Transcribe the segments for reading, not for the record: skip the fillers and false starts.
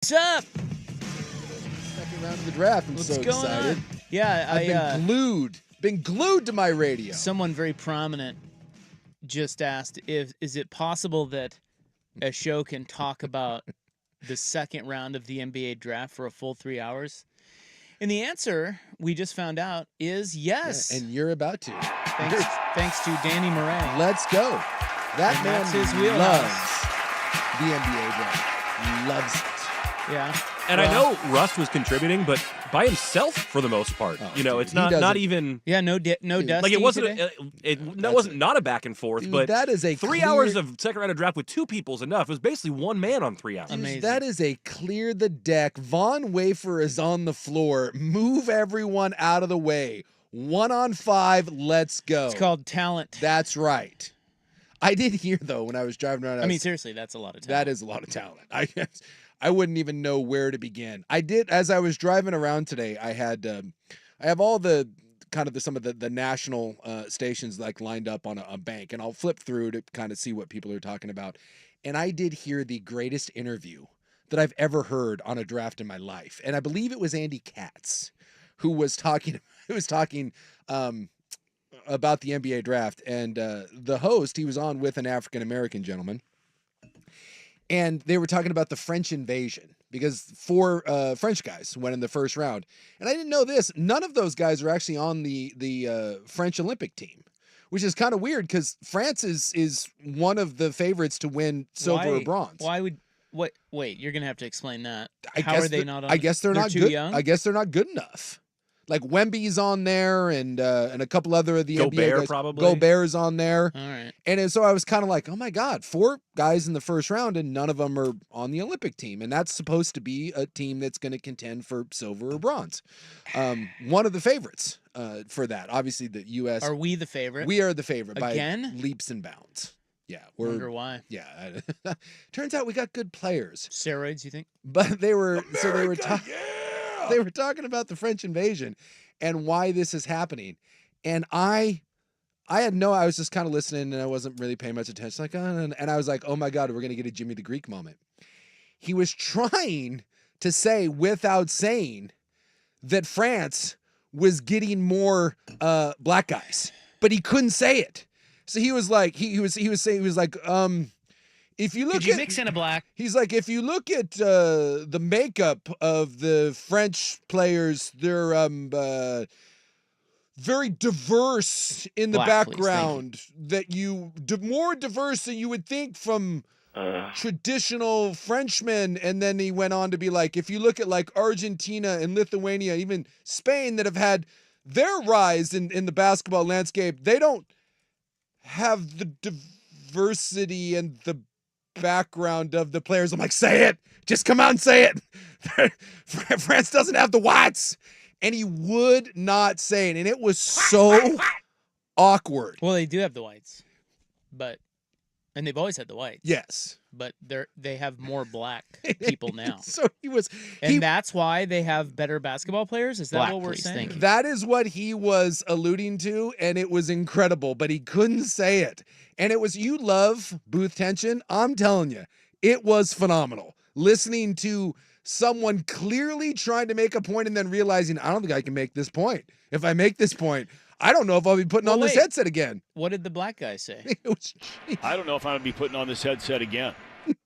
What's up? Second round of the draft. I'm so excited. Yeah, I've been glued to my radio. Someone very prominent just asked, is it possible that a show can talk about the second round of the NBA draft for a full 3 hours? And the answer, we just found out, is yes. Yeah, and you're about to. Thanks to Danny Moran. Let's go. That And man that's his wheelhouse. loves the NBA draft. Loves it. Yeah. And I know Rust was contributing, but by himself for the most part. It's not even. Yeah, no Dusty. Like it wasn't. today? That wasn't not a back and forth, Dude, but that is a 3 hours of second round of draft with two people is enough. It was basically one man on 3 hours. Amazing. That is a clear the deck. Von Wafer is on the floor. Move everyone out of the way. 1 on 5. Let's go. It's called talent. That's right. I did hear though when I was driving around. I mean, seriously, that's a lot of talent. That is a lot of talent. I wouldn't even know where to begin. I did, as I was driving around today, I have all the kind of some of the national stations like lined up on a bank, and I'll flip through to kind of see what people are talking about. And I did hear the greatest interview that I've ever heard on a draft in my life. And I believe it was Andy Katz who was talking about the NBA draft. And the host, he was on with an African-American gentleman. And they were talking about the French invasion because 4 French guys went in the first round. And I didn't know this. None of those guys are actually on the French Olympic team, which is kind of weird because France is one of the favorites to win silver or bronze. Wait, you're going to have to explain that. I guess they're not too good. young? I guess they're not good enough. Like Wemby's on there and a couple other of the NBA guys. Probably. Gobert's on there. All right. And so I was kind of like, oh my God, 4 guys in the first round and none of them are on the Olympic team. And that's supposed to be a team that's going to contend for silver or bronze. One of the favorites for that. Obviously the U.S. Are we the favorite? We are the favorite Again? by leaps and bounds. Yeah. Wonder why. Yeah. Turns out we got good players. Steroids, you think? But they were talking about the French invasion and why this is happening. And I was just kind of listening and I wasn't really paying much attention. Like, and I was like, oh my God, we're going to get a Jimmy the Greek moment. He was trying to say without saying that France was getting more black guys, but he couldn't say it. So he was like, if you look Could you mix in a black? He's like, if you look at the makeup of the French players, they're very diverse in the Black, please, background. More diverse than you would think from traditional Frenchmen. And then he went on to be like, if you look at like Argentina and Lithuania, even Spain, that have had their rise in the basketball landscape, they don't have the diversity and the background of the players. I'm like, say it. Just come out and say it. France doesn't have the whites. And he would not say it. And it was so awkward. Well, they do have the whites. And they've always had the whites. Yes. But they have more black people now. So that's why they have better basketball players? Is that Black, what we're please, saying? thank you. That is what he was alluding to, and it was incredible, but he couldn't say it. And it was, you love booth tension. I'm telling you, it was phenomenal. Listening to someone clearly trying to make a point and then realizing, I don't think I can make this point. If I make this point, I don't know if I'll be putting on this headset again. What did the black guy say? I don't know if I'm going to be putting on this headset again.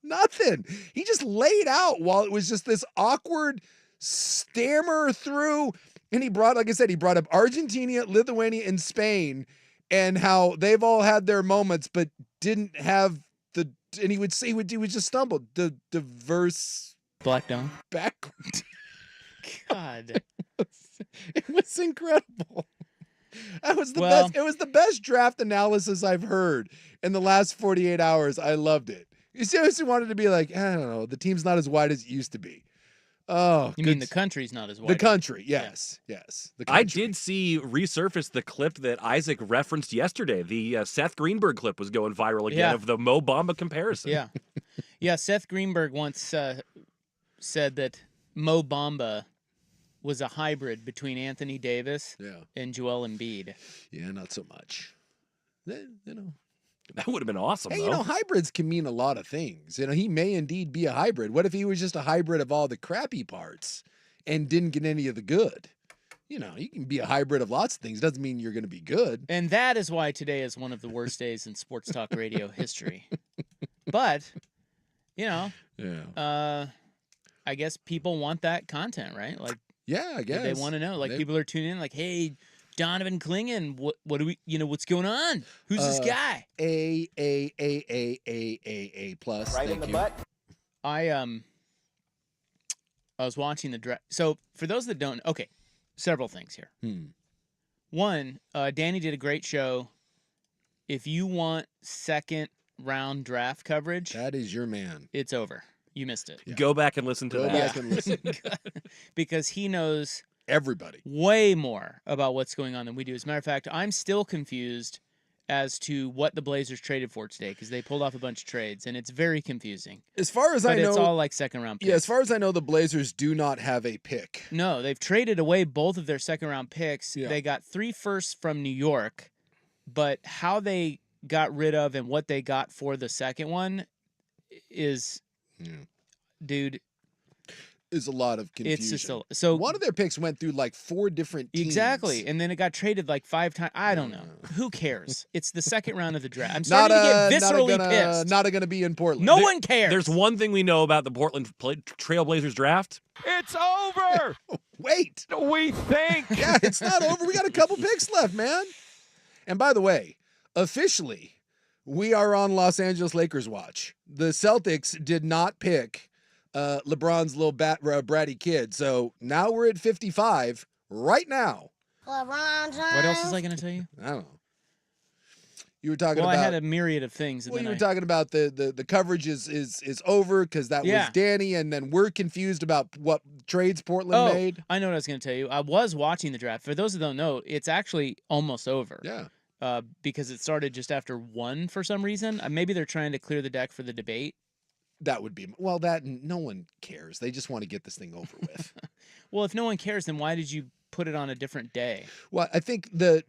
Nothing. He just laid out while it was just this awkward stammer through. And he brought up Argentina, Lithuania, and Spain and how they've all had their moments, but didn't have and he would just stumble. The diverse Black Dome. background. God. It was incredible. That was the best. It was the best draft analysis I've heard in the last 48 hours. I loved it. You seriously wanted to be like, I don't know, the team's not as wide as it used to be. Oh, you mean the country's not as wide? The country, yes, yes. The country. I did see resurface the clip that Isaac referenced yesterday. The Seth Greenberg clip was going viral again of the Mo Bamba comparison. Yeah. Yeah, Seth Greenberg once said that Mo Bamba was a hybrid between Anthony Davis and Joel Embiid. Yeah, not so much. You know. That would have been awesome, Hey, though. hybrids can mean a lot of things. He may indeed be a hybrid. What if he was just a hybrid of all the crappy parts and didn't get any of the good? You can be a hybrid of lots of things. Doesn't mean you're going to be good. And that is why today is one of the worst days in sports talk radio history. But, Yeah. I guess people want that content, right? Like, Yeah, I guess they want to know. Like, people are tuning in. Like, hey, Donovan Clingan, what do we? What's going on? Who's this guy? A plus. Right in the butt. I was watching the draft. So for those that don't, okay, several things here. One, Danny did a great show. If you want second round draft coverage, that is your man. It's over. You missed it. Yeah. Go back and listen to that. Go back and listen. Because he knows everybody way more about what's going on than we do. As a matter of fact, I'm still confused as to what the Blazers traded for today because they pulled off a bunch of trades, and it's very confusing. As far as I know, it's all like second-round picks. Yeah, as far as I know, the Blazers do not have a pick. No, they've traded away both of their second-round picks. Yeah. They got 3 firsts from New York, but how they got rid of and what they got for the second one is, dude, is a lot of confusion. It's just so one of their picks went through like 4 different teams. Exactly, and then it got traded like 5 times. I don't know. Who cares? It's the second round of the draft. I'm starting to get viscerally pissed. Not going to be in Portland. No one cares. There's one thing we know about the Portland Trailblazers draft. It's over. Wait. We think. Yeah, it's not over. We got a couple picks left, man. And by the way, officially, we are on Los Angeles Lakers watch. The Celtics did not pick LeBron's little bratty kid. So now we're at 55 right now. LeBron James. What else was I going to tell you? I don't know. You were talking about. I had a myriad of things. And well, you were talking about the coverage is over because that was Danny, and then we're confused about what trades Portland made. I know what I was going to tell you. I was watching the draft. For those that don't know, it's actually almost over. Yeah. Because it started just after 1 for some reason. Maybe they're trying to clear the deck for the debate. That would be no one cares. They just want to get this thing over with. Well, if no one cares, then why did you put it on a different day? Well, I think no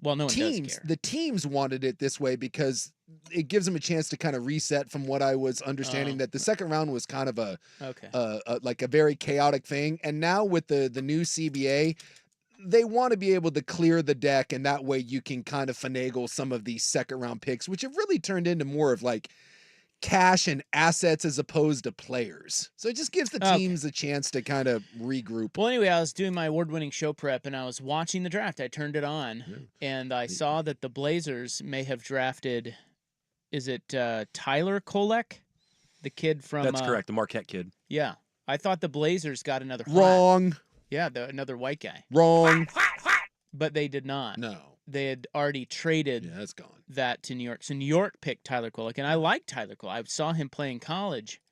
one does care. The teams wanted it this way because it gives them a chance to kind of reset from what I was understanding that the second round was kind of like a very chaotic thing, and now with the new CBA. They want to be able to clear the deck, and that way you can kind of finagle some of these second-round picks, which have really turned into more of like cash and assets as opposed to players. So it just gives the teams a chance to kind of regroup. Well, anyway, I was doing my award-winning show prep, and I was watching the draft. I turned it on, and I saw that the Blazers may have drafted, is it Tyler Kolek? The kid from... That's correct, the Marquette kid. Yeah. I thought the Blazers got another... Wrong. Yeah, another white guy. Wrong. But they did not. No. They had already traded that's gone. That to New York. So New York picked Tyler Kolek, and I like Tyler Kolek. I saw him play in college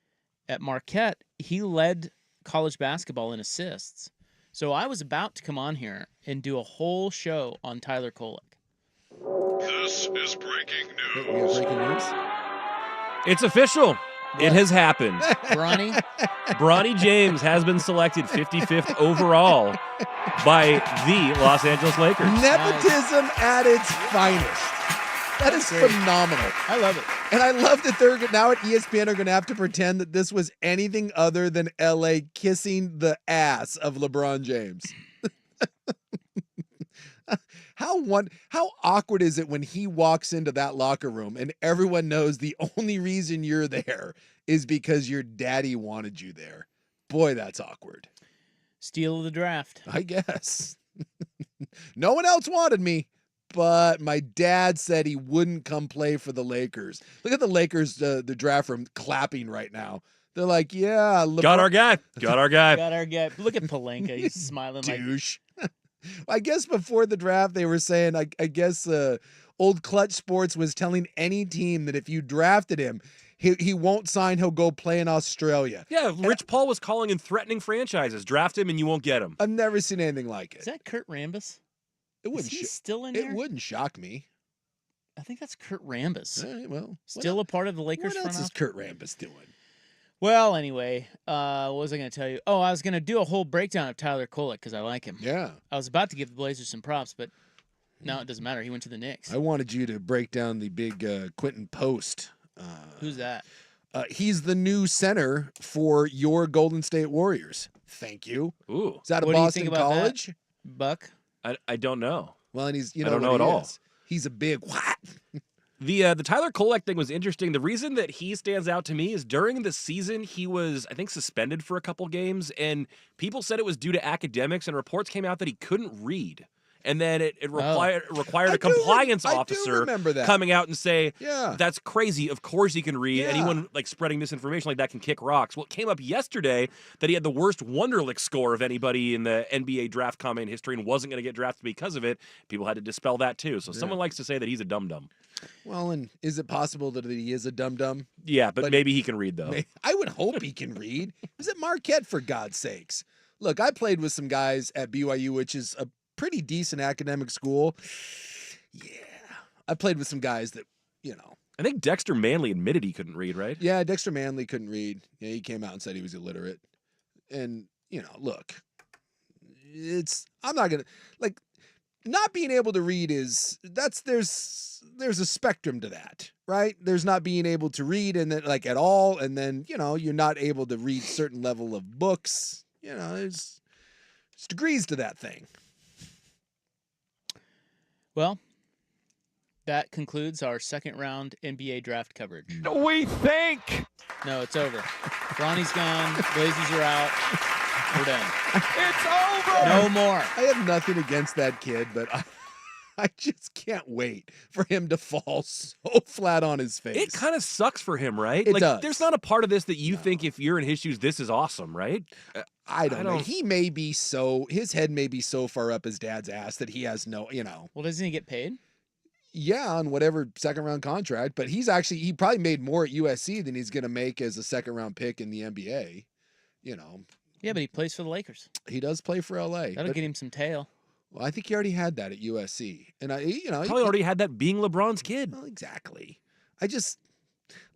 at Marquette. He led college basketball in assists. So I was about to come on here and do a whole show on Tyler Kolek. This is breaking news. We have breaking news? It's official. It has happened. Bronny James has been selected 55th overall by the Los Angeles Lakers. Nepotism at its finest. That is phenomenal. I love it. And I love that they're now at ESPN are going to have to pretend that this was anything other than LA kissing the ass of LeBron James. How awkward is it when he walks into that locker room and everyone knows the only reason you're there is because your daddy wanted you there? Boy, that's awkward. Steal of the draft. I guess. No one else wanted me, but my dad said he wouldn't come play for the Lakers. Look at the Lakers, the draft room clapping right now. They're like, yeah. Got our guy. Got our guy. Got our guy. Look at Pelinka. He's smiling douche. I guess before the draft, they were saying, I guess old Clutch Sports was telling any team that if you drafted him, he won't sign, he'll go play in Australia. Yeah, Rich Paul was calling and threatening franchises. Draft him and you won't get him. I've never seen anything like it. Is that Kurt Rambis? It wouldn't. Is he still in there? It wouldn't shock me. I think that's Kurt Rambis. All right, well, still a part of the Lakers what else is Kurt Rambis doing? Well, anyway, what was I going to tell you? Oh, I was going to do a whole breakdown of Tyler Kolek because I like him. Yeah. I was about to give the Blazers some props, but No, it doesn't matter. He went to the Knicks. I wanted you to break down the big Quentin Post. Who's that? He's the new center for your Golden State Warriors. Thank you. Ooh. Is that a What do you Boston think about College? Buck? I don't know. Well, and he's I don't know at all. He's a big what? The Tyler Kolek thing was interesting. The reason that he stands out to me is during the season he was, I think, suspended for a couple games, and people said it was due to academics, and reports came out that he couldn't read. And then it required a compliance officer coming out and say, that's crazy. Of course he can read. Yeah. Anyone like spreading misinformation like that can kick rocks. Well, it came up yesterday that he had the worst Wonderlic score of anybody in the NBA draft comment history and wasn't going to get drafted because of it. People had to dispel that too. So someone likes to say that he's a dum-dum. Well, and is it possible that he is a dum-dum? Yeah, but maybe he can read, though. I would hope he can read. He was at Marquette, for God's sakes. Look, I played with some guys at BYU, which is a pretty decent academic school. Yeah. I played with some guys that, I think Dexter Manley admitted he couldn't read, right? Yeah, Dexter Manley couldn't read. Yeah, he came out and said he was illiterate. And, look, I'm not going to, not being able to read there's a spectrum to that, right? There's not being able to read and then at all. And then, you're not able to read certain level of books. There's degrees to that thing. Well, that concludes our second round NBA draft coverage. We think. No, it's over. Bronny's gone. Blazers are out. We're done. It's over. No more. I have nothing against that kid, but I just can't wait for him to fall so flat on his face. It kind of sucks for him, right? It does. There's not a part of this that you think if you're in his shoes, this is awesome, right? I don't know. He may be his head may be so far up his dad's ass that he has no, Well, doesn't he get paid? Yeah, on whatever second round contract, but he probably made more at USC than he's going to make as a second round pick in the NBA, Yeah, but he plays for the Lakers. He does play for LA. That'll get him some tail. Well, I think he already had that at USC. And probably already had that being LeBron's kid. Well, exactly.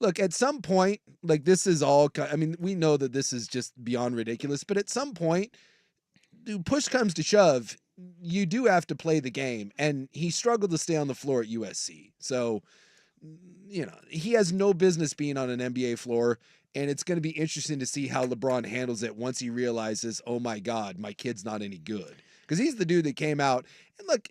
Look, at some point, this is all, we know that this is just beyond ridiculous, but at some point, push comes to shove, you do have to play the game. And he struggled to stay on the floor at USC. So, he has no business being on an NBA floor. And it's going to be interesting to see how LeBron handles it once he realizes, oh my God, my kid's not any good. Because he's the dude that came out. And look,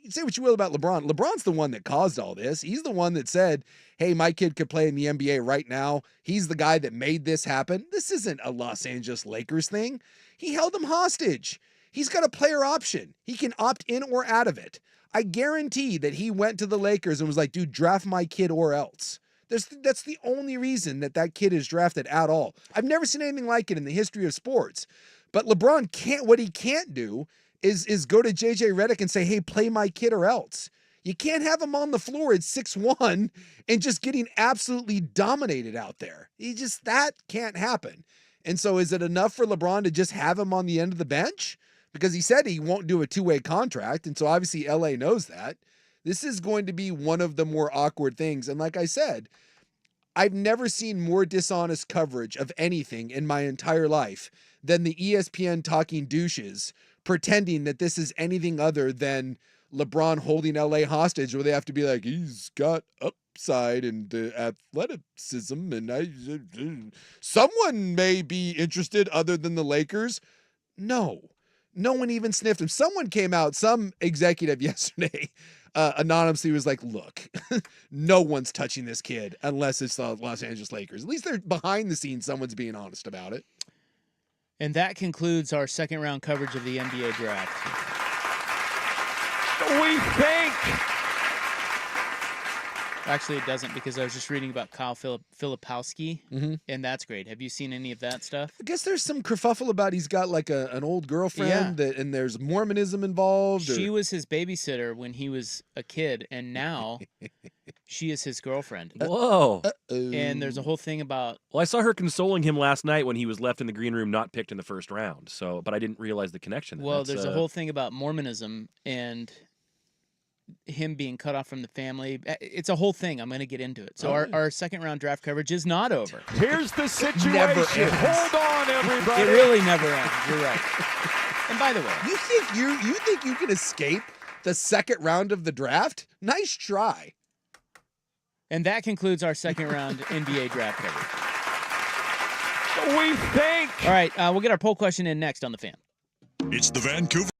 say what you will about LeBron. LeBron's the one that caused all this. He's the one that said, hey, my kid could play in the NBA right now. He's the guy that made this happen. This isn't a Los Angeles Lakers thing. He held him hostage. He's got a player option. He can opt in or out of it. I guarantee that he went to the Lakers and was like, dude, draft my kid or else. That's the only reason that kid is drafted at all. I've never seen anything like it in the history of sports. But LeBron what he can't do is go to JJ Redick and say, hey, play my kid or else. You can't have him on the floor at 6'1" and just getting absolutely dominated out there. That can't happen. And so is it enough for LeBron to just have him on the end of the bench? Because he said he won't do a two-way contract. And so obviously LA knows that. This is going to be one of the more awkward things. And like I said, I've never seen more dishonest coverage of anything in my entire life than the ESPN talking douches pretending that this is anything other than LeBron holding LA hostage, where they have to be like, he's got upside and athleticism, and someone may be interested other than the Lakers. No one even sniffed him. Someone came out, some executive yesterday, anonymously was like, look, no one's touching this kid unless it's the Los Angeles Lakers. At least they're behind the scenes. Someone's being honest about it. And that concludes our second round coverage of the NBA draft. We think. Actually, it doesn't, because I was just reading about Kyle Filipowski, and that's great. Have you seen any of that stuff? I guess there's some kerfuffle about he's got an old girlfriend, and there's Mormonism involved. She was his babysitter when he was a kid, and now she is his girlfriend. Whoa. And there's a whole thing about... Well, I saw her consoling him last night when he was left in the green room, not picked in the first round. But I didn't realize the connection. Well, there's a whole thing about Mormonism and him being cut off from the family. It's a whole thing. I'm going to get into it. So our second round draft coverage is not over. Here's the situation. Hold on, everybody. It really never ends. You're right. And by the way, you think you can escape the second round of the draft? Nice try. And that concludes our second round NBA draft coverage. We think. All right, we'll get our poll question in next on The Fan. It's the Vancouver.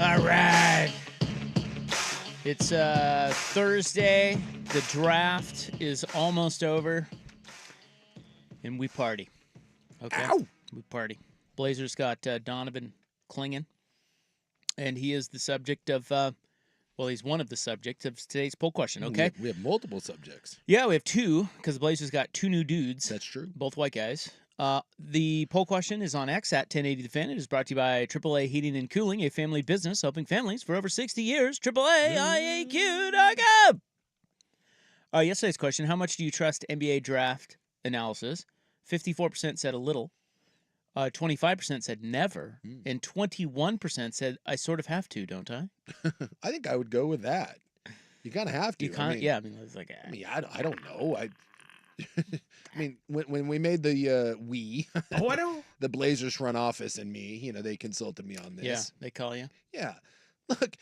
All right. It's Thursday. The draft is almost over. And we party. Okay? Ow! We party. Blazers got Donovan Clingan. And he is the subject of, he's one of the subjects of today's poll question, okay? We have multiple subjects. Yeah, we have two, because the Blazers got two new dudes. That's true. Both white guys. The poll question is on X at 1080 The Fan. It is brought to you by AAA Heating and Cooling, a family business helping families for over 60 years. AAAIAQ.com. Yesterday's question, how much do you trust NBA draft analysis? 54% said a little. 25% said never. And 21% said, I sort of have to, don't I? I think I would go with that. You kind of have to. You kind of, yeah. I mean, it's like, I don't know. I mean, when we made the I know. the Blazers front office and me, they consulted me on this. Yeah, they call you. Yeah. Look,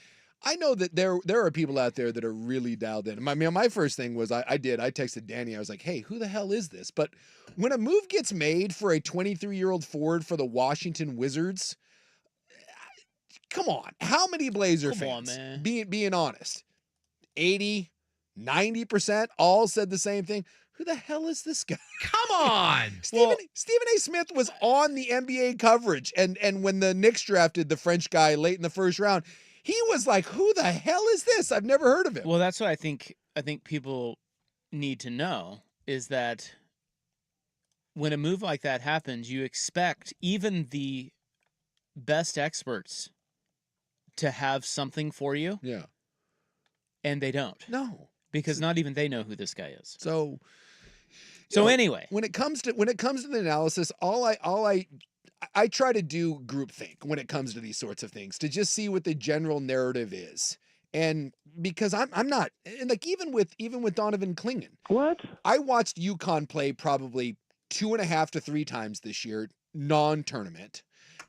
I know that there are people out there that are really dialed in. My first thing was I texted Danny. I was like, hey, who the hell is this? But when a move gets made for a 23-year-old forward for the Washington Wizards, come on. How many Blazer fans, man. being honest, 80, 90% all said the same thing? Who the hell is this guy? Come on. Stephen A. Smith was on the NBA coverage, and when the Knicks drafted the French guy late in the first round, he was like, who the hell is this? I've never heard of him. Well, that's what I think people need to know is that when a move like that happens, you expect even the best experts to have something for you. Yeah. And they don't. No. Because not even they know who this guy is. So anyway, when it comes to the analysis, I try to do groupthink when it comes to these sorts of things to just see what the general narrative is. And because I'm not, and like even with Donovan Clingan, What? I watched UConn play probably 2.5 to 3 times this year, non-tournament,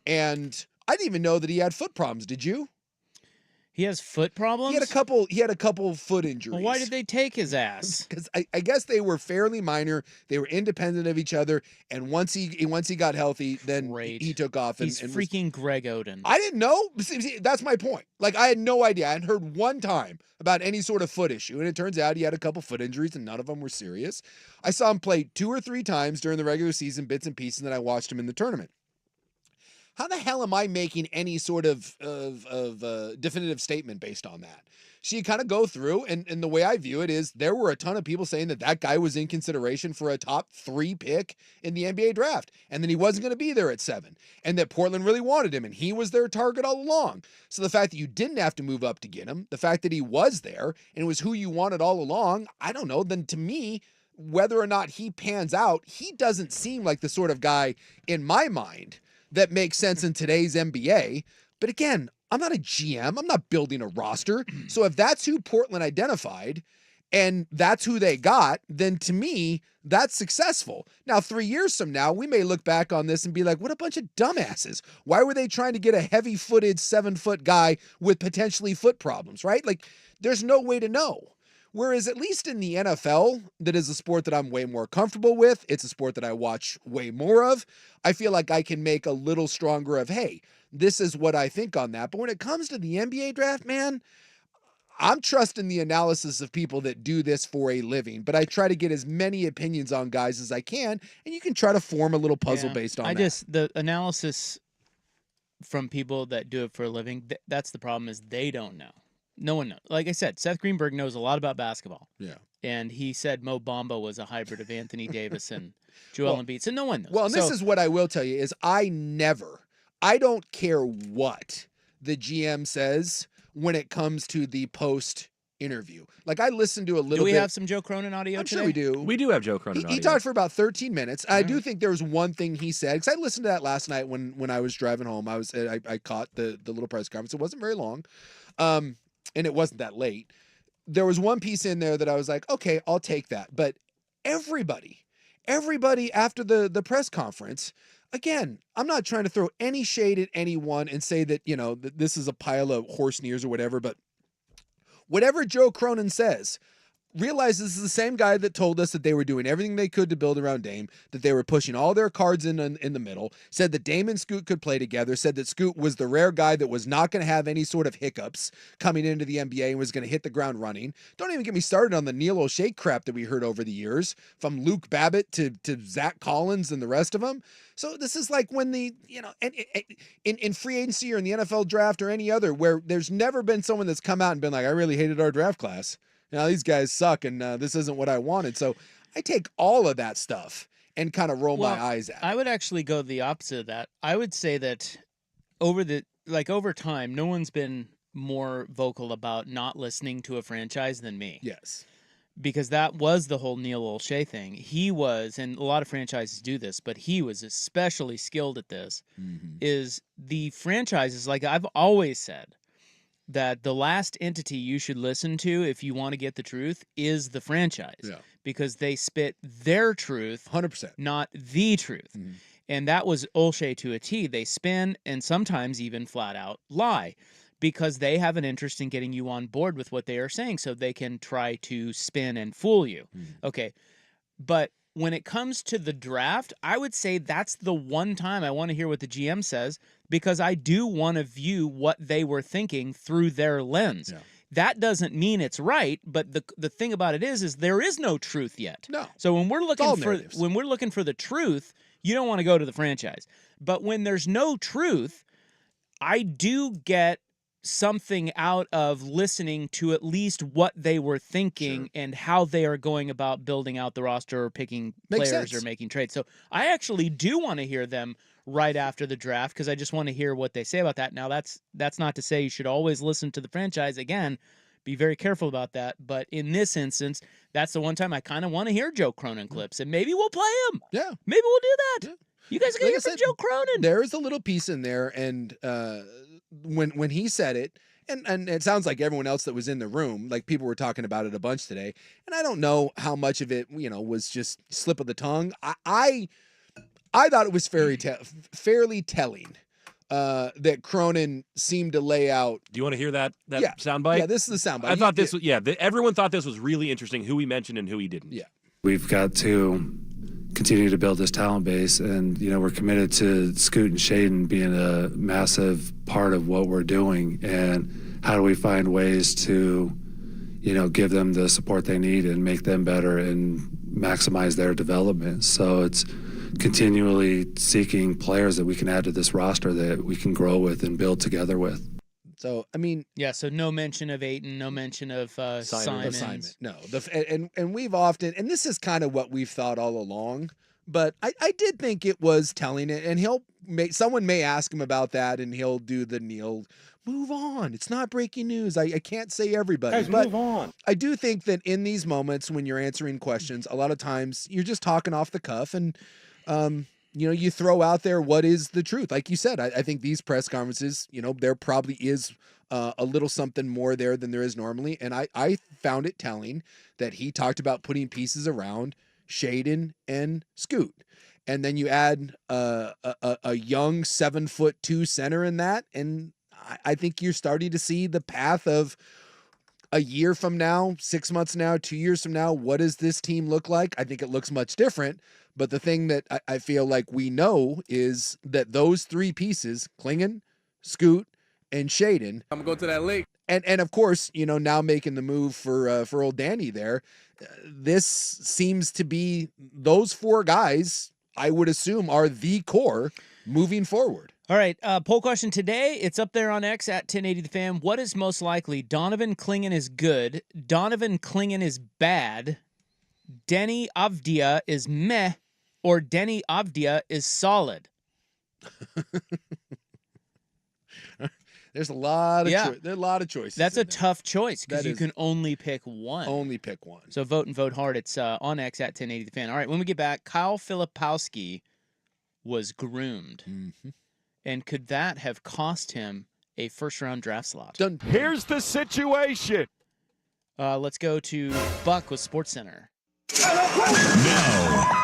and I didn't even know that he had foot problems. Did you? he has foot problems? He had a couple foot injuries. Well, why did they take his ass? Because I guess they were fairly minor. They were independent of each other, and once he got healthy, then he took off. He's freaking Greg Oden. I didn't know. See, that's my point. Like, I had no idea. I hadn't heard one time about any sort of foot issue, and it turns out he had a couple foot injuries, and none of them were serious. I saw him play 2 or 3 times during the regular season, bits and pieces, and then I watched him in the tournament. How the hell am I making any sort of definitive statement based on that? So you kind of go through, and the way I view it is there were a ton of people saying that guy was in consideration for a top 3 pick in the NBA draft, and then he wasn't going to be there at 7, and that Portland really wanted him, and he was their target all along. So the fact that you didn't have to move up to get him, the fact that he was there, and it was who you wanted all along, I don't know, then to me, whether or not he pans out, he doesn't seem like the sort of guy, in my mind, that makes sense in today's NBA. But again, I'm not a GM. I'm not building a roster. So if that's who Portland identified and that's who they got, then to me, that's successful. Now, 3 years from now, we may look back on this and be like, what a bunch of dumbasses. Why were they trying to get a heavy-footed 7-foot guy with potentially foot problems, right? Like, there's no way to know. Whereas at least in the NFL, that is a sport that I'm way more comfortable with. It's a sport that I watch way more of. I feel like I can make a little stronger of, hey, this is what I think on that. But when it comes to the NBA draft, man, I'm trusting the analysis of people that do this for a living. But I try to get as many opinions on guys as I can, and you can try to form a little puzzle based on that. The analysis from people that do it for a living, that's the problem is they don't know. No one knows. Like I said, Seth Greenberg knows a lot about basketball. Yeah. And he said Mo Bamba was a hybrid of Anthony Davis and Joel Embiid. So no one knows. Well, and this is what I will tell you is I don't care what the GM says when it comes to the post interview. Like I listened to a little bit. Do we have some Joe Cronin audio I'm today? sure we do. We do have Joe Cronin audio. He talked for about 13 minutes. I do think there was one thing he said, because I listened to that last night when I was driving home. I caught the little press conference. It wasn't very long. And it wasn't that late. There was one piece in there that I was like, okay, I'll take that. But everybody after the press conference, again, I'm not trying to throw any shade at anyone and say that, that this is a pile of horse nears or whatever, but whatever Joe Cronin says, realize this is the same guy that told us that they were doing everything they could to build around Dame, that they were pushing all their cards in the middle, said that Dame and Scoot could play together, said that Scoot was the rare guy that was not going to have any sort of hiccups coming into the NBA and was going to hit the ground running. Don't even get me started on the Neil O'Shea crap that we heard over the years, from Luke Babbitt to Zach Collins and the rest of them. So this is like when in free agency or in the NFL draft or any other, where there's never been someone that's come out and been like, I really hated our draft class. These guys suck, and this isn't what I wanted. So I take all of that stuff, and kind of roll my Well, eyes at. I would actually go the opposite of that. I would say that over time, no one's been more vocal about not listening to a franchise than me. Yes. Because that was the whole Neil Olshey thing. He was, and a lot of franchises do this, but he was especially skilled at this, is the franchises, like I've always said, that the last entity you should listen to if you want to get the truth is the franchise. Yeah. Because they spit their truth, 100%. not the truth. And that was Olshey to a T. They spin and sometimes even flat out lie because they have an interest in getting you on board with what they are saying so they can try to spin and fool you. Okay. But when it comes to the draft, I would say that's the one time I want to hear what the GM says because I do want to view what they were thinking through their lens. Yeah. That doesn't mean it's right, but the thing about it is there is no truth yet. No. So when we're all looking for the truth, you don't want to go to the franchise. But when there's no truth, I do get something out of listening to at least what they were thinking and how they are going about building out the roster or picking Makes players sense. or making trades. So I actually do want to hear them right after the draft because I just want to hear what they say about that. Now that's not to say you should always listen to the franchise. Again, be very careful about that. But in this instance, that's the one time I kind of want to hear Joe Cronin clips, and maybe we'll play them. Yeah. Maybe we'll do that. Yeah. You guys are gonna Like I hear from said, Joe Cronin. There is a little piece in there, and when he said it, and it sounds like everyone else that was in the room, like people were talking about it a bunch today, and I don't know how much of it, was just slip of the tongue. I thought it was fairly telling that Cronin seemed to lay out. Do you want to hear that Yeah. soundbite? Yeah, this is the soundbite. I thought this was everyone thought this was really interesting. Who he mentioned and who he didn't. Yeah. We've got to continue to build this talent base, and we're committed to Scoot and Shaden being a massive part of what we're doing. And how do we find ways to, give them the support they need and make them better and maximize their development? So it's continually seeking players that we can add to this roster that we can grow with and build together with. So I mean, Yeah, so no mention of Ayton, no mention of Simons. assignment. No, and we've often, and this is kind of what we've thought all along. But I did think it was telling it, and someone may ask him about that, and he'll do the Neil, move on. It's not breaking news. I can't say everybody, Guys, but move on. I do think that in these moments when you're answering questions, a lot of times you're just talking off the cuff, and you throw out there what is the truth. Like you said, I think these press conferences, there probably is a little something more there than there is normally. And I found it telling that he talked about putting pieces around Shaden and Scoot. And then you add a young 7'2" center in that. And I think you're starting to see the path of a year from now, 6 months from now, 2 years from now. What does this team look like? I think it looks much different. But the thing that I feel like we know is that those three pieces, Klingon, Scoot, and Shaden. I'm gonna go to that lake. And of course, now making the move for old Danny there. This seems to be those four guys, I would assume, are the core moving forward. All right, poll question today. It's up there on X at 1080 The Fan. What is most likely? Donovan Klingon is good. Donovan Klingon is bad. Denny Avdia is meh. Or Denny Avdia is solid. There's a lot of Yeah. there are a lot of choices. That's in a there. tough choice because That you is- can only pick one. Only pick one. So vote and vote hard. It's on X at 1080 The Fan. All right, when we get back, Kyle Filipowski was groomed. Mm-hmm. And could that have cost him a first-round draft slot? Done. Here's the situation. Let's go to Buck with SportsCenter. Now,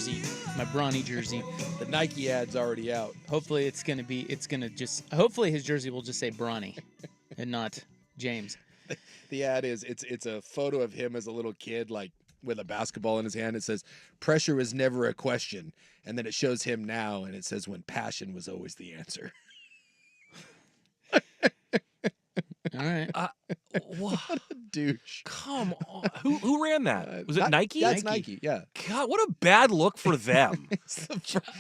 jersey, my Bronny jersey. The Nike ad's already out. Hopefully hopefully his jersey will just say Bronny and not James. The ad it's a photo of him as a little kid, like with a basketball in his hand. It says, "Pressure is never a question." And then it shows him now, and it says, "When passion was always the answer." All right. What a douche. Come on. Who ran that? Was it Nike? That's Nike, yeah. God, what a bad look for them.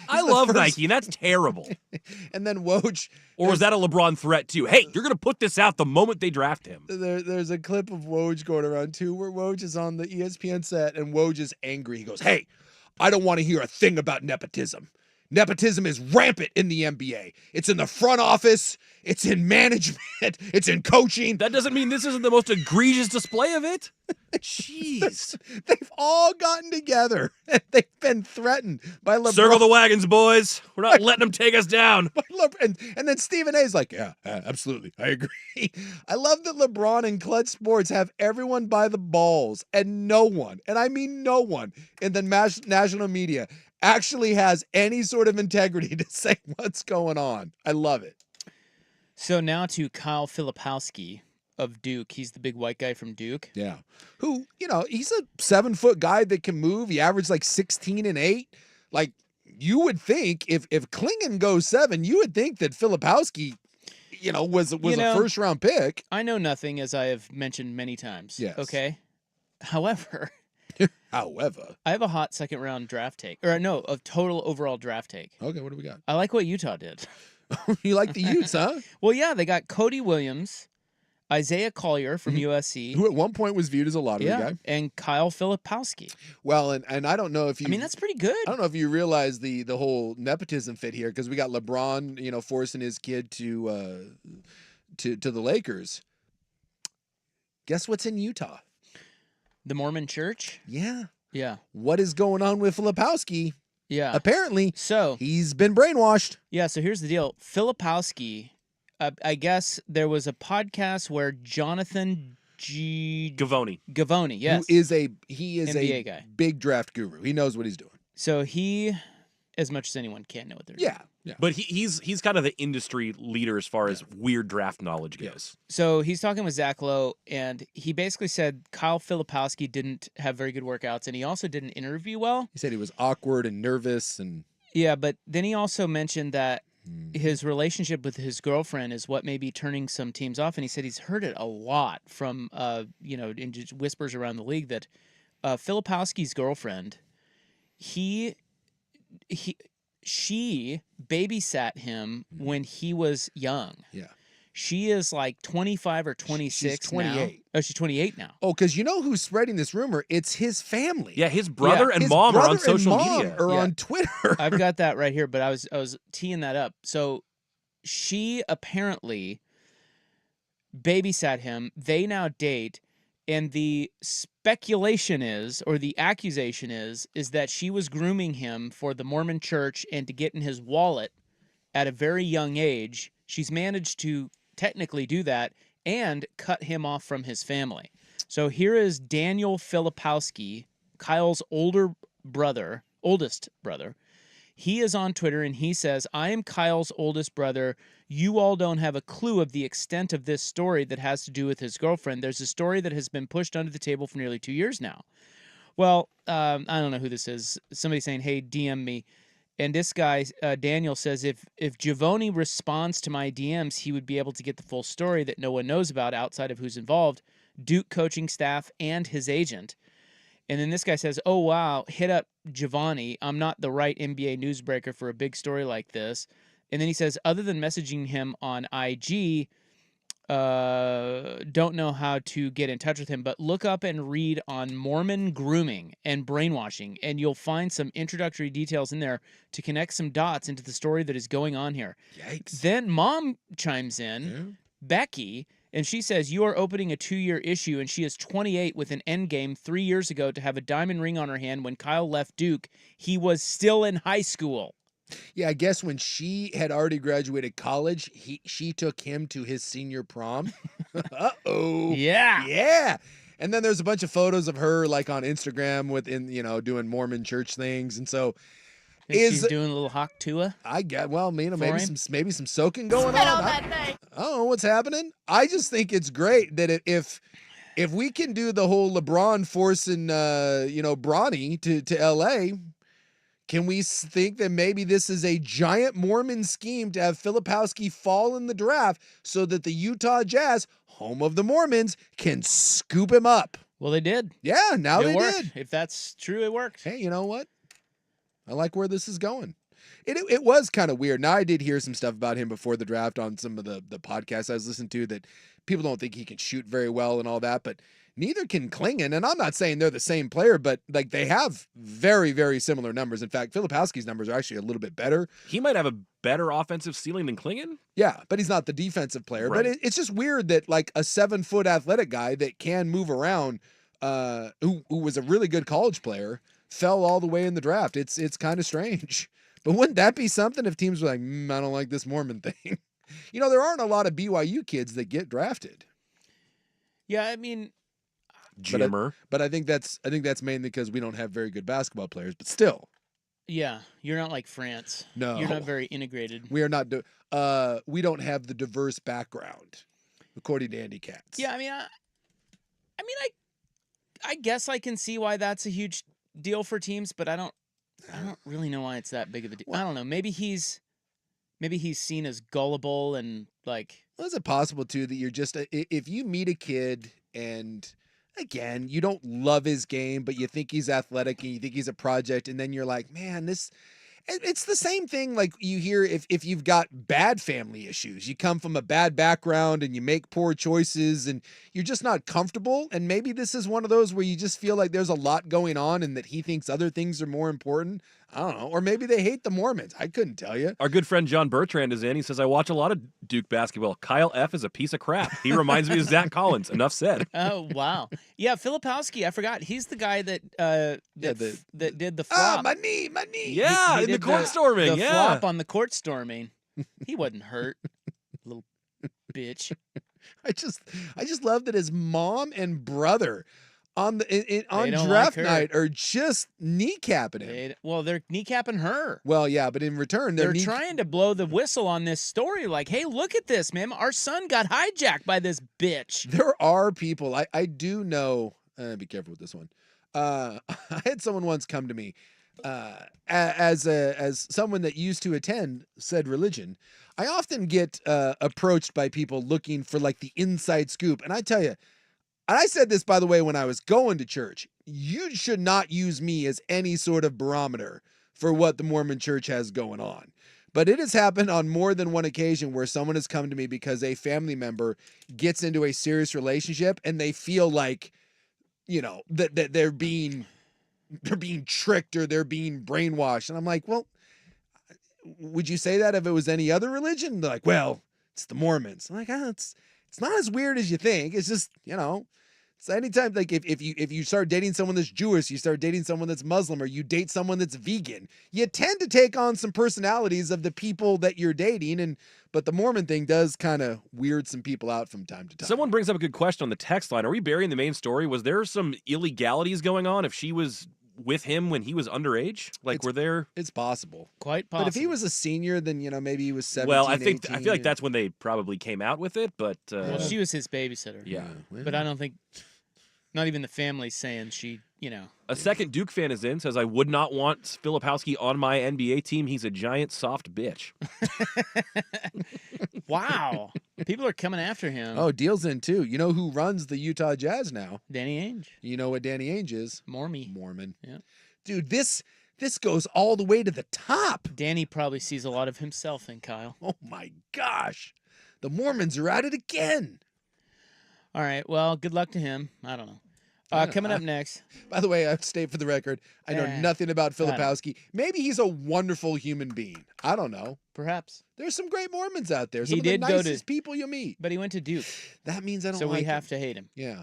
I the love first- Nike, and that's terrible. And then Woj. Or was that a LeBron threat, too? Hey, you're going to put this out the moment they draft him. There's a clip of Woj going around, too, where Woj is on the ESPN set, and Woj is angry. He goes, "Hey, I don't want to hear a thing about nepotism. Nepotism is rampant in the NBA. It's in the front office. It's in management. It's in coaching." That doesn't mean this isn't the most egregious display of it. Jeez. They've all gotten together. They've been threatened by LeBron. Circle the wagons, boys. We're not letting them take us down. And then Stephen A's like, yeah, absolutely. I agree. I love that LeBron and Clutch Sports have everyone by the balls, and no one, and I mean no one, in the national media actually has any sort of integrity to say what's going on. I love it. So now to Kyle Filipowski of Duke. He's the big white guy from Duke. Yeah. Who, he's a 7-foot guy that can move. He averaged like 16 and 8. Like, you would think if Klingon goes 7, you would think that Filipowski, was a first round pick. I know nothing, as I have mentioned many times. Yes. Okay. However, I have a hot second round draft take. Or no, a total overall draft take. Okay, what do we got? I like what Utah did. You like the Utes, huh? Well, yeah, they got Cody Williams, Isaiah Collier from USC. Who at one point was viewed as a lottery guy. And Kyle Filipowski. Well, and I don't know if you... I mean, that's pretty good. I don't know if you realize the whole nepotism fit here, because we got LeBron, forcing his kid to the Lakers. Guess what's in Utah? The Mormon Church? Yeah. Yeah. What is going on with Filipowski? Yeah. Apparently, so he's been brainwashed. Yeah, so here's the deal. Filipowski, I guess there was a podcast where Jonathan Gavoni, yes. He is NBA a guy. big draft guru. He knows what he's doing. So he, as much as anyone can, know what they're doing. Yeah. But he's kind of the industry leader as far as weird draft knowledge goes. So he's talking with Zach Lowe, and he basically said Kyle Filipowski didn't have very good workouts, and he also didn't interview well. He said he was awkward and nervous. Yeah, but then he also mentioned that his relationship with his girlfriend is what may be turning some teams off, and he said he's heard it a lot from, in just whispers around the league that Filipowski's girlfriend, she babysat him when he was young. Yeah. She is like 25 or 26 She's 28. now. Oh, she's 28 now. Oh, because you know who's spreading this rumor? It's his family. Yeah, his brother and His mom are brother on social and mom media. are on Twitter. I've got that right here, but I was teeing that up. So she apparently babysat him. They now date, and the speculation is, or the accusation is that she was grooming him for the Mormon Church and to get in his wallet at a very young age. She's managed to technically do that and cut him off from his family. So here is Daniel Filipowski, Kyle's oldest brother. He is on Twitter and he says, "I am Kyle's oldest brother. You all don't have a clue of the extent of this story that has to do with his girlfriend. There's a story that has been pushed under the table for nearly 2 years now." Well, I don't know who this is. Somebody saying, "Hey, DM me." And this guy, Daniel, says, if Gavoni responds to my DMs, he would be able to get the full story that no one knows about outside of who's involved, Duke coaching staff and his agent. And then this guy says, "Oh, wow, hit up Giovanni. I'm not the right NBA newsbreaker for a big story like this." And then he says, other than messaging him on IG, don't know how to get in touch with him, but look up and read on Mormon grooming and brainwashing, and you'll find some introductory details in there to connect some dots into the story that is going on here. Yikes. Then Mom chimes in, Becky, and she says, "You are opening a 2-year issue," and she is 28 with an endgame 3 years ago to have a diamond ring on her hand. When Kyle left Duke, he was still in high school. Yeah, I guess when she had already graduated college, she took him to his senior prom. Uh-oh. Yeah. Yeah. And then there's a bunch of photos of her like on Instagram doing Mormon church things. And so she's doing a little hawk tua. I get maybe some soaking going on. I don't know what's happening. I just think it's great that if we can do the whole LeBron forcing Bronny to LA, can we think that maybe this is a giant Mormon scheme to have Filipowski fall in the draft so that the Utah Jazz, home of the Mormons, can scoop him up? Well, they did. Yeah, now they did. If that's true, it worked. Hey, you know what? I like where this is going. It was kind of weird. Now, I did hear some stuff about him before the draft on some of the podcasts I was listening to that people don't think he can shoot very well and all that, but neither can Klingon. And I'm not saying they're the same player, but like they have very, very similar numbers. In fact, Filipowski's numbers are actually a little bit better. He might have a better offensive ceiling than Klingon. Yeah, but he's not the defensive player. Right. But it's just weird that like a 7-foot athletic guy that can move around, who was a really good college player, fell all the way in the draft. It's kind of strange. But wouldn't that be something if teams were like, I don't like this Mormon thing? There aren't a lot of BYU kids that get drafted. Yeah, I mean, Jimmer. But I think that's mainly because we don't have very good basketball players. But still, yeah, you're not like France. No, you're not very integrated. We are not. We don't have the diverse background, according to Andy Katz. Yeah, I guess I can see why that's a huge deal for teams, but I don't really know why it's that big of a deal. I don't know. Maybe he's seen as gullible and like. Well, is it possible too that you're just if you meet a kid and again you don't love his game, but you think he's athletic and you think he's a project, and then you're like, man, this. It's the same thing like you hear if you've got bad family issues. You come from a bad background and you make poor choices and you're just not comfortable. And maybe this is one of those where you just feel like there's a lot going on and that he thinks other things are more important. I don't know. Or maybe they hate the Mormons. I couldn't tell you. Our good friend John Bertrand is in. He says, I watch a lot of Duke basketball. Kyle F. is a piece of crap. He reminds me of Zach Collins. Enough said. Oh, wow. Yeah, Filipowski, I forgot. He's the guy that did the flop. My knee. Yeah, in the court storming. The flop on the court storming. He wasn't hurt. Little bitch. I just love that his mom and brother on draft like night are just kneecapping him. They're kneecapping her. Well, yeah, but in return, they're trying to blow the whistle on this story. Like, hey, look at this, man. Our son got hijacked by this bitch. There are people. I do know. Be careful with this one. I had someone once come to me as someone that used to attend said religion. I often get approached by people looking for like the inside scoop, and I tell you. And I said this, by the way, when I was going to church. You should not use me as any sort of barometer for what the Mormon church has going on. But it has happened on more than one occasion where someone has come to me because a family member gets into a serious relationship and they feel like, that they're being tricked or they're being brainwashed. And I'm like, well, would you say that if it was any other religion? They're like, well, it's the Mormons. I'm like, it's not as weird as you think. It's just, so anytime, like if you start dating someone that's Jewish, you start dating someone that's Muslim, or you date someone that's vegan, you tend to take on some personalities of the people that you're dating. But the Mormon thing does kind of weird some people out from time to time. Someone brings up a good question on the text line. Are we burying the main story? Was there some illegalities going on if she was with him when he was underage? Were there? It's possible. Quite possible. But if he was a senior, then, maybe he was 17, Well, I 18, feel like that's when they probably came out with it, but... she was his babysitter. Yeah. But I don't think... Not even the family's saying she, A second Duke fan is in, says, I would not want Filipowski on my NBA team. He's a giant soft bitch. Wow. People are coming after him. Oh, Deal's in too. You know who runs the Utah Jazz now? Danny Ainge. You know what Danny Ainge is? Mormon. Yeah. Dude, this goes all the way to the top. Danny probably sees a lot of himself in Kyle. Oh my gosh. The Mormons are at it again. All right. Well, good luck to him. I don't know. Coming up next. By the way, I state for the record, I know nothing about Filipowski. Maybe he's a wonderful human being. I don't know. Perhaps. There's some great Mormons out there. Some He of the did go nicest people you meet. But he went to Duke. That means I don't So like we have him. to hate him. Yeah.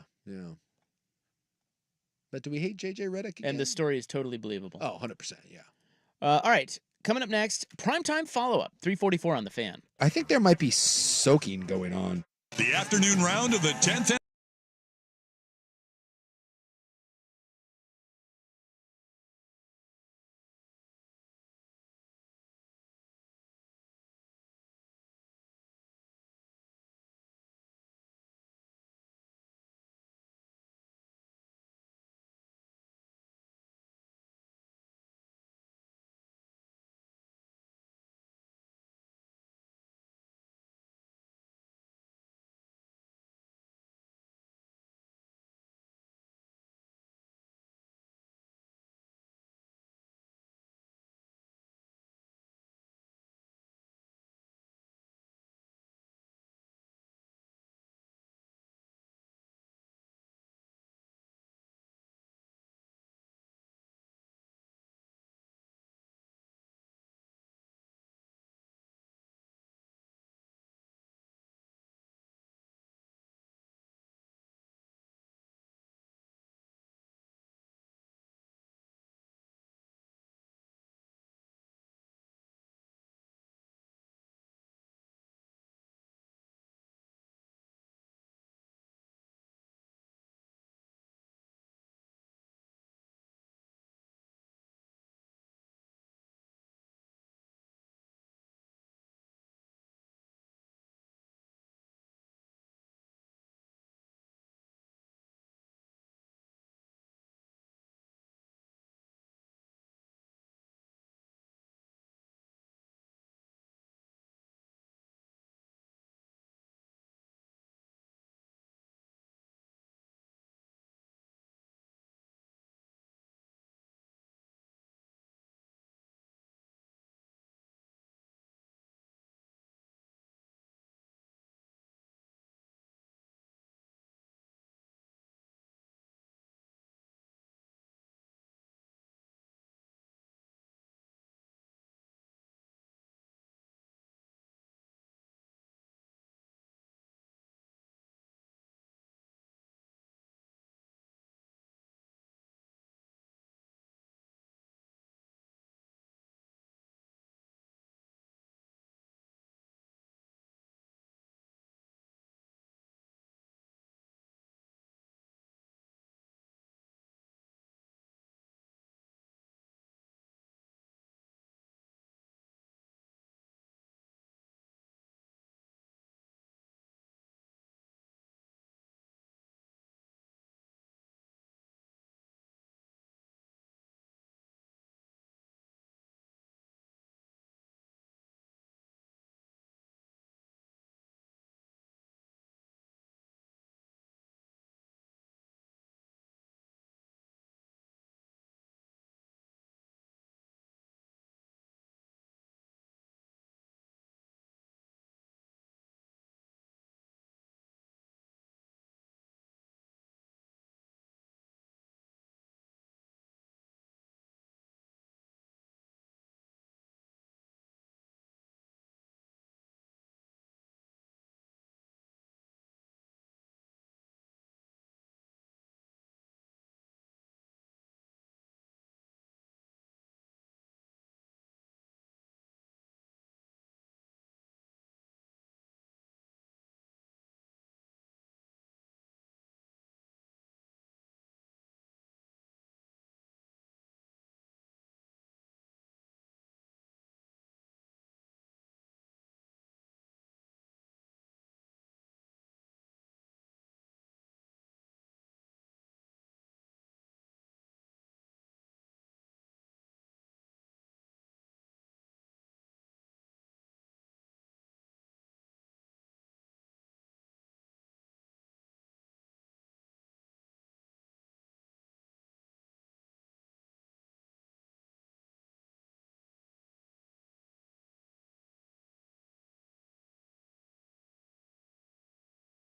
But do we hate JJ Redick again? And the story is totally believable. Oh, 100%, yeah. All right. Coming up next, Primetime follow-up. 344 on the Fan. I think there might be soaking going on. The afternoon round of the 10th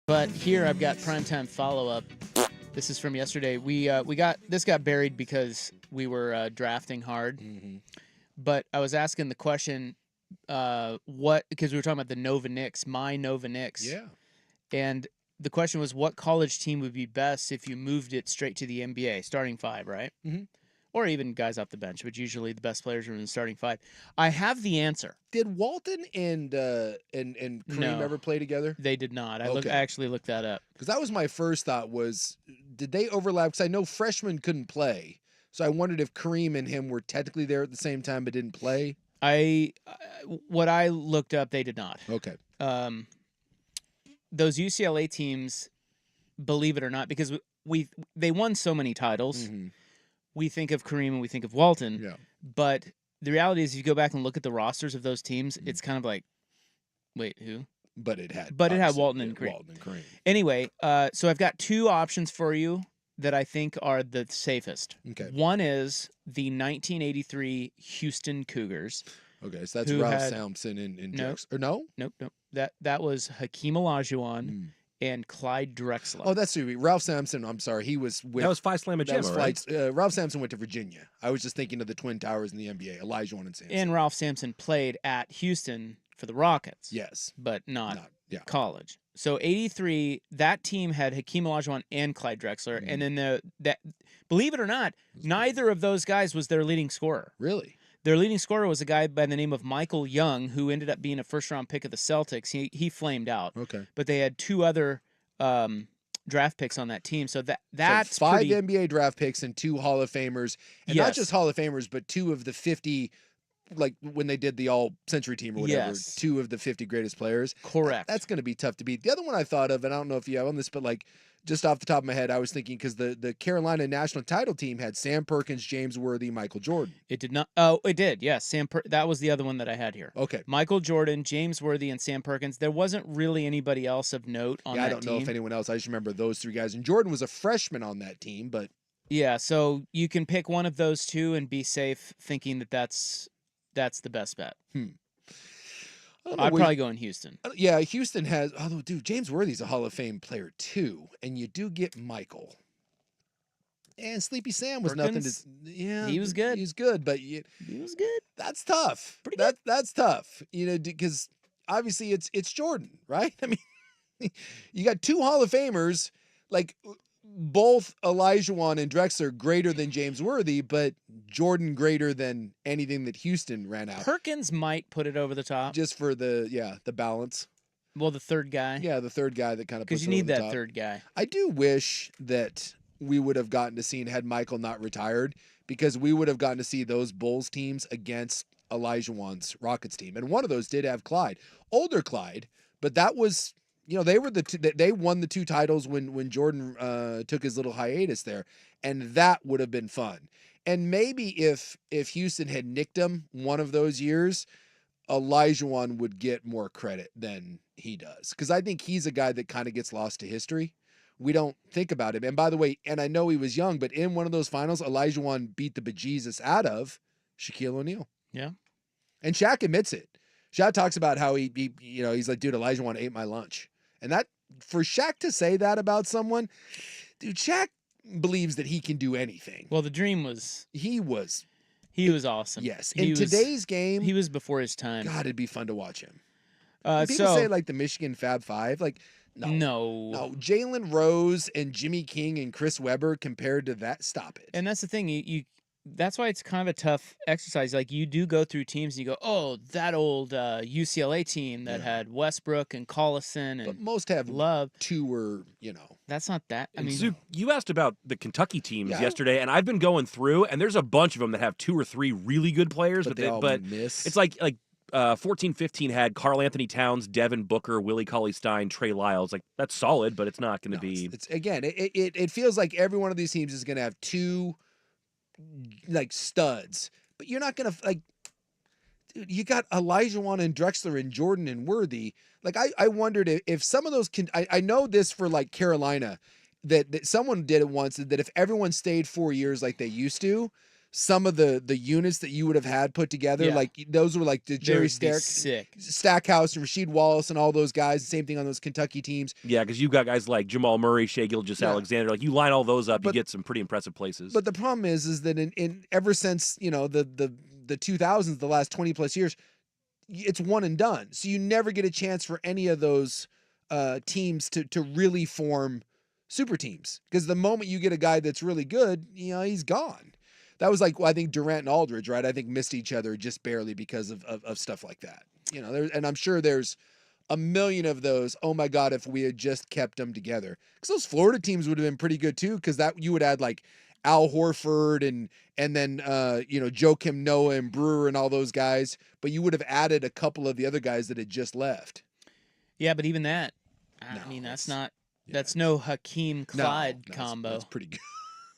But here I've got primetime follow-up. This is from yesterday. This got buried because we were drafting hard. Mm-hmm. But I was asking the question, because we were talking about the Nova Knicks, my Nova Knicks. Yeah. And the question was, what college team would be best if you moved it straight to the NBA, starting five, right? Mm-hmm. Or even guys off the bench, but usually the best players are in the starting five. I have the answer. Did Walton and Kareem No. ever play together? They did not. I Okay. actually looked that up. Because that was my first thought was, did they overlap? Because I know freshmen couldn't play. So I wondered if Kareem and him were technically there at the same time but didn't play. What I looked up, they did not. Okay. Those UCLA teams, believe it or not, because they won so many titles. Mm-hmm. We think of Kareem and we think of Walton. Yeah. But the reality is, if you go back and look at the rosters of those teams, it's kind of like, wait, who? But it had Walton and Kareem. Walton and Kareem. Anyway, so I've got two options for you that I think are the safest. Okay. One is the 1983 Houston Cougars. Okay, so that's Who Ralph had- Sampson and No. Jackson. Or no? Nope. That was Hakeem Olajuwon Mm. and Clyde Drexler. Oh, that's who. Ralph Sampson. I'm sorry. He was with. That was Phi Slamma that was Jamma, right? flights. Ralph Sampson went to Virginia. I was just thinking of the Twin Towers in the NBA. Elijah and Sampson. And Ralph Sampson played at Houston for the Rockets. Yes. But not Yeah. college. So 83, that team had Hakeem Olajuwon and Clyde Drexler, and then believe it or not, neither of those guys was their leading scorer. Really? Their leading scorer was a guy by the name of Michael Young, who ended up being a first-round pick of the Celtics. He flamed out. Okay. But they had two other draft picks on that team, so that's so 5 pretty, NBA draft picks and 2 Hall of Famers, and not Yes. just Hall of Famers, but 2 of the 50. Like when they did the all-century team or whatever, Yes. 2 of the 50 greatest players. correct. That's going to be tough to beat. The other one I thought of, and I don't know if you have on this, but like just off the top of my head, I was thinking because the Carolina national title team had Sam Perkins, James Worthy, Michael Jordan. It did not. Oh, it did. Yes, that was the other one that I had here. Okay. Michael Jordan, James Worthy, and Sam Perkins. There wasn't really anybody else of note on Yeah, that I don't know if team. anyone else. I just remember those 3 guys. And Jordan was a freshman on that team, but Yeah, so you can pick one of those two and be safe, thinking that that's the best bet. I don't know I'd where- probably go in Houston. Yeah, Houston has. Although, dude, James Worthy's a Hall of Fame player too, and you do get Michael. And Sleepy Sam was nothing Perkins? to. Yeah, He was good. He's good, but He was good. that's tough. Pretty That's tough. You know, because obviously it's Jordan, right? I mean, you got 2 Hall of Famers, like both Olajuwon and Drexler greater than James Worthy, but Jordan greater than anything that Houston ran out. Perkins might put it over the top. Just for the balance. Well, the third guy. Yeah, the third guy that kind of Because puts you it over need the that top. third guy. I do wish that we would have gotten to see and had Michael not retired, because we would have gotten to see those Bulls teams against Olajuwon's Rockets team. And one of those did have Clyde, older Clyde, but that was, you know, they were they won the 2 titles when Jordan took his little hiatus there, and that would have been fun. And maybe if Houston had nicked him one of those years, Olajuwon would get more credit than he does, because I think he's a guy that kind of gets lost to history. We don't think about him. And by the way, and I know he was young, but in one of those finals, Olajuwon beat the bejesus out of Shaquille O'Neal. Yeah. And Shaq admits it. Shaq talks about how he you know, he's like, dude, Olajuwon ate my lunch. And that, for Shaq to say that about someone, dude, Shaq believes that he can do anything. Well, the dream was He was, awesome. yes. He In was- today's game, he was before his time. God, it'd be fun to watch him. Uh, People so say like the Michigan Fab Five, like no, Jalen Rose and Jimmy King and Chris Webber compared to that. Stop it. And that's the thing. You that's why it's kind of a tough exercise. Like, you do go through teams and you go, oh, that old UCLA team that had Westbrook and Collison but and most have Love. 2 or, you know. That's not that. I And mean, Zook, you asked about the Kentucky teams Yeah. yesterday, and I've been going through, and there's a bunch of them that have 2 or 3 really good players, But but they all but miss. it's like 14-15 had Karl Anthony Towns, Devin Booker, Willie Cauley-Stein, Trey Lyles. Like, that's solid, but it's not going to be. It's again, it feels like every one of these teams is going to have 2 like studs, but you're not going to like. Dude, you got Olajuwon and Drexler and Jordan and Worthy. Like, I wondered if some of those can. I know this for like Carolina, that someone did it once, that if everyone stayed 4 years like they used to, some of the units that you would have had put together, Yeah. like those were like the They Jerry would be sick. Stackhouse and Rasheed Wallace and all those guys. Same thing on those Kentucky teams. Yeah, because you've got guys like Jamal Murray, Shea Gilgeous-Alexander. Like you line all those up, you get some pretty impressive places. But the problem is that in ever since the 2000s, the last 20 plus years, it's one and done. So you never get a chance for any of those teams to really form super teams, because the moment you get a guy that's really good, he's gone. That was like, I think Durant and Aldridge, right? I think missed each other just barely because of stuff like that. And I'm sure there's a million of those. Oh my God, if we had just kept them together, because those Florida teams would have been pretty good too. Because that you would add like Al Horford and then Joakim Noah and Brewer and all those guys, but you would have added a couple of the other guys that had just left. Yeah, but even that, I mean, that's no Hakeem Clyde combo. That's pretty good.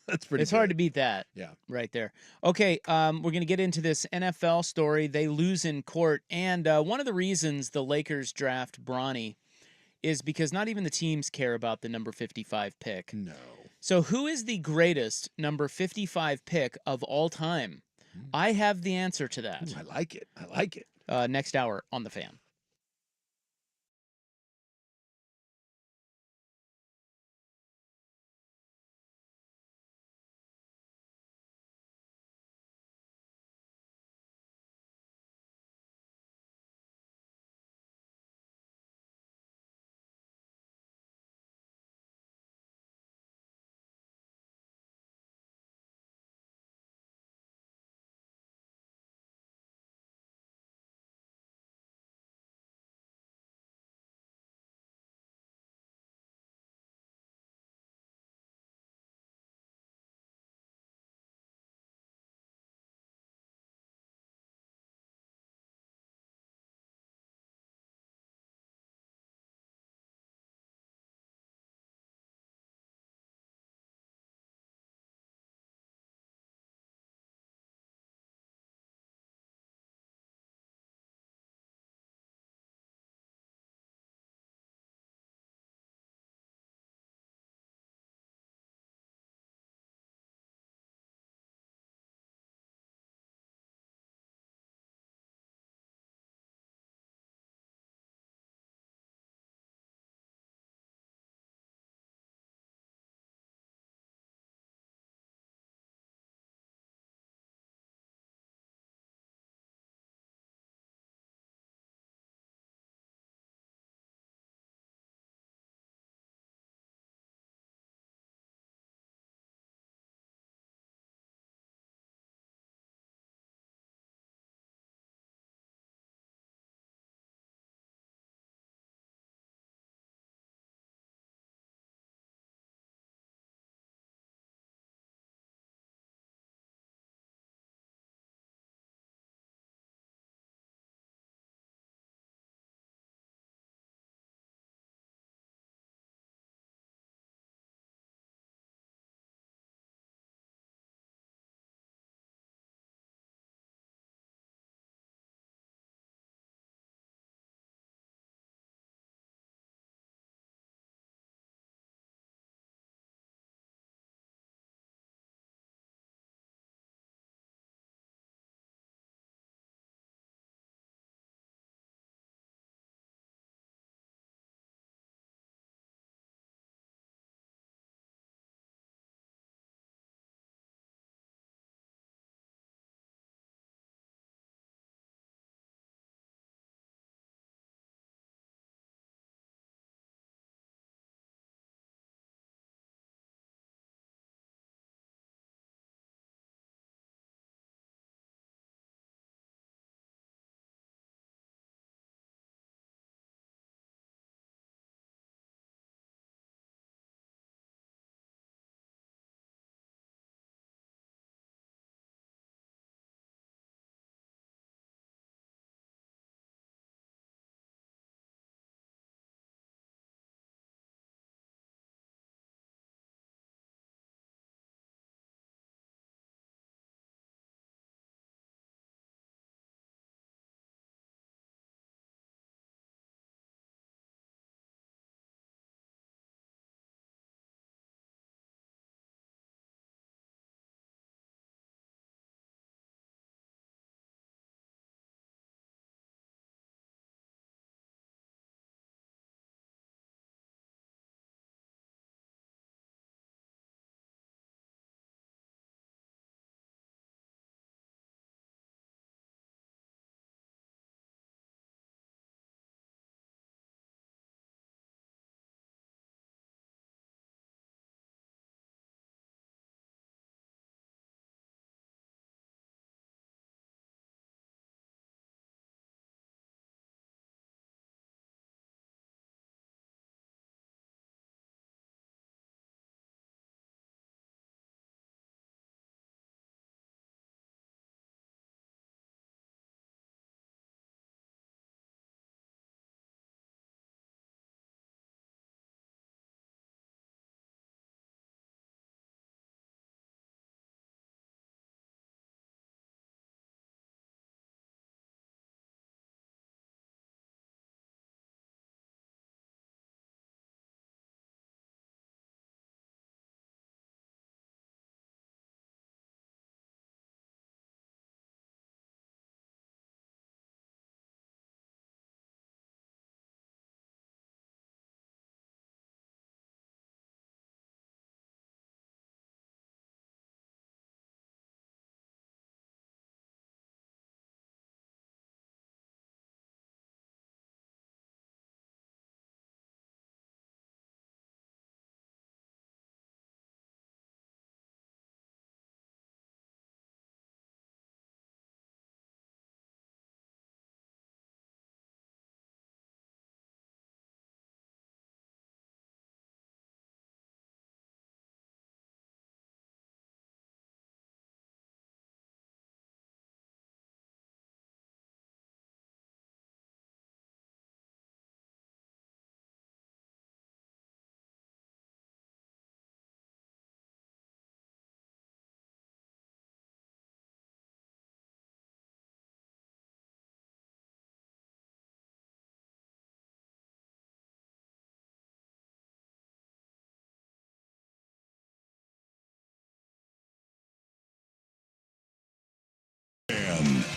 That's pretty It's good. hard to beat that. Yeah. Right there. Okay, we're going to get into this NFL story. They lose in court, and one of the reasons the Lakers draft Bronny is because not even the teams care about the number 55 pick. No. So who is the greatest number 55 pick of all time? I have the answer to that. Ooh, I like it. Next hour on The Fan.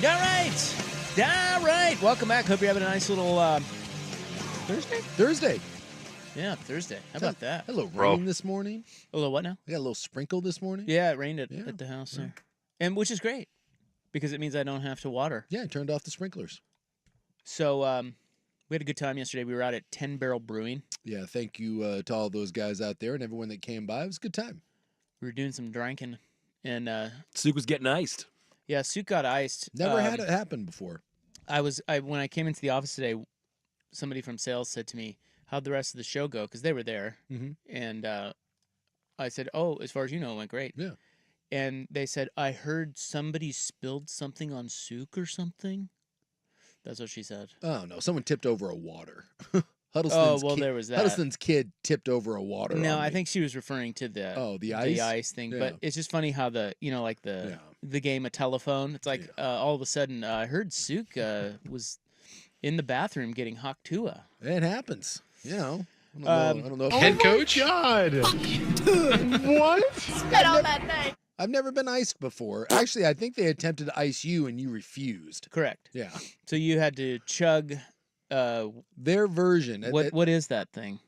All right. Welcome back. Hope you're having a nice little Thursday. Yeah, Thursday. How about that? A little rain this morning. A little what now? We got a little sprinkle this morning. Yeah, it rained at the house there. And which is great because it means I don't have to water. Yeah, I turned off the sprinklers. So we had a good time yesterday. We were out at 10 Barrel Brewing. Yeah, thank you to all those guys out there and everyone that came by. It was a good time. We were doing some drinking, and Suk was getting iced. Yeah, Suk got iced. Never had it happen before. When I came into the office today, somebody from sales said to me, "How'd the rest of the show go?" Because they were there, and I said, "Oh, as far as you know, it went great." Yeah. And they said, "I heard somebody spilled something on Suk or something." That's what she said. Oh no, someone tipped over a water. There was that. Huddleston's kid tipped over a water. No, on I me. think she was referring to the ice thing. Yeah. But it's just funny how the game of telephone. It's like all of a sudden I heard Suk was in the bathroom getting Haktua. It happens. You know. I don't know. Head coach? God. What? Spit on that thing. I've never been iced before. Actually, I think they attempted to ice you and you refused. Correct. Yeah. So you had to chug. Their version. What is that thing?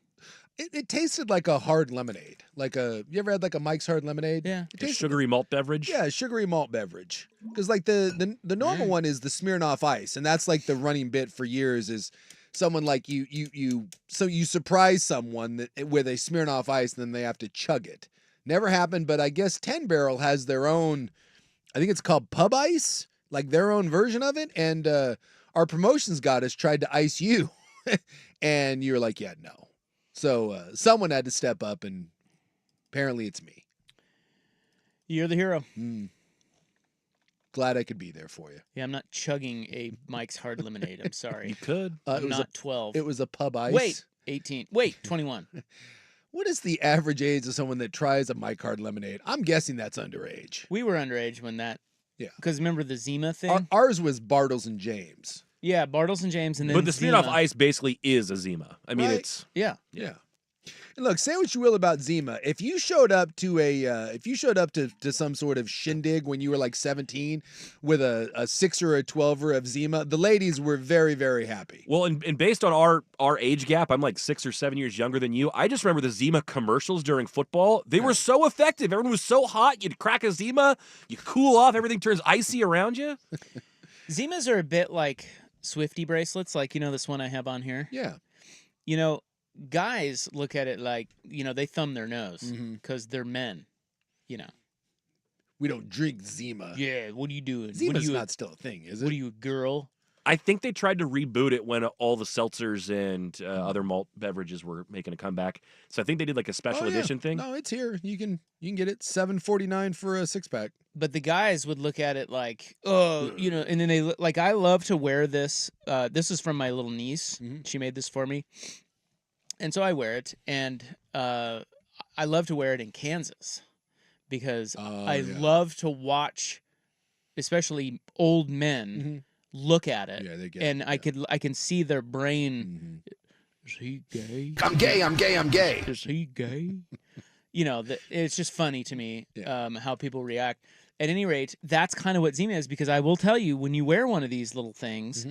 It tasted like a hard lemonade. You ever had like a Mike's Hard Lemonade? Yeah. It A tasted, sugary malt beverage. yeah, sugary malt beverage. Because like the normal one is the Smirnoff Ice, and that's like the running bit for years is someone like you surprise someone where they Smirnoff Ice and then they have to chug it. Never happened, but I guess 10 Barrel has their own. I think it's called Pub Ice, like their own version of it, and our promotions goddess tried to ice you, and you were like, yeah, no. So someone had to step up, and apparently it's me. You're the hero. Glad I could be there for you. Yeah, I'm not chugging a Mike's Hard Lemonade. I'm sorry. You could. I'm not 12. It was a Pub Ice. Wait, 18. Wait, 21. What is the average age of someone that tries a Mike Hard Lemonade? I'm guessing that's underage. We were underage when that. Yeah. Because remember the Zima thing? Ours was Bartles and James. Yeah, Bartles and James, and then But the Zima. Smirnoff Ice basically is a Zima. I mean, Right. it's Yeah. Yeah. And look, say what you will about Zima. If you showed up to some sort of shindig when you were like 17 with a 6 or a 12er of Zima, the ladies were very, very happy. well, and based on our age gap, I'm like 6 or 7 years younger than you. I just remember the Zima commercials during football. They were so effective. Everyone was so hot. You'd crack a Zima, you cool off, everything turns icy around you. Zimas are a bit like Swifty bracelets, like, this one I have on here. Yeah. Guys look at it like, they thumb their nose because they're men, We don't drink Zima. Yeah, what are you doing? Zima's not still a thing, is it? What are you, a girl? I think they tried to reboot it when all the seltzers and other malt beverages were making a comeback. So I think they did like a special edition thing. No, it's here. You can get it $7.49 for a 6-pack. But the guys would look at it like, and then they like, I love to wear this. This is from my little niece. She made this for me. And so I wear it, and I love to wear it in Kansas because I love to watch, especially old men, look at it. Yeah, they get and it. I can see their brain. Is he gay? I'm gay, I'm gay, I'm gay. Is he gay? It's just funny to me how people react. At any rate, that's kind of what Zima is, because I will tell you, when you wear one of these little things,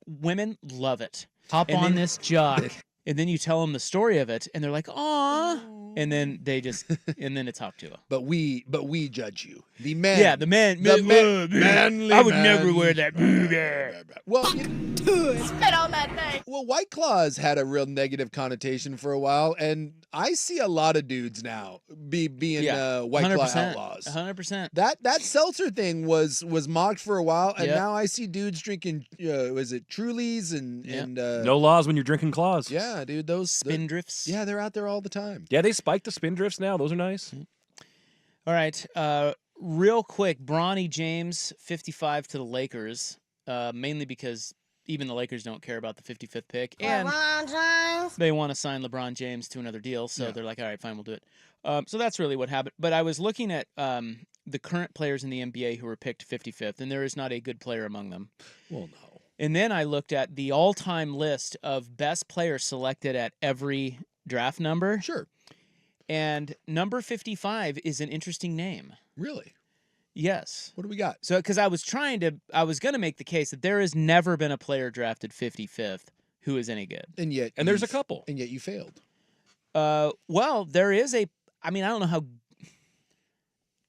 women love it. Hop on this jock. And then you tell them the story of it, and they're like, "Aw," and then and then it's Haktua. But we judge you. The men. Yeah, the man. manly I would man. never wear that. Well, Spit on that thing. well, White Claws had a real negative connotation for a while, and I see a lot of dudes now being White Claw outlaws. 100%. That seltzer thing was mocked for a while, and Yep. now I see dudes drinking. Was it Trulies and No laws when you're drinking claws. Yeah, dude, those Spindrifts. Yeah, they're out there all the time. Yeah, they spiked the spin drifts now. Those are nice. All right. Real quick, Bronny James, 55 to the Lakers, mainly because even the Lakers don't care about the 55th pick, and they want to sign LeBron James to another deal, so they're like, all right, fine, we'll do it. So that's really what happened. But I was looking at the current players in the NBA who were picked 55th, and there is not a good player among them. Well, no. And then I looked at the all-time list of best players selected at every draft number. Sure. And number 55 is an interesting name. Really? Yes. What do we got? So, because I was going to make the case that there has never been a player drafted 55th who is any good. And yet, And there's a couple. And yet you failed. Well, there is a. I mean, I don't know how.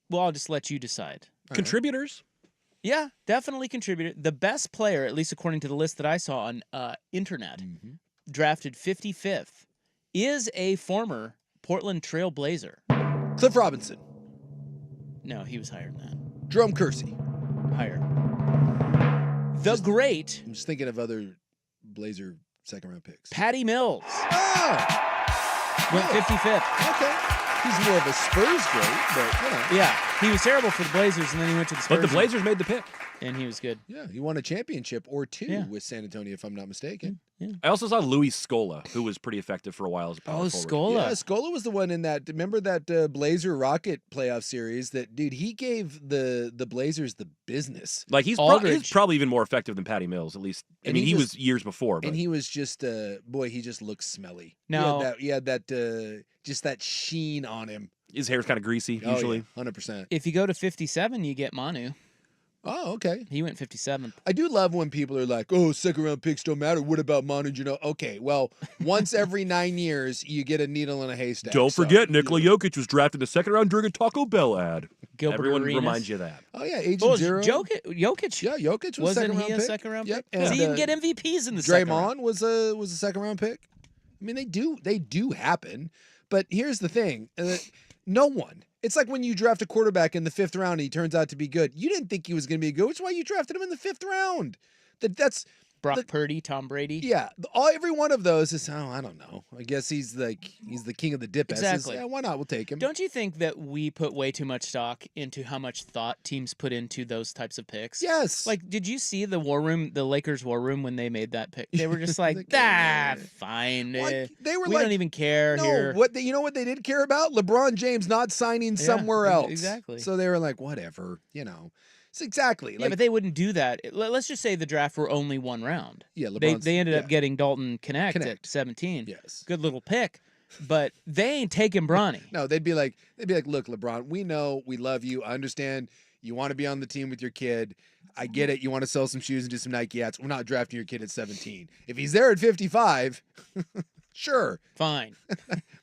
Well, I'll just let you decide. Contributors. Yeah, definitely contributed. The best player, at least according to the list that I saw on internet, drafted 55th, is a former Portland Trail Blazer. Cliff Robinson. No, he was higher than that. Jerome Kersey. Higher. The great I'm just thinking of other Blazer second-round picks. Patty Mills Oh! went 55th. Okay. He's more of a Spurs great, but, Yeah, he was terrible for the Blazers, and then he went to the Spurs. But the Blazers made the pick. And he was good. Yeah, he won a championship or two Yeah. with San Antonio, if I'm not mistaken. I also saw Louis Scola, who was pretty effective for a while as a power forward. Scola. Yeah, Scola was the one in that. Remember that Blazer Rocket playoff series? That dude, he gave the Blazers the business. Like he's Aldridge. probably even more effective than Patty Mills. At least, I And mean, he he just- was years before. But And he was just boy, he just looked smelly. No. he had that just that sheen on him. his hair's kind of greasy usually. 100%. If you go to 57, you get Manu. Oh, okay. He went 57th. I do love when people are like, "Oh, second-round picks don't matter. What about Manu Ginobili?" Okay, well, once every 9 years, you get a needle in a haystack. Don't so, forget, Nikola Jokic was drafted in the second round during a Taco Bell ad. Gilbert Everyone Arenas. reminds you of that. Oh yeah, Agent Well, Zero. Jokic. Yeah, Jokic was Wasn't second-round he a pick. second-round Yep. pick? Because And, he didn't get MVPs in the second round. Draymond was a second-round pick. I mean, they do happen, but here's the thing: no one. It's like when you draft a quarterback in the 5th round and he turns out to be good. You didn't think he was going to be good, which is why you drafted him in the 5th round. That's Brock Purdy, Tom Brady. yeah. Every one of those is I don't know. I guess he's the king of the dip. Exactly. Yeah, why not? We'll take him. Don't you think that we put way too much stock into how much thought teams put into those types of picks? Yes. Like, did you see the Lakers war room when they made that pick? They were just like, fine. Like, they were we like, don't even care no, here. you know what they did care about? LeBron James not signing somewhere else. exactly. So they were like, whatever, It's exactly. Yeah, like, but they wouldn't do that. Let's just say the draft were only one round. Yeah, They LeBron's- ended up yeah. getting Dalton Connect at 17. Yes. Good little pick. But they ain't taking Bronny. No, they'd be like, look, LeBron, we know, we love you. I understand you want to be on the team with your kid. I get it. You want to sell some shoes and do some Nike hats. We're not drafting your kid at 17. If he's there at 55, sure. Fine.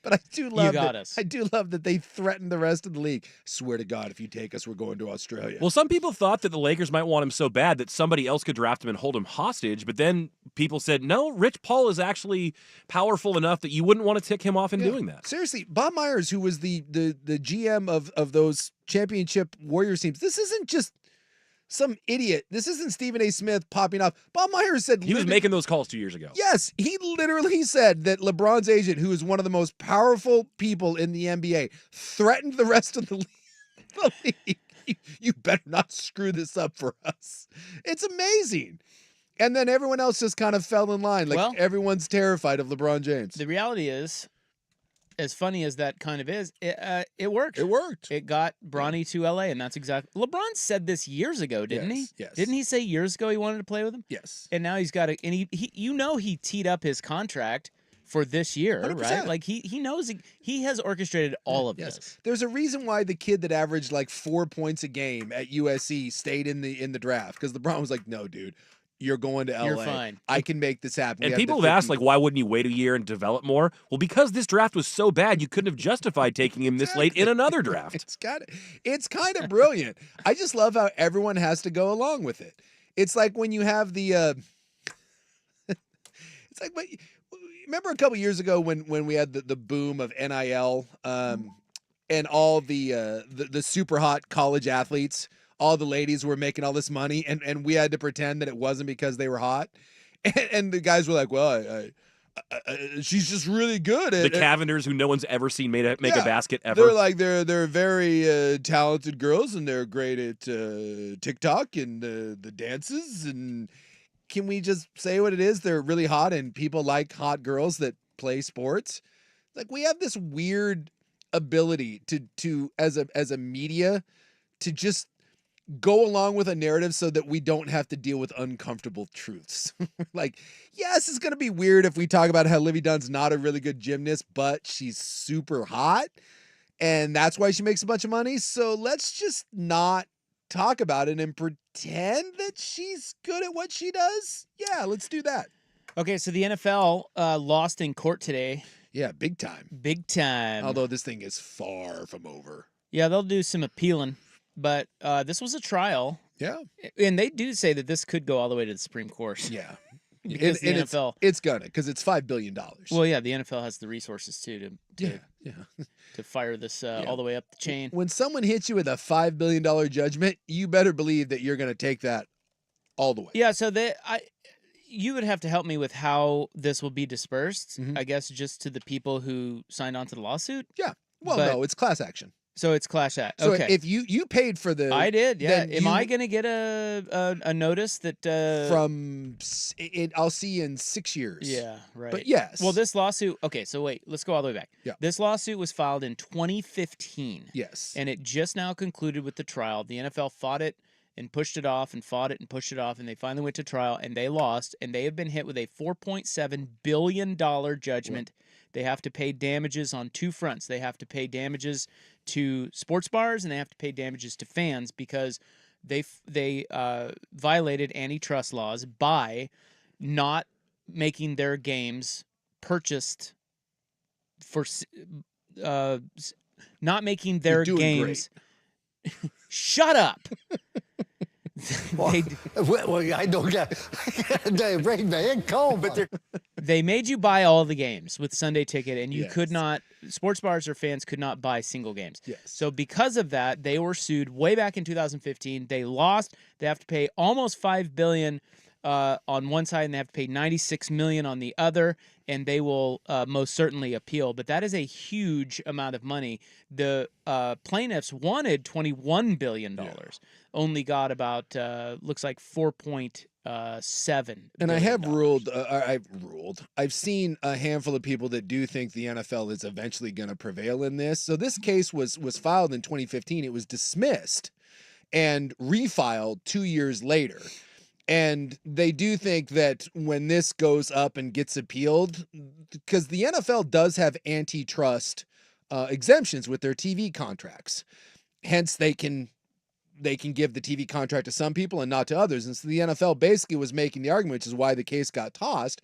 But I do love got that, us. I do love that they threatened the rest of the league. Swear to God, if you take us, we're going to Australia. Well, some people thought that the Lakers might want him so bad that somebody else could draft him and hold him hostage. But then people said, no, Rich Paul is actually powerful enough that you wouldn't want to tick him off in doing that. Seriously, Bob Myers, who was the GM of those championship Warriors teams, this isn't just some idiot. This isn't Stephen A. Smith popping off. Bob Myers said He was making those calls 2 years ago. Yes, he literally said that LeBron's agent, who is one of the most powerful people in the NBA, threatened the rest of the league. You better not screw this up for us. It's amazing. And then everyone else just kind of fell in line. Like, Well, everyone's terrified of LeBron James. The reality is, as funny as that kind of is, it worked. It worked. It got Bronny to LA, and that's exactly. LeBron said this years ago, didn't he? Yes. Didn't he say years ago he wanted to play with him? Yes. And now he's got a. And he teed up his contract for this year, 100%. right? Like he knows he has orchestrated all of Yes. this. There's a reason why the kid that averaged like 4 points a game at USC stayed in the draft, because LeBron was like, no, dude. You're going to LA. You're fine. I can make this happen. And people have asked, like, why wouldn't you wait a year and develop more? Well, because this draft was so bad, you couldn't have justified taking him this late in another draft. It's kind of brilliant. I just love how everyone has to go along with it. It's like when you have the it's like, remember a couple years ago when we had the boom of NIL and all the super hot college athletes, all the ladies were making all this money, and we had to pretend that it wasn't because they were hot, and the guys were like, well, she's just really good at the Cavenders, who no one's ever seen make a basket ever. They're like they're very talented girls, and they're great at TikTok and the dances. And can we just say what it is? They're really hot, and people like hot girls that play sports. Like, we have this weird ability to as a media to just go along with a narrative so that we don't have to deal with uncomfortable truths. Like, yes, it's going to be weird if we talk about how Livy Dunn's not a really good gymnast, but she's super hot, and that's why she makes a bunch of money. So let's just not talk about it and pretend that she's good at what she does? Yeah, let's do that. Okay, so the NFL lost in court today. Yeah, big time. Big time. Although this thing is far from over. Yeah, they'll do some appealing. But this was a trial. Yeah. And they do say that this could go all the way to the Supreme Court. Yeah. Because the NFL... It's gonna, because it's $5 billion. Well, yeah, the NFL has the resources, too, to fire this all the way up the chain. When someone hits you with a $5 billion judgment, you better believe that you're going to take that all the way. Yeah, so you would have to help me with how this will be dispersed, I guess, just to the people who signed on to the lawsuit. Yeah. Well, no, it's class action. So it's class act. So okay. if you paid for the... I did, yeah. Am I going to get a notice that... I'll see you in 6 years. Yeah, right. But yes. Well, this lawsuit... Okay, so wait. Let's go all the way back. Yeah. This lawsuit was filed in 2015. Yes. And it just now concluded with the trial. The NFL fought it and pushed it off and fought it and pushed it off, and they finally went to trial, and they lost, and they have been hit with a $4.7 billion judgment. What? They have to pay damages on two fronts. They have to pay damages to sports bars, and they have to pay damages to fans because they violated antitrust laws by not making their games purchased for not making their games. Shut up. Well, I don't get they break my head cold, but they made you buy all the games with Sunday Ticket, and you could not, sports bars or fans could not buy single games. Yes. So because of that, they were sued way back in 2015. They lost. They have to pay almost $5 billion on one side, and they have to pay $96 million on the other, and they will most certainly appeal. But that is a huge amount of money. The plaintiffs wanted $21 billion. Yeah. Only got about looks like 4.7. And I have ruled. I've seen a handful of people that do think the NFL is eventually going to prevail in this. So this case was filed in 2015. It was dismissed and refiled 2 years later. And they do think that when this goes up and gets appealed, because the NFL does have antitrust exemptions with their TV contracts, hence they can give the TV contract to some people and not to others. And so the NFL basically was making the argument, which is why the case got tossed.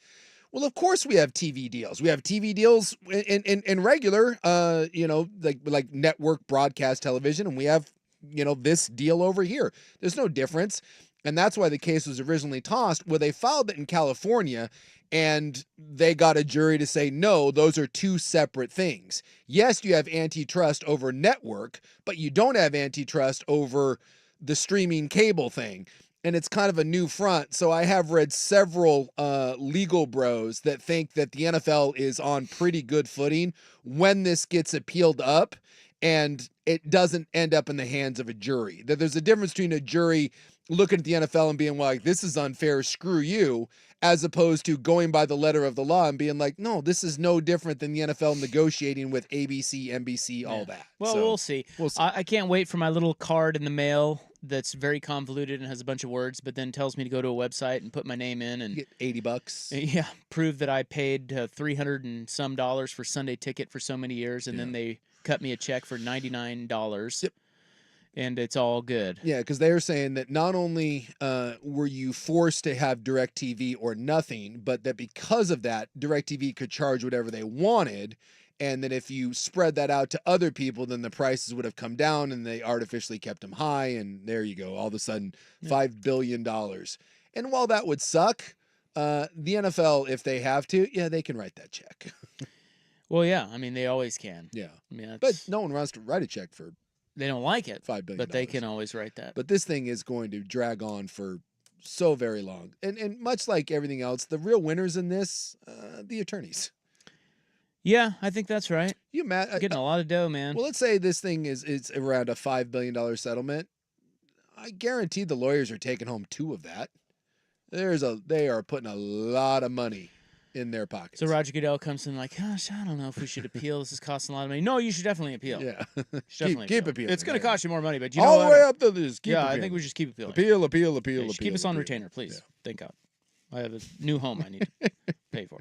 Well, of course we have TV deals. We have TV deals in regular, like network broadcast television, and we have, this deal over here. There's no difference. And that's why the case was originally tossed. Well, they filed it in California, and they got a jury to say, no, those are two separate things. Yes, you have antitrust over network, but you don't have antitrust over the streaming cable thing. And it's kind of a new front. So I have read several legal bros that think that the NFL is on pretty good footing when this gets appealed up and it doesn't end up in the hands of a jury. That there's a difference between a jury looking at the NFL and being like, this is unfair, screw you, as opposed to going by the letter of the law and being like, no, this is no different than the NFL negotiating with ABC, NBC, all that. Well, so, we'll see. I can't wait for my little card in the mail that's very convoluted and has a bunch of words, but then tells me to go to a website and put my name in and you get $80. Yeah, prove that I paid $300 and some dollars for Sunday Ticket for so many years, and then they cut me a check for $99. Yep. And it's all good. Yeah, because they're saying that not only were you forced to have DirecTV or nothing, but that because of that, DirecTV could charge whatever they wanted, and that if you spread that out to other people, then the prices would have come down, and they artificially kept them high, and there you go. All of a sudden, $5 billion. And while that would suck, the NFL, if they have to, they can write that check. Well, yeah, I mean, they always can. Yeah. I mean, but no one wants to write a check for... They don't like it, $5 billion. But they can always write that. But this thing is going to drag on for so very long. And much like everything else, the real winners in this, the attorneys. Yeah, I think that's right. Getting a lot of dough, man. Well, let's say this thing is around a $5 billion settlement. I guarantee the lawyers are taking home 2 of that. They are putting a lot of money in their pockets. So Roger Goodell comes in like, gosh, I don't know if we should appeal. This is costing a lot of money. No, you should definitely appeal. Yeah. Keep appealing. It's going to cost you more money, but you know all what? the way up to this. Keep appealing. I think we just keep appealing. Appeal. Keep us on retainer, please. Yeah. Thank God. I have a new home I need to pay for.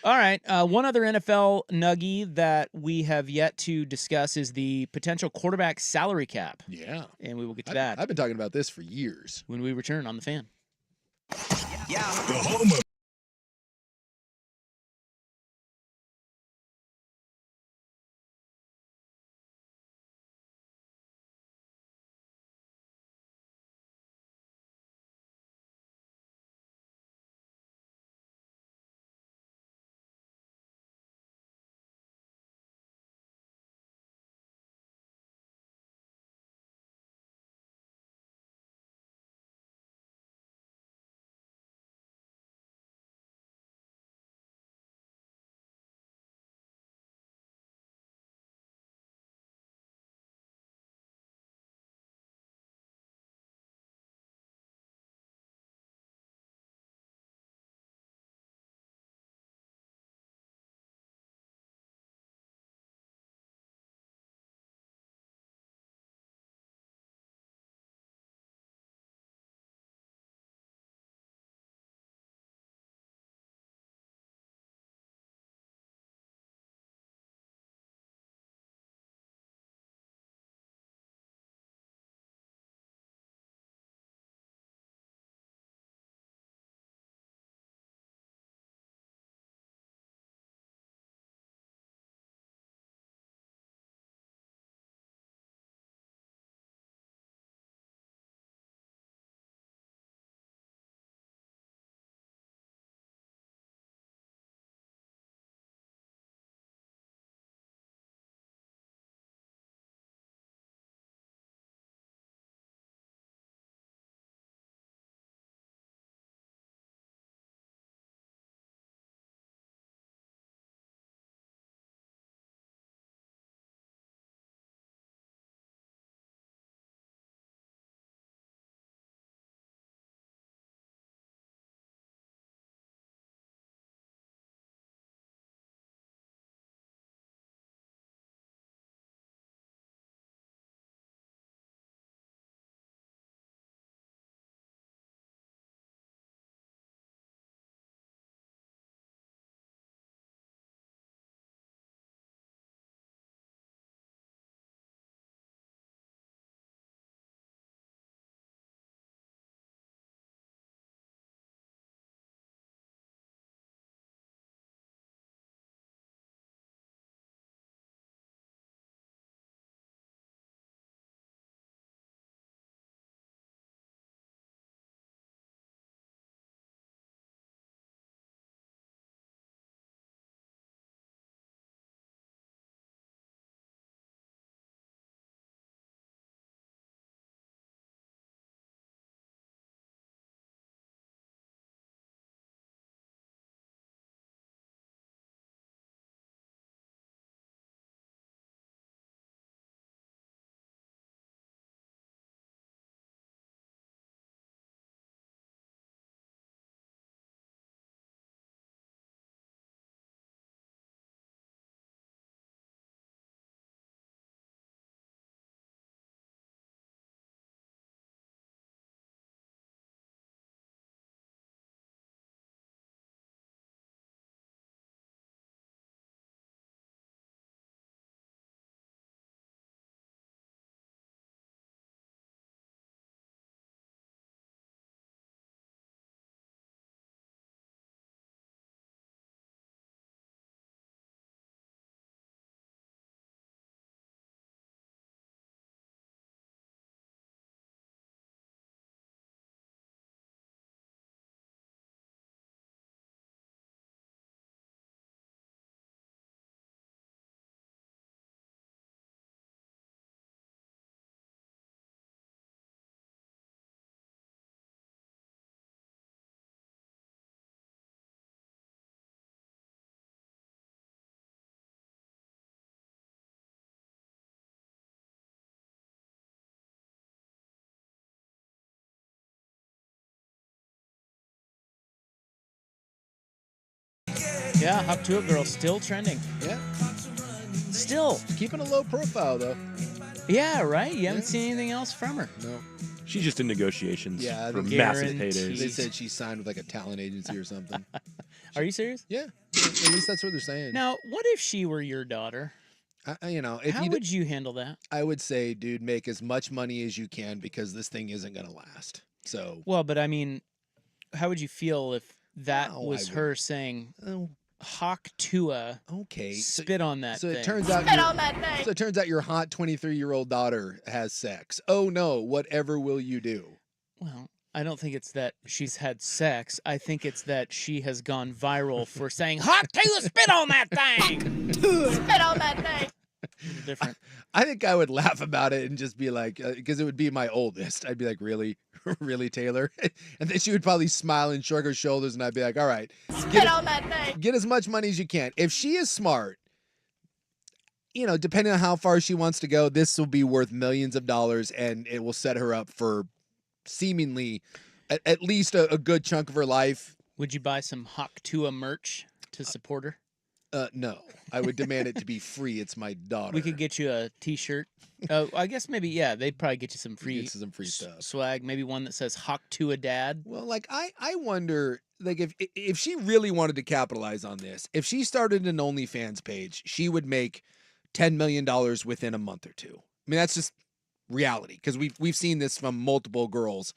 All right. One other NFL nuggie that we have yet to discuss is the potential quarterback salary cap. Yeah. And we will get to that I've been talking about this for years. when we return on The Fan. The home of Yeah, Hop to It Girl still trending. Yeah. Still. Keeping a low profile, though. Yeah, right? You haven't seen anything else from her. No. She's just in negotiations for guaranteed. massive paydays. They said she signed with like a talent agency or something. Are you serious? Yeah. At least that's what they're saying. Now, what if she were your daughter? If How would you handle that? I would say, dude, make as much money as you can because this thing isn't going to last. So, Well, but I mean, how would you feel if that Oh, was I her saying, oh, Hawk Tua, okay. spit on that So thing? it turns out Spit on that thing. so it turns out your hot 23-year-old daughter has sex. Oh no, whatever will you do? Well, I don't think it's that she's had sex. I think it's that she has gone viral for saying, Hawk Tua, spit on that thing! Spit on that thing. Different. I think I would laugh about it and just be like, because it would be my oldest. I'd be like, really? Really, Taylor? And then she would probably smile and shrug her shoulders, and I'd be like, all right, Spit on that thing. get as much money as you can. If she is smart, depending on how far she wants to go, this will be worth millions of dollars, and it will set her up for seemingly at least a good chunk of her life. Would you buy some Hawk Tua merch to support her? No, I would demand it to be free. It's my daughter. We could get you a T-shirt. I guess maybe, yeah, they'd probably get you some free, Get some free stuff. swag. Maybe one that says Hawk Tua Dad. Well, like I wonder, like if she really wanted to capitalize on this, if she started an OnlyFans page, she would make $10 million within a month or two. I mean, that's just reality because we've seen this from multiple girls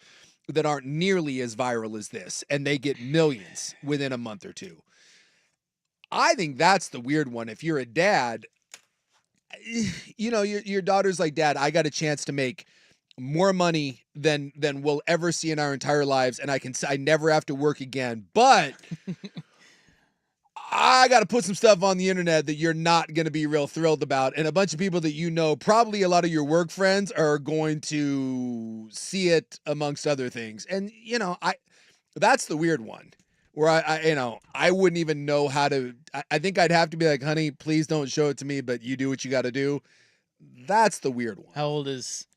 that aren't nearly as viral as this, and they get millions within a month or two. I think that's the weird one. If you're a dad, your daughter's like, Dad, I got a chance to make more money than we'll ever see in our entire lives, and I never have to work again. But I got to put some stuff on the internet that you're not going to be real thrilled about, and a bunch of people that probably a lot of your work friends are going to see it amongst other things. And that's the weird one. Where I wouldn't even know how to. I think I'd have to be like, honey, please don't show it to me, but you do what you got to do. That's the weird one. How old is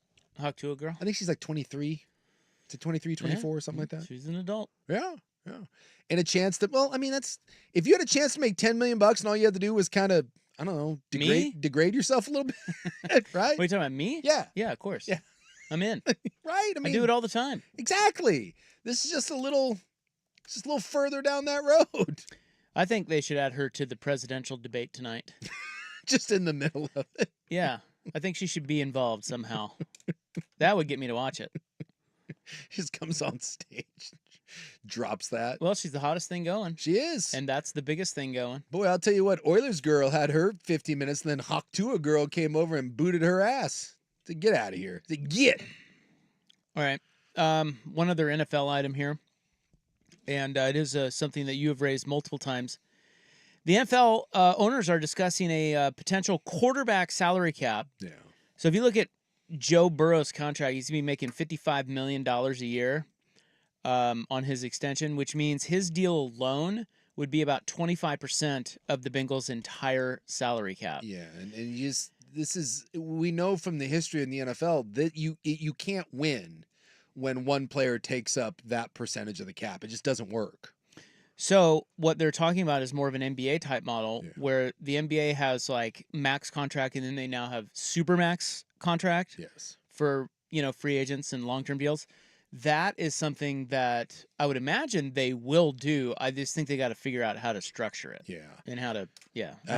Hawk Tua girl? I think she's like 23 to 23, 24 or something like that. She's an adult. Yeah. And a chance to, that's, if you had a chance to make $10 million and all you had to do was kind of, I don't know, degrade yourself a little bit, right? What are you talking about, me? Yeah. Yeah, of course. Yeah. I'm in. Right? I do it all the time. Exactly. This is just a little further down that road. I think they should add her to the presidential debate tonight. Just in the middle of it. Yeah. I think she should be involved somehow. That would get me to watch it. Just comes on stage, drops that. Well, she's the hottest thing going. She is. And that's the biggest thing going. Boy, I'll tell you what, Oilers girl had her 15 minutes, and then Hawk Tua girl came over and booted her ass. To get out of here. To get. All right. One other NFL item here. And it is something that you have raised multiple times. The NFL owners are discussing a potential quarterback salary cap. Yeah. So if you look at Joe Burrow's contract, he's going to be making $55 million a year on his extension, which means his deal alone would be about 25% of the Bengals' entire salary cap. Yeah, and we know from the history in the NFL that you can't win when one player takes up that percentage of the cap. It just doesn't work. So what they're talking about is more of an NBA type model where the NBA has like max contract and then they now have super max contract for, free agents and long-term deals. That is something that I would imagine they will do. I just think they got to figure out how to structure it. Yeah. And how to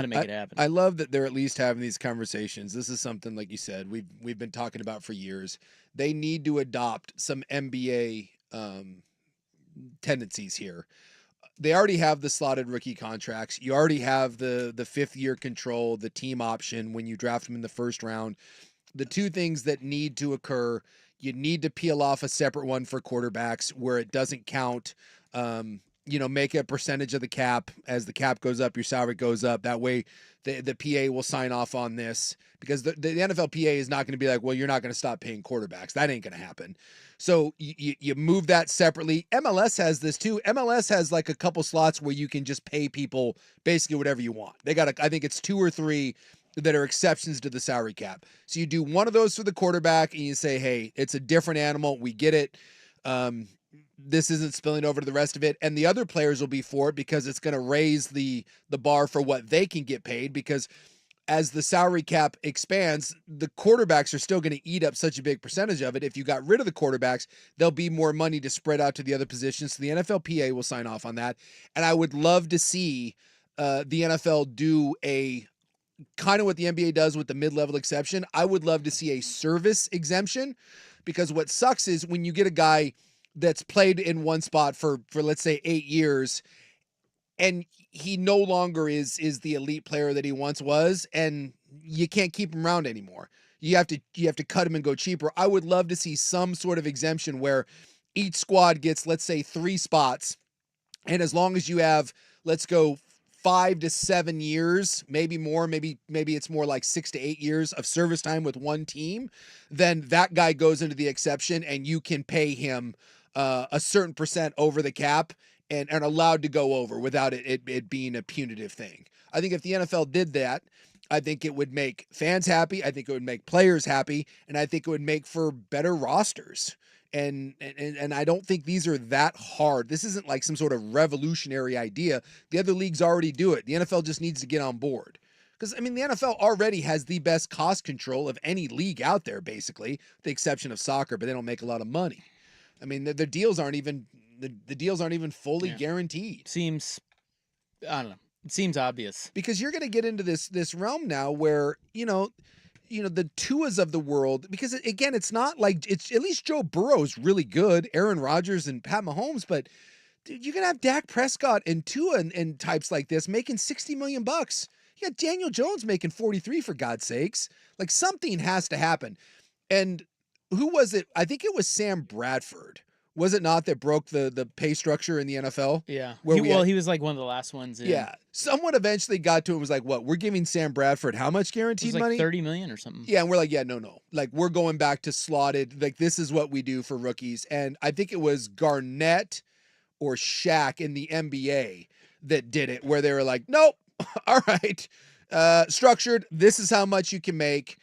make it happen. I love that they're at least having these conversations. This is something, like you said, we've been talking about for years. They need to adopt some NBA tendencies here. They already have the slotted rookie contracts. You already have the fifth-year control, the team option when you draft them in the first round. The two things that need to occur, you need to peel off a separate one for quarterbacks where it doesn't count. Make a percentage of the cap. As the cap goes up, your salary goes up. That way the PA will sign off on this because the NFL PA is not going to be like, well, you're not going to stop paying quarterbacks. That ain't going to happen. So you move that separately. MLS has this too. MLS has like a couple slots where you can just pay people basically whatever you want. They got, I think it's 2 or 3 that are exceptions to the salary cap. So you do one of those for the quarterback and you say, hey, it's a different animal. We get it. This isn't spilling over to the rest of it. And the other players will be for it because it's going to raise the bar for what they can get paid, because as the salary cap expands, the quarterbacks are still going to eat up such a big percentage of it. If you got rid of the quarterbacks, there'll be more money to spread out to the other positions. So the NFLPA will sign off on that. And I would love to see the NFL do a kind of what the NBA does with the mid-level exception. I would love to see a service exemption, because what sucks is when you get a guy that's played in one spot for let's say 8 years, and he no longer is the elite player that he once was, and you can't keep him around anymore. You have to cut him and go cheaper. I would love to see some sort of exemption where each squad gets, let's say, 3 spots, and as long as you have, let's go 5 to 7 years, maybe more, maybe it's more like 6 to 8 years of service time with one team, then that guy goes into the exception, and you can pay him a certain percent over the cap, and allowed to go over without it being a punitive thing. I think if the NFL did that, I think it would make fans happy. I think it would make players happy, and I think it would make for better rosters. And I don't think these are that hard. This isn't like some sort of revolutionary idea. The other leagues already do it. The NFL just needs to get on board. Because, I mean, the NFL already has the best cost control of any league out there, basically, with the exception of soccer, but they don't make a lot of money. I mean, the deals aren't even fully guaranteed. Seems, I don't know. It seems obvious. Because you're going to get into this realm now where, the Tuas of the world, because again, it's not like, it's at least Joe Burrow's really good, Aaron Rodgers and Pat Mahomes, but dude, you're going to have Dak Prescott and Tua and types like this making $60 million. You got Daniel Jones making 43, for God's sakes. Like, something has to happen. And who was it? I think it was Sam Bradford. Was it not, that broke the pay structure in the NFL? Yeah. He was like one of the last ones in. Yeah. Someone eventually got to it and was like, what? We're giving Sam Bradford how much guaranteed money? $30 million or something. Yeah. And we're like, yeah, no. Like, we're going back to slotted. Like, this is what we do for rookies. And I think it was Garnett or Shaq in the NBA that did it, where they were like, nope. All right. Structured. This is how much you can make.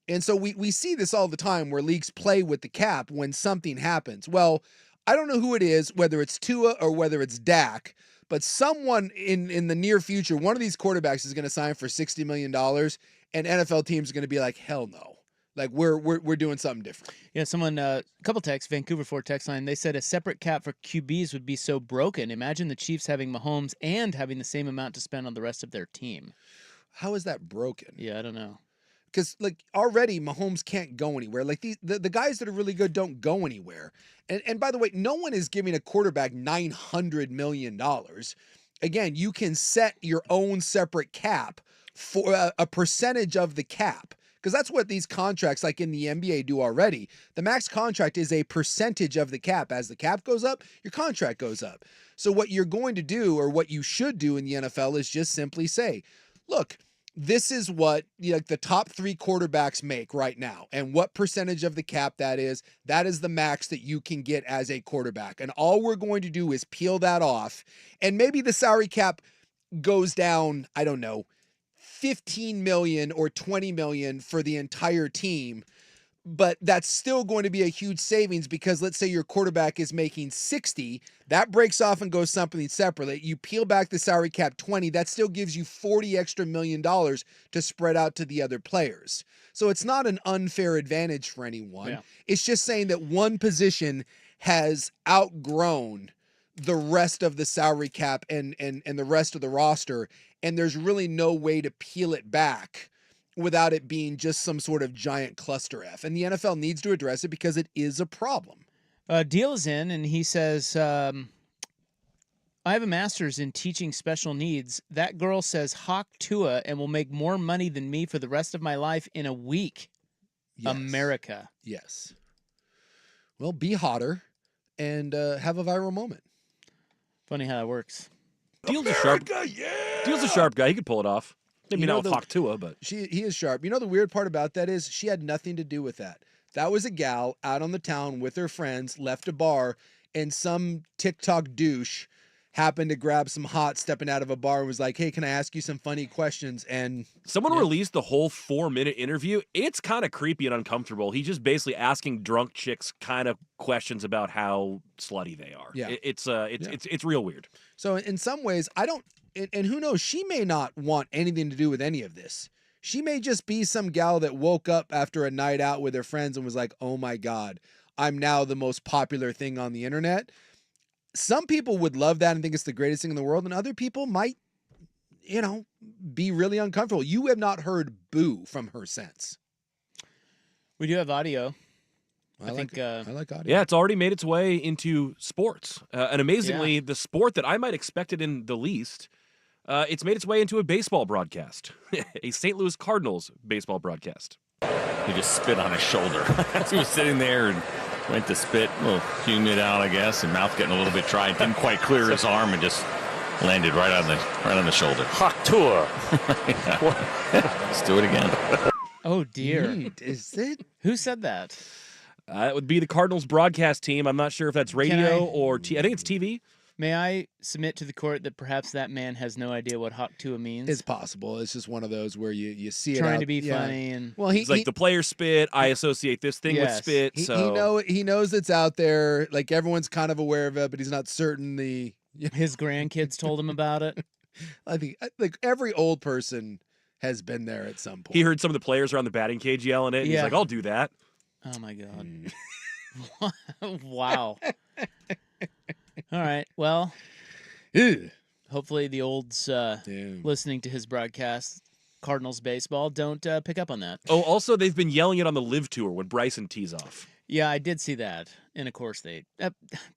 And so we see this all the time where leagues play with the cap when something happens. Well, I don't know who it is, whether it's Tua or whether it's Dak, but someone in the near future, one of these quarterbacks is going to sign for $60 million, and NFL teams are going to be like, hell no. Like, we're doing something different. Yeah, someone, a couple texts, Vancouver 4 text line, they said a separate cap for QBs would be so broken. Imagine the Chiefs having Mahomes and having the same amount to spend on the rest of their team. How is that broken? Yeah, I don't know. Because, like, already Mahomes can't go anywhere. Like, the guys that are really good don't go anywhere. And by the way, no one is giving a quarterback $900 million. Again, you can set your own separate cap for a percentage of the cap. Because that's what these contracts, like in the NBA, do already. The max contract is a percentage of the cap. As the cap goes up, your contract goes up. So what you're going to do, or what you should do in the NFL, is just simply say, look, this is what the top 3 quarterbacks make right now, and what percentage of the cap that is the max that you can get as a quarterback. And all we're going to do is peel that off. And maybe the salary cap goes down, I don't know, 15 million or 20 million for the entire team. But that's still going to be a huge savings, because let's say your quarterback is making 60, that breaks off and goes something separately. You peel back the salary cap 20, that still gives you $40 extra million to spread out to the other players. So it's not an unfair advantage for anyone. Yeah. It's just saying that one position has outgrown the rest of the salary cap and the rest of the roster, and there's really no way to peel it back without it being just some sort of giant cluster F. And the NFL needs to address it, because it is a problem. Deal is in, and he says, I have a master's in teaching special needs. That girl says hawk Tua and will make more money than me for the rest of my life in a week. Yes. America. Yes. Well, be hotter and have a viral moment. Funny how that works. Deal's a sharp guy. He could pull it off. Maybe not with Tua, but he is sharp. You know, the weird part about that is she had nothing to do with that. That was a gal out on the town with her friends, left a bar, and some TikTok douche happened to grab some hot stepping out of a bar and was like, hey, can I ask you some funny questions? And someone released the whole 4-minute interview. It's kind of creepy and uncomfortable. He's just basically asking drunk chicks kind of questions about how slutty they are. Yeah. It's real weird. So in some ways, and who knows, she may not want anything to do with any of this. She may just be some gal that woke up after a night out with her friends and was like, oh my God, I'm now the most popular thing on the internet. Some people would love that and think it's the greatest thing in the world, and other people might be really uncomfortable. You have not heard boo from her since. We do have audio. I like audio. Yeah, it's already made its way into sports. And amazingly, the sport that I might expect it in the least, it's made its way into a baseball broadcast, a St. Louis Cardinals baseball broadcast. He just spit on his shoulder as he was sitting there and went to spit, a little humid out, I guess, and mouth getting a little bit dry. Didn't quite clear his arm and just landed right on the shoulder. Hot tour. Let's do it again. Oh, dear. Is it? Who said that? It would be the Cardinals broadcast team. I'm not sure if that's radio or I think it's TV. May I submit to the court that perhaps that man has no idea what Hawk Tua means? It's possible. It's just one of those where you see it trying out, to be funny and He's like the player spit. I associate this thing with spit. He knows it's out there. Like everyone's kind of aware of it, but he's not certain his grandkids told him about it. I think like every old person has been there at some point. He heard some of the players around the batting cage yelling it. And he's like, "I'll do that." Oh my God. Wow. All right. Well, hopefully the olds listening to his broadcast, Cardinals baseball, don't pick up on that. Oh, also, they've been yelling it on the Live Tour when Bryson tees off. Yeah, I did see that. And of course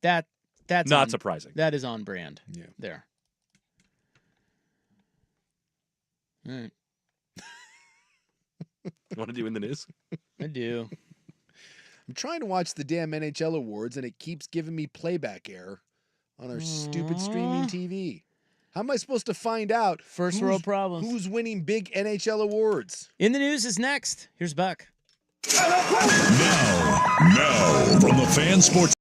that's not surprising. That is on brand. Yeah. There. All right. Want to do in the news? I do. I'm trying to watch the damn NHL awards, and it keeps giving me playback error on our stupid streaming TV. How am I supposed to find out First world problems. Who's winning big NHL awards? In the News is next. Here's Buck. Now from the Fan Sports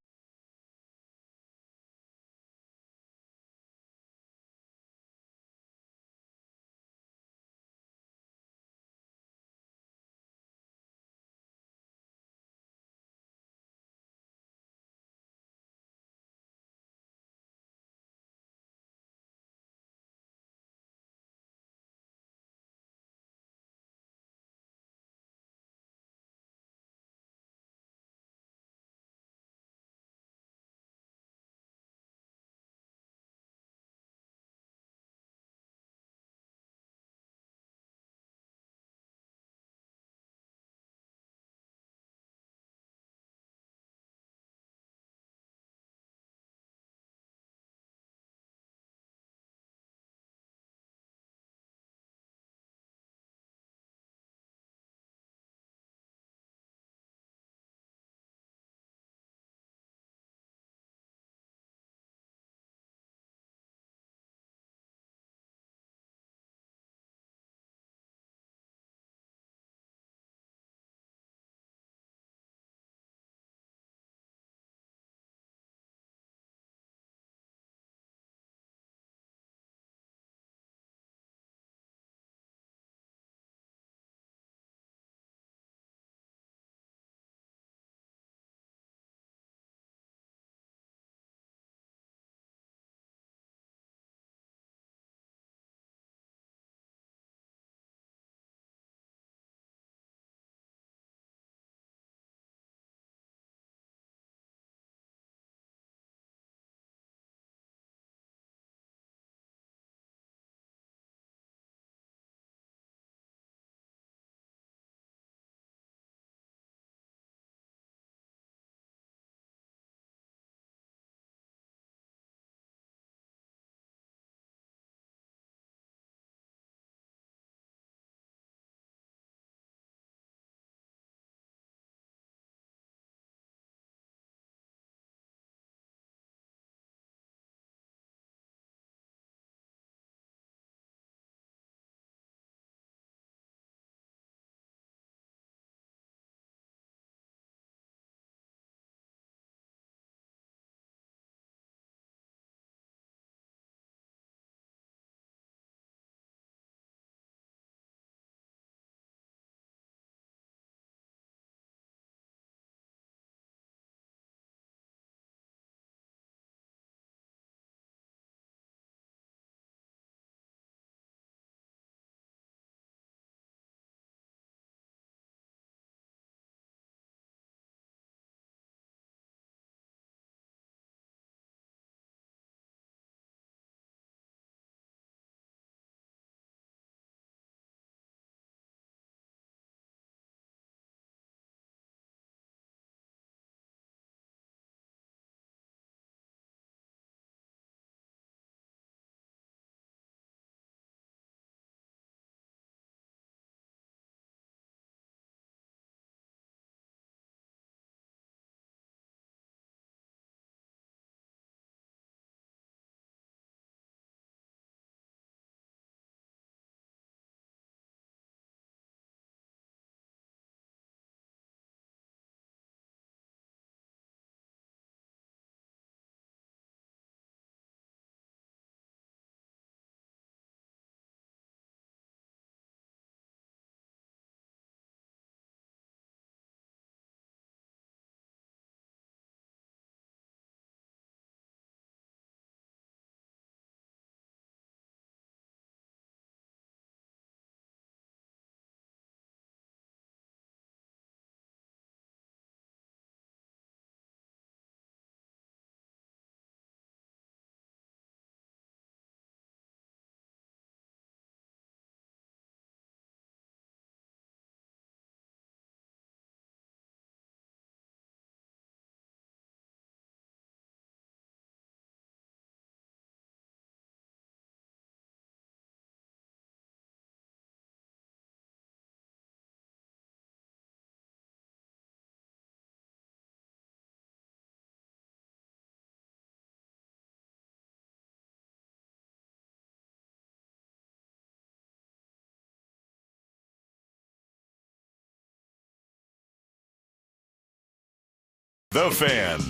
The Fan.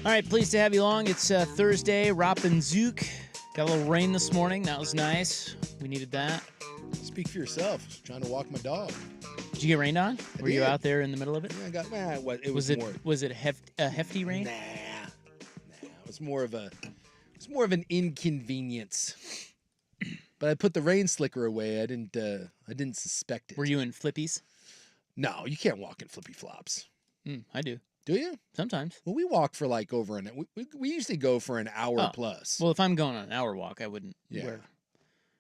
All right, pleased to have you along. It's Thursday, Rop and Zook. Got a little rain this morning. That was nice. We needed that. Speak for yourself. Trying to walk my dog. Did you get rained on? Were you did. out there in the middle of it? Yeah, I got. It Was more. it a hefty rain? Nah. It was more of an inconvenience. But I put the rain slicker away. I didn't suspect it. Were you in flippies? No, you can't walk in flippy flops. I do. Do you? Sometimes. Well, we walk for like over an. We usually go for an hour plus. Well, if I'm going on an hour walk, I wouldn't Yeah. wear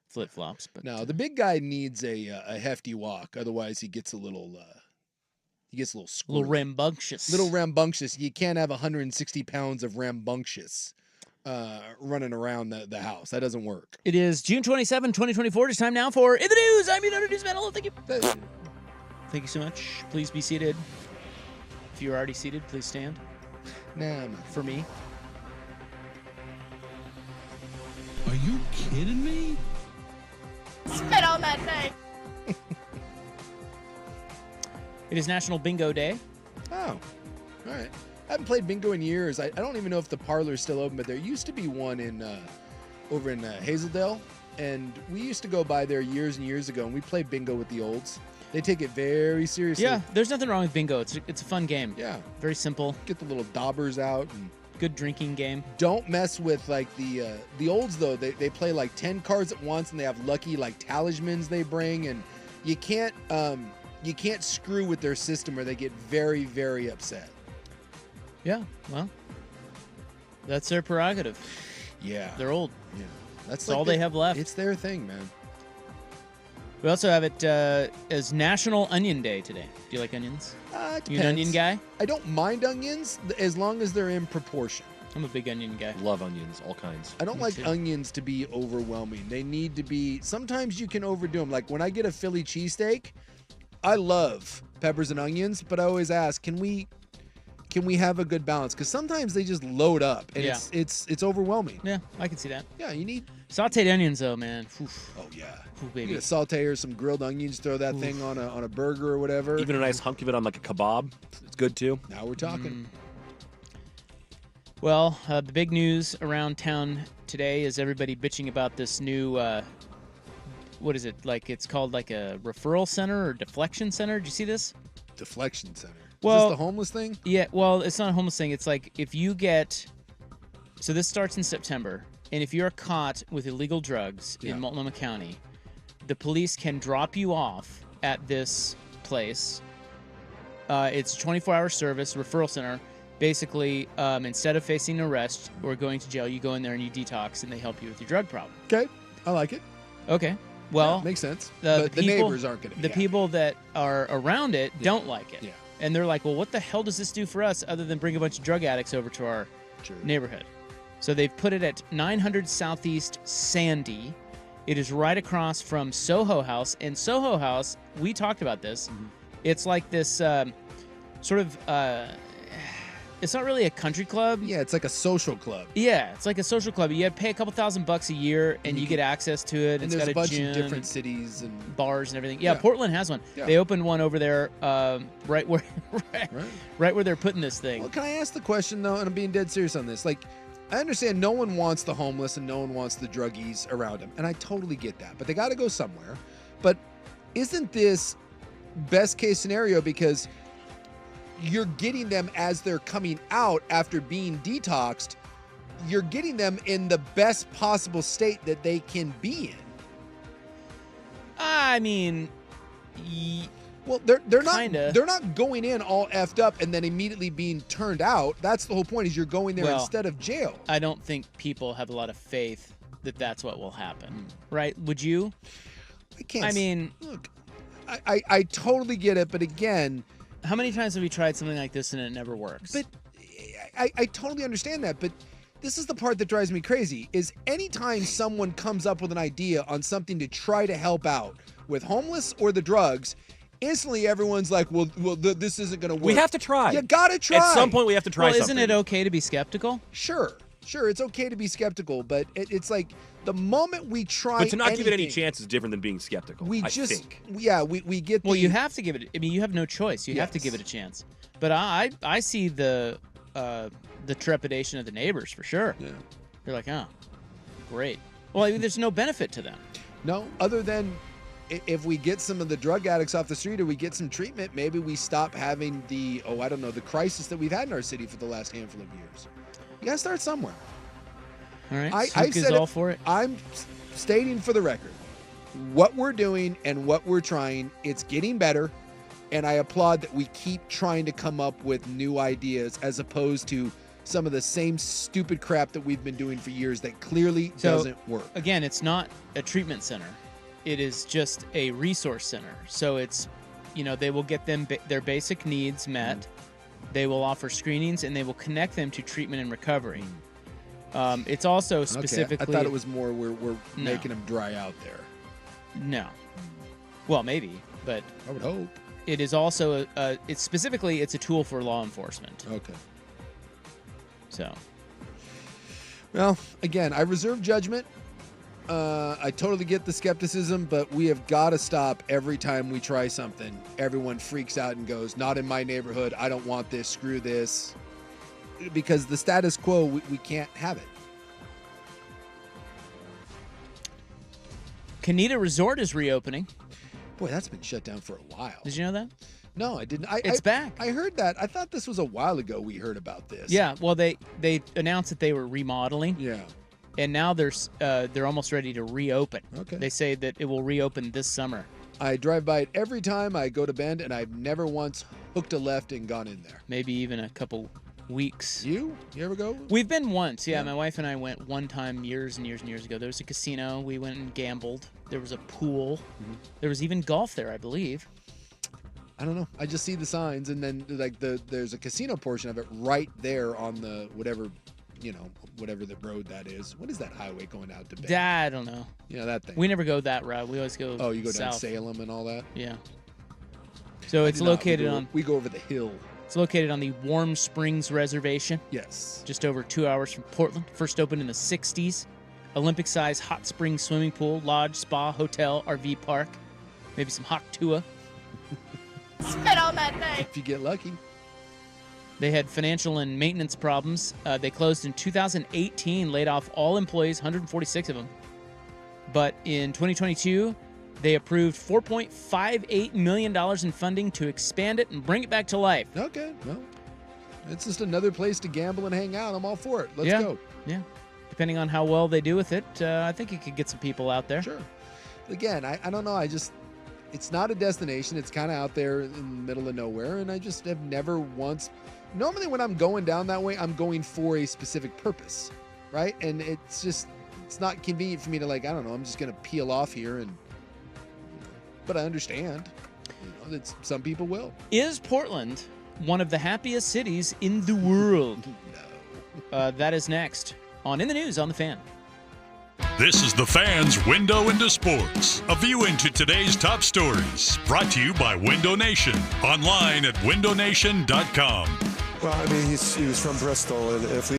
flip flops. But No, the big guy needs a hefty walk. Otherwise, he gets a little. He gets a little squirrely. little rambunctious. Little rambunctious. You can't have 160 pounds of rambunctious running around the house. That doesn't work. It is June 27, 2024. It's time now for In the News. I'm your newsman. Hello, thank you. Thank you so much. Please be seated. If you're already seated, please stand. Nah, I'm not. For me. Are you kidding me? Spit on that thing. It is National Bingo Day. Oh, all right. I haven't played bingo in years. I don't even know if the parlor's still open, but there used to be one over in Hazeldale, and we used to go by there years and years ago, and we played bingo with the olds. They take it very seriously. Yeah, there's nothing wrong with bingo. It's a fun game. Yeah. Very simple. Get the little daubers out and Good drinking game. don't mess with like the olds though. They play like 10 cards at once, and they have lucky like talismans they bring, and you can't screw with their system or they get very, very upset. Yeah, well, that's their prerogative. Yeah. They're old. Yeah. That's all they have left. It's their thing, man. We also have it as National Onion Day today. Do you like onions? It You an onion depends. guy? I don't mind onions as long as they're in proportion. I'm a big onion guy. Love onions, all kinds. I don't Me like too. onions to be overwhelming. They need to be. Sometimes you can overdo them. Like when I get a Philly cheesesteak, I love peppers and onions, but I always ask, can we have a good balance? Because sometimes they just load up, and Yeah. it's overwhelming. Yeah, I can see that. Yeah, you need. Sauteed onions, though, man. Oof. Oh yeah. Ooh, You baby. get a saute or some grilled onions, throw that thing on a burger or whatever. Even a nice hunk of it on like a kebab, it's good too. Now we're talking. Well, the big news around town today is everybody bitching about this new, what is it? Like it's called like a referral center or deflection center. Did you see this? Deflection center. Well- is this the homeless thing? Yeah, well, it's not a homeless thing. It's like if you get, so this starts in September, and if you're caught with illegal drugs Yeah. in Multnomah County, the police can drop you off at this place. It's a 24-hour service, referral center. Basically, instead of facing arrest or going to jail, you go in there and you detox, and they help you with your drug problem. Okay, I like it. Okay, well, Yeah, makes sense. the But the people- neighbors aren't going to be the happy. people that are around it don't like it. Yeah. And they're like, well, what the hell does this do for us other than bring a bunch of drug addicts over to our Sure. neighborhood? So they've put it at 900 Southeast Sandy. It is right across from Soho House. And Soho House, we talked about this. It's like this sort of, it's not really a country club. Yeah, it's like a social club. Yeah, it's like a social club. You have to pay a couple $1,000 a year, and you get access to it. And It's there's got a bunch gym of different cities and bars and everything. Yeah, Yeah. Portland has one. Yeah. They opened one over there, right where, right. right where they're putting this thing. Well, can I ask the question though? And I'm being dead serious on this. Like, I understand no one wants the homeless and no one wants the druggies around them, and I totally get that. But they got to go somewhere. But isn't this best case scenario because you're getting them as they're coming out after being detoxed? You're getting them in the best possible state that they can be in. I mean, Well, they're Kinda. not going in all effed up and then immediately being turned out. That's the whole point. Is you're going there Well, instead of jail. I don't think people have a lot of faith that that's what will happen. Right? Would you? I can't. I mean, look, I totally get it, but again, how many times have we tried something like this and it never works? but I totally understand that, but this is the part that drives me crazy. Is anytime someone comes up with an idea on something to try to help out with homeless or the drugs, instantly everyone's like, well, this isn't going to work. We have to try. You gotta try. At some point, we have to try well, something. isn't it okay to be skeptical? Sure, it's okay to be skeptical, but it's like the moment we try, But to not give it any anything, chance is different than being skeptical. we I just, think. yeah, we get. Well, the, you have to give it. I mean, you have no choice. You have to Yes. give it a chance. But I see the the trepidation of the neighbors for sure. Yeah. They're like, oh, great. Well, I mean, there's no benefit to them. No, other than if we get some of the drug addicts off the street or we get some treatment, maybe we stop having the crisis that we've had in our city for the last handful of years. You got to start somewhere. All right. I've Snook said is all for it. I'm stating for the record what we're doing and what we're trying. It's getting better, and I applaud that we keep trying to come up with new ideas as opposed to some of the same stupid crap that we've been doing for years that clearly doesn't work. Again, it's not a treatment center. It is just a resource center. So it's, they will get them their basic needs met. They will offer screenings, and they will connect them to treatment and recovery. It's also specifically... Okay. I thought it was more we're making them dry out there. No. Well, maybe, but... I would hope. It is also, it's a tool for law enforcement. Okay. So. Well, again, I reserve judgment. I totally get the skepticism, but we have got to stop every time we try something. Everyone freaks out and goes, not in my neighborhood. I don't want this. Screw this. Because the status quo, we can't have it. Canita Resort is reopening. Boy, that's been shut down for a while. Did you know that? No, I didn't. It's back. I heard that. I thought this was a while ago we heard about this. Yeah, well, they announced that they were remodeling. Yeah. And now they're almost ready to reopen. Okay. They say that it will reopen this summer. I drive by it every time I go to Bend, and I've never once hooked a left and gone in there. Maybe even a couple weeks. You ever go? We've been once. Yeah, my wife and I went one time years and years and years ago. There was a casino. We went and gambled. There was a pool. Mm-hmm. There was even golf there, I believe. I don't know. I just see the signs, and then there's a casino portion of it right there on the whatever the road that is. What is that highway going out to Bend? I don't know. Yeah, that thing. We never go that route. We always go. Oh, you go south. down Salem and all that. Yeah. So it's located We go over the hill. It's located on the Warm Springs Reservation. Yes. Just over 2 hours from Portland. First opened in the 60s. Olympic-sized hot spring swimming pool, lodge, spa, hotel, RV park. Maybe some hot tua. Spit on that thing. If you get lucky. They had financial and maintenance problems. They closed in 2018, laid off all employees, 146 of them. But in 2022, they approved $4.58 million in funding to expand it and bring it back to life. Okay, well, it's just another place to gamble and hang out. I'm all for it. Let's go. Yeah. Depending on how well they do with it, I think it could get some people out there. Sure. Again, I don't know. It's not a destination. It's kind of out there in the middle of nowhere, and I just have never once. Normally, when I'm going down that way, I'm going for a specific purpose, right? And it's not convenient for me to I'm just going to peel off here but I understand, that some people will. Is Portland one of the happiest cities in the world? No. That is next on In the News on The Fan. This is The Fan's Window into Sports, a view into today's top stories, brought to you by Window Nation, online at windownation.com. Well, I mean, he was from Bristol, and if we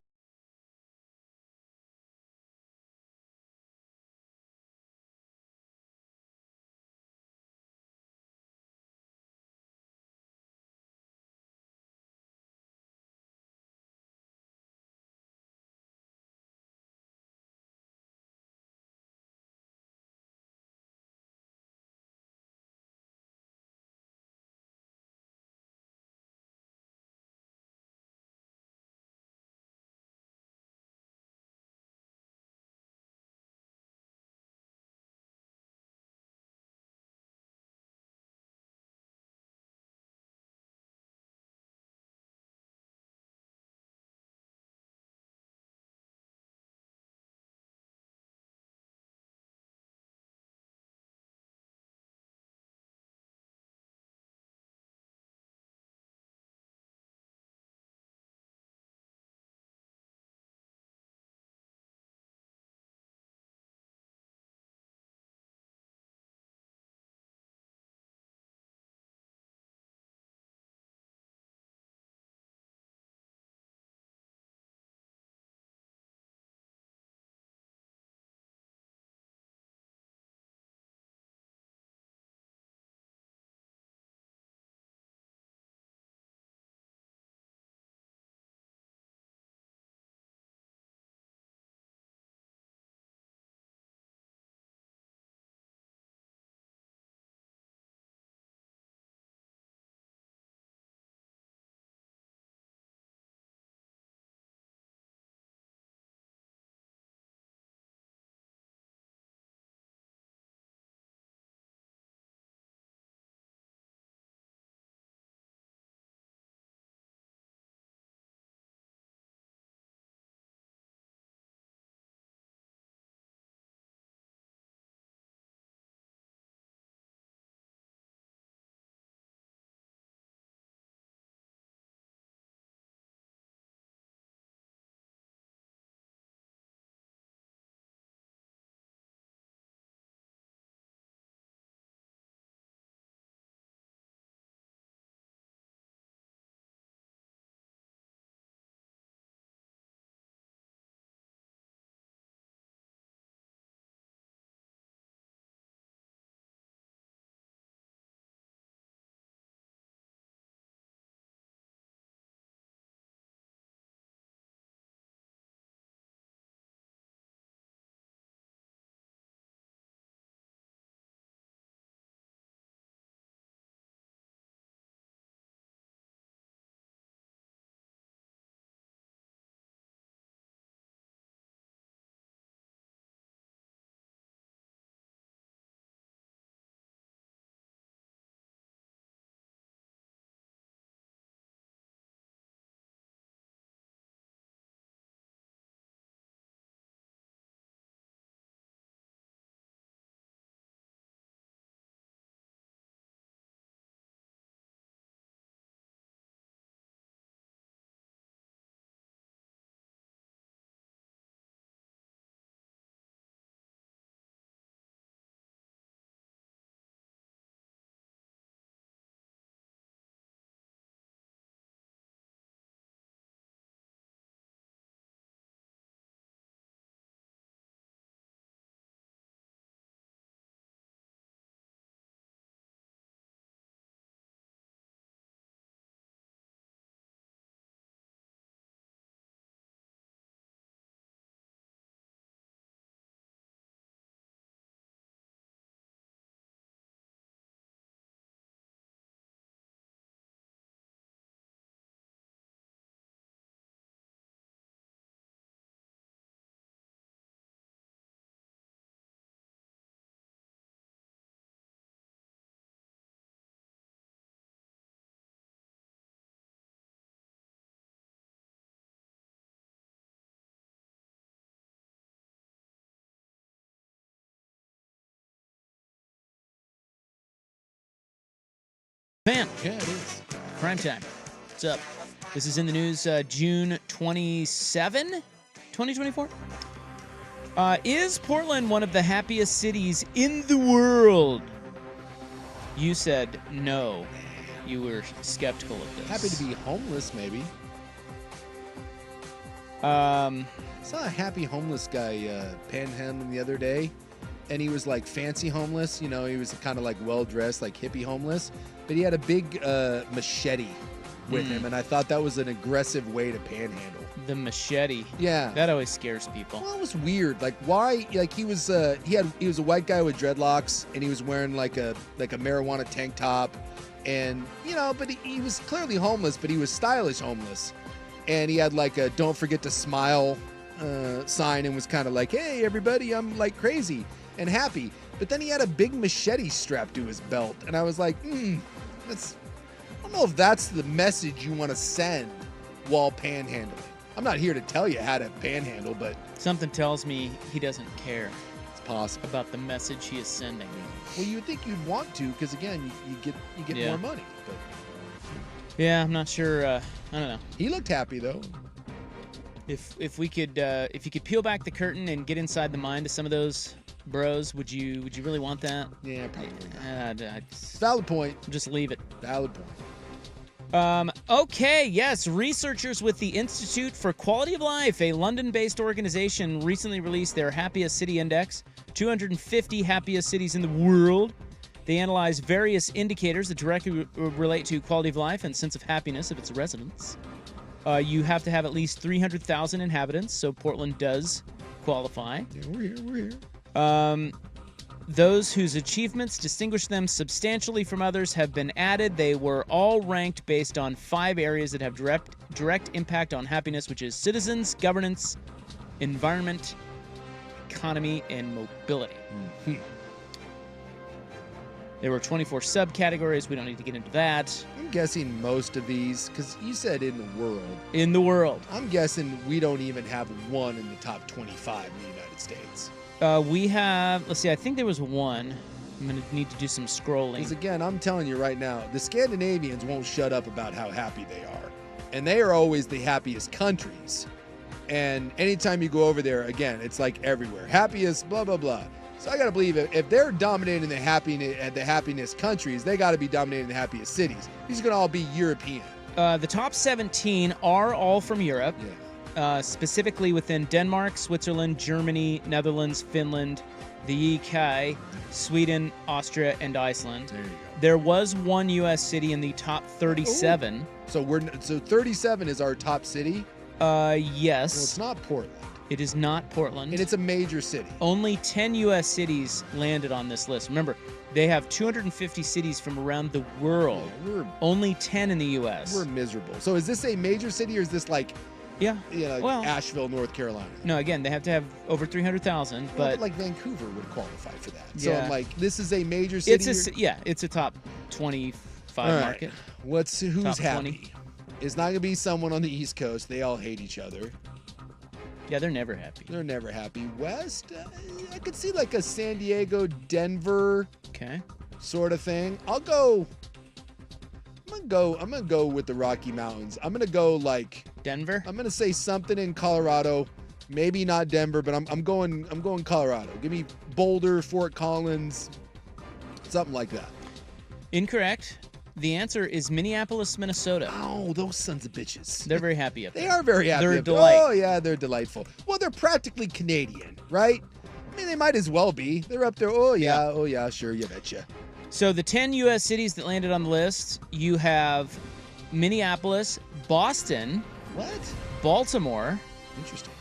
Fan. Yeah, it is. Primetime. What's up? This is in the news June 27, 2024. Is Portland one of the happiest cities in the world? You said no. You were skeptical of this. Happy to be homeless, maybe. Saw a happy homeless guy panhandling the other day, and he was like fancy homeless. You know, he was kind of like well-dressed, like hippie homeless, but he had a big machete with him, and I thought that was an aggressive way to panhandle. The machete. Yeah. That always scares people. Well, it was weird. Like, why? Like, he was a white guy with dreadlocks, and he was wearing like a marijuana tank top, and you know, but he was clearly homeless, but he was stylish homeless, and he had like a "Don't forget to smile" sign, and was kind of like, "Hey, everybody, I'm like crazy and happy." But then he had a big machete strapped to his belt, and I was like, that's. I don't know if that's the message you want to send while panhandling. I'm not here to tell you how to panhandle, but something tells me he doesn't care. It's possible about the message he is sending. Well, you would think you'd want to, because again, you get more money. But yeah, I'm not sure. I don't know. He looked happy though. If you could peel back the curtain and get inside the mind of some of those bros, would you really want that? Yeah, probably not. Valid point. Just leave it. Valid point. Okay, yes. Researchers with the Institute for Quality of Life, a London-based organization, recently released their Happiest City Index, 250 happiest cities in the world. They analyze various indicators that directly relate to quality of life and sense of happiness of its residents. You have to have at least 300,000 inhabitants, so Portland does qualify. Yeah, we're here. Those whose achievements distinguish them substantially from others have been added. They were all ranked based on 5 areas that have direct impact on happiness, which is citizens, governance, environment, economy, and mobility. There were 24 subcategories. We don't need to get into that. I'm guessing most of these, because you said in the world. In the world. I'm guessing we don't even have one in the top 25 in the United States. We have, let's see, I think there was one. I'm going to need to do some scrolling. Because again, I'm telling you right now, the Scandinavians won't shut up about how happy they are. And they are always the happiest countries. And anytime you go over there, again, it's like everywhere. Happiest, blah, blah, blah. So I got to believe if they're dominating the happiness countries, they got to be dominating the happiest cities. These are going to all be European. The top 17 are all from Europe. Yeah. Specifically within Denmark, Switzerland, Germany, Netherlands, Finland, the UK, Sweden, Austria, and Iceland. There you go. There was one U.S. city in the top 37. So 37 is our top city? Yes. Well, it's not Portland. It is not Portland. And it's a major city. Only 10 U.S. cities landed on this list. Remember, they have 250 cities from around the world. Yeah, only 10 in the U.S. We're miserable. So is this a major city, or is this like... Yeah. Well, Asheville, North Carolina. No, again, they have to have over 300,000, but like Vancouver would qualify for that. So Yeah. I'm like, this is a major city. It's a top 25 market. Who's top happy? 20. It's not gonna be someone on the East Coast. They all hate each other. Yeah, they're never happy. They're never happy. West, I could see like a San Diego, Denver, sort of thing. I'm gonna go with the Rocky Mountains. I'm gonna go like Denver. I'm gonna say something in Colorado, maybe not Denver, but I'm going Colorado. Give me Boulder, Fort Collins, something like that. Incorrect. The answer is Minneapolis, Minnesota. Oh, those sons of bitches. They're very happy up there. They are very happy. They're a delight. Oh yeah, they're delightful. Well, they're practically Canadian, right? I mean, they might as well be. They're up there. Oh yeah, sure, you betcha. So the 10 U.S. cities that landed on the list, you have Minneapolis, Boston, Baltimore, interesting,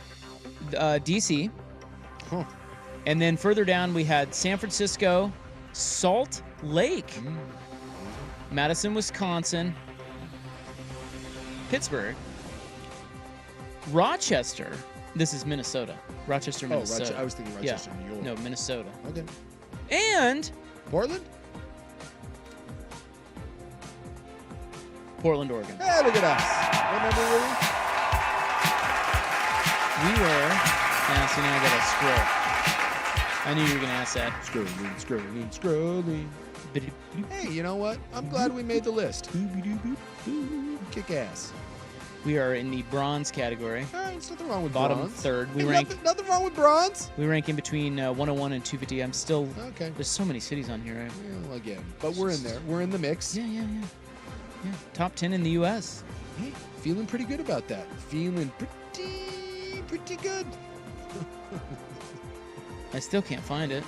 D.C., and then further down we had San Francisco, Salt Lake, Madison, Wisconsin, Pittsburgh, Rochester. This is Minnesota. Rochester, Minnesota. I was thinking Rochester, New York. No, Minnesota. Okay. And Portland? Portland, Oregon. Hey, look at us. What number were we? We were. Now, now I gotta scroll. I knew you were gonna ask that. Scrolling. Hey, you know what? I'm glad we made the list. Kick ass. We are in the bronze category. All right, there's nothing wrong with Bottom bronze. third. We Hey, rank. nothing wrong with bronze. We rank in between 101 and 250. I'm still. Okay. There's so many cities on here. Well, again, but we're in there. We're in the mix. Yeah. Top 10 in the U.S. Hey, feeling pretty good about that. Feeling pretty good. I still can't find it.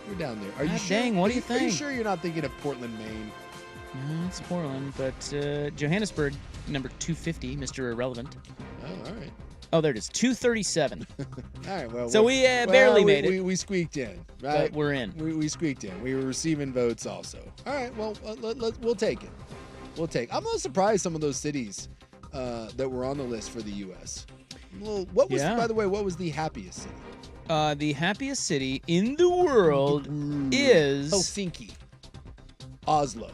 You're down there. Are you God sure? dang, what do you Are you think? sure you're not thinking of Portland, Maine? No, it's Portland, but Johannesburg, number 250, Mr. Irrelevant. Oh, all right. Oh, there it is, 237. All right, well. So we barely made it. We squeaked in, right? But we're in. We squeaked in. We were receiving votes also. All right, well, we'll take it. I'm a little surprised some of those cities that were on the list for the U.S. What was, by the way, what was the happiest city? The happiest city in the world is Helsinki. Oslo.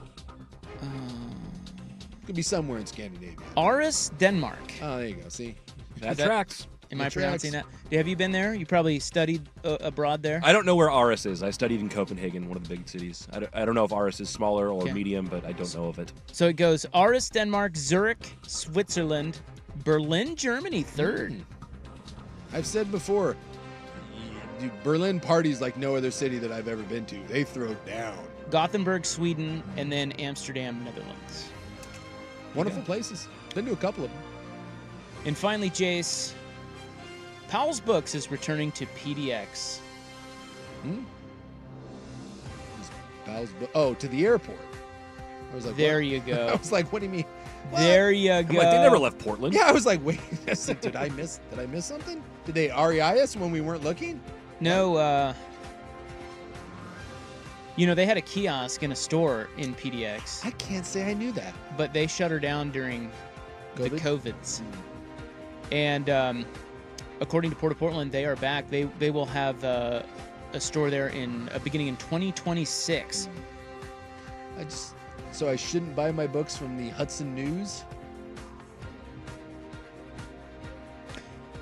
Could be somewhere in Scandinavia. Aarhus, Denmark. Oh, there you go. See? That tracks. Am I pronouncing that? Have you been there? You probably studied abroad there? I don't know where Aarhus is. I studied in Copenhagen, one of the big cities. I don't know if Aarhus is smaller or medium, but I don't know of it. So it goes Aarhus, Denmark, Zurich, Switzerland, Berlin, Germany, third. I've said before, Berlin parties like no other city that I've ever been to. They throw down. Gothenburg, Sweden, and then Amsterdam, Netherlands. Wonderful places. Been to a couple of them. And finally, Jace, Powell's Books is returning to PDX. To the airport. I was like, there what? you go. I was like, what do you mean? What? There you go. Like, they never left Portland. Yeah, I was like, wait, did I miss something? Did they REI us when we weren't looking? No, they had a kiosk in a store in PDX. I can't say I knew that. But they shut her down during the COVIDs. And according to Port of Portland, they are back. They will have a store there beginning in 2026. So I shouldn't buy my books from the Hudson News?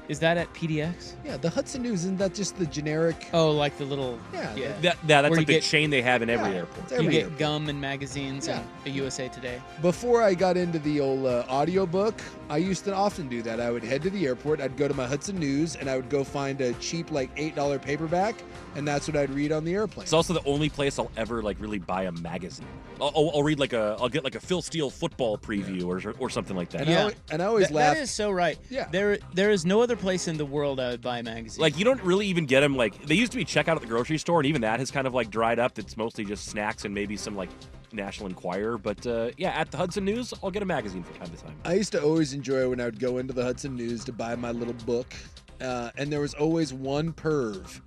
Is that at PDX? Yeah, the Hudson News, isn't that just the generic? Oh, like the little... Yeah. That's like the chain they have in every airport. You get gum and magazines and the USA Today. Before I got into the old audiobook, I used to often do that. I would head to the airport, I'd go to my Hudson News, and I would go find a cheap, like, $8 paperback, and that's what I'd read on the airplane. It's also the only place I'll ever, like, really buy a magazine. I'll read, I'll get, like, a Phil Steele football preview or something like that. And I always laugh. That is so right. Yeah. There is no other place in the world I would buy a magazine. Like, you don't really even get them, like, they used to be checkout at the grocery store, and even that has kind of, like, dried up. It's mostly just snacks and maybe some, like, National Enquirer. But, at the Hudson News, I'll get a magazine from time to time. I used to always enjoy when I would go into the Hudson News to buy my little book, and there was always one perv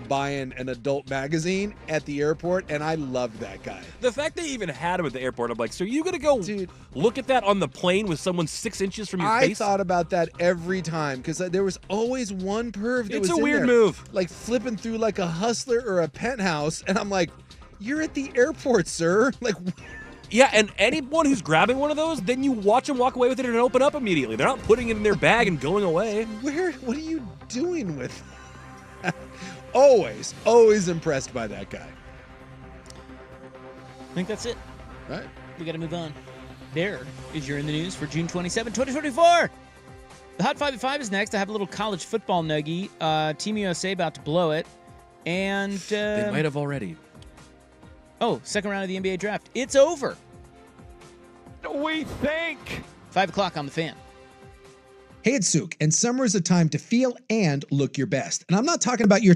buying an adult magazine at the airport, and I loved that guy. The fact they even had him at the airport, I'm like, so are you going to go look at that on the plane with someone 6 inches from your face? I thought about that every time, because there was always one perv that was It's a in weird there, move. like flipping through like a Hustler or a Penthouse, and I'm like, you're at the airport, sir. Like, yeah, and anyone who's grabbing one of those, then you watch them walk away with it and open up immediately. They're not putting it in their bag and going away. What are you doing with that? Always impressed by that guy. I think that's it. All right. We got to move on. There is your In the News for June 27, 2024. The Hot 5 at 5 is next. I have a little college football nuggie. Team USA about to blow it. And they might have already. Oh, second round of the NBA draft. It's over. We think. 5 o'clock on the Fan. Hey, it's Suk, and summer is a time to feel and look your best. And I'm not talking about your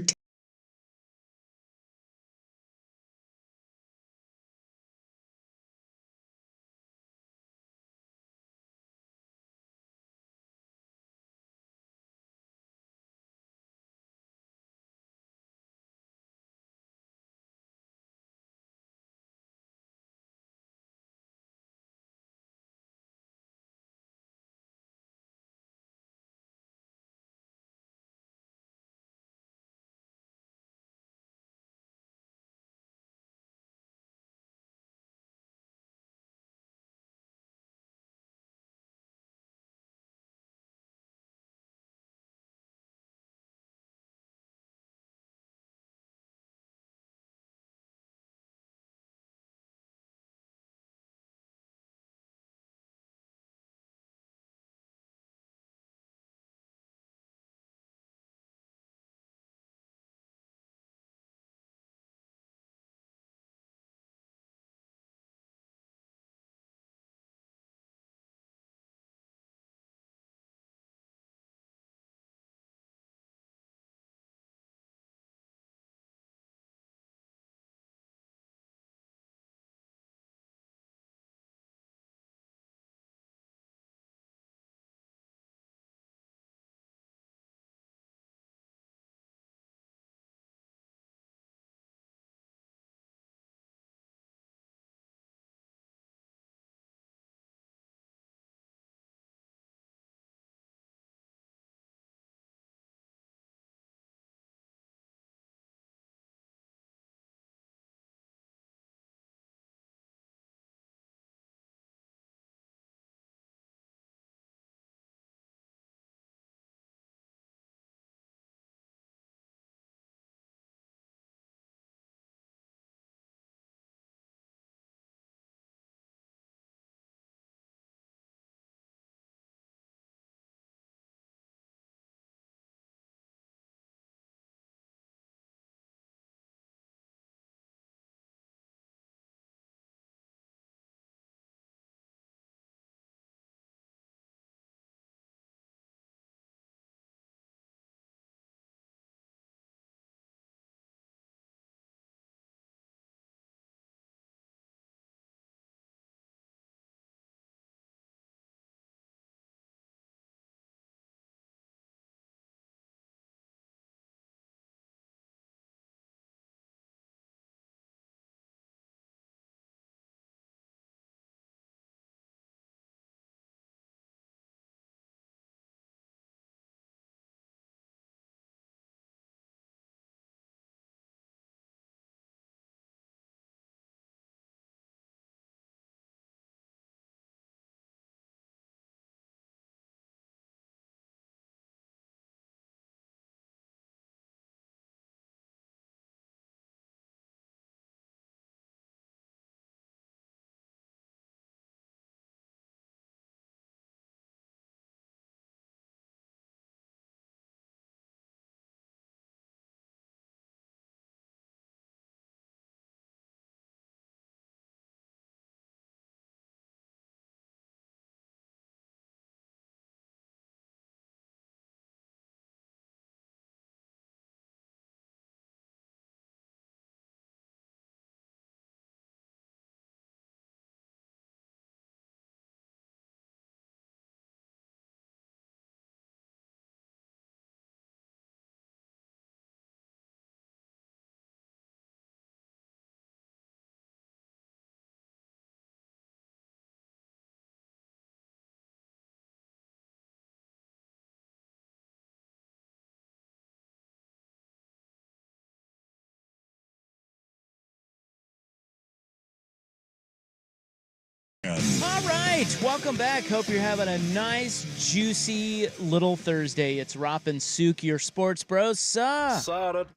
All right, welcome back. Hope you're having a nice, juicy little Thursday. It's Rop and Sook, your sports bros.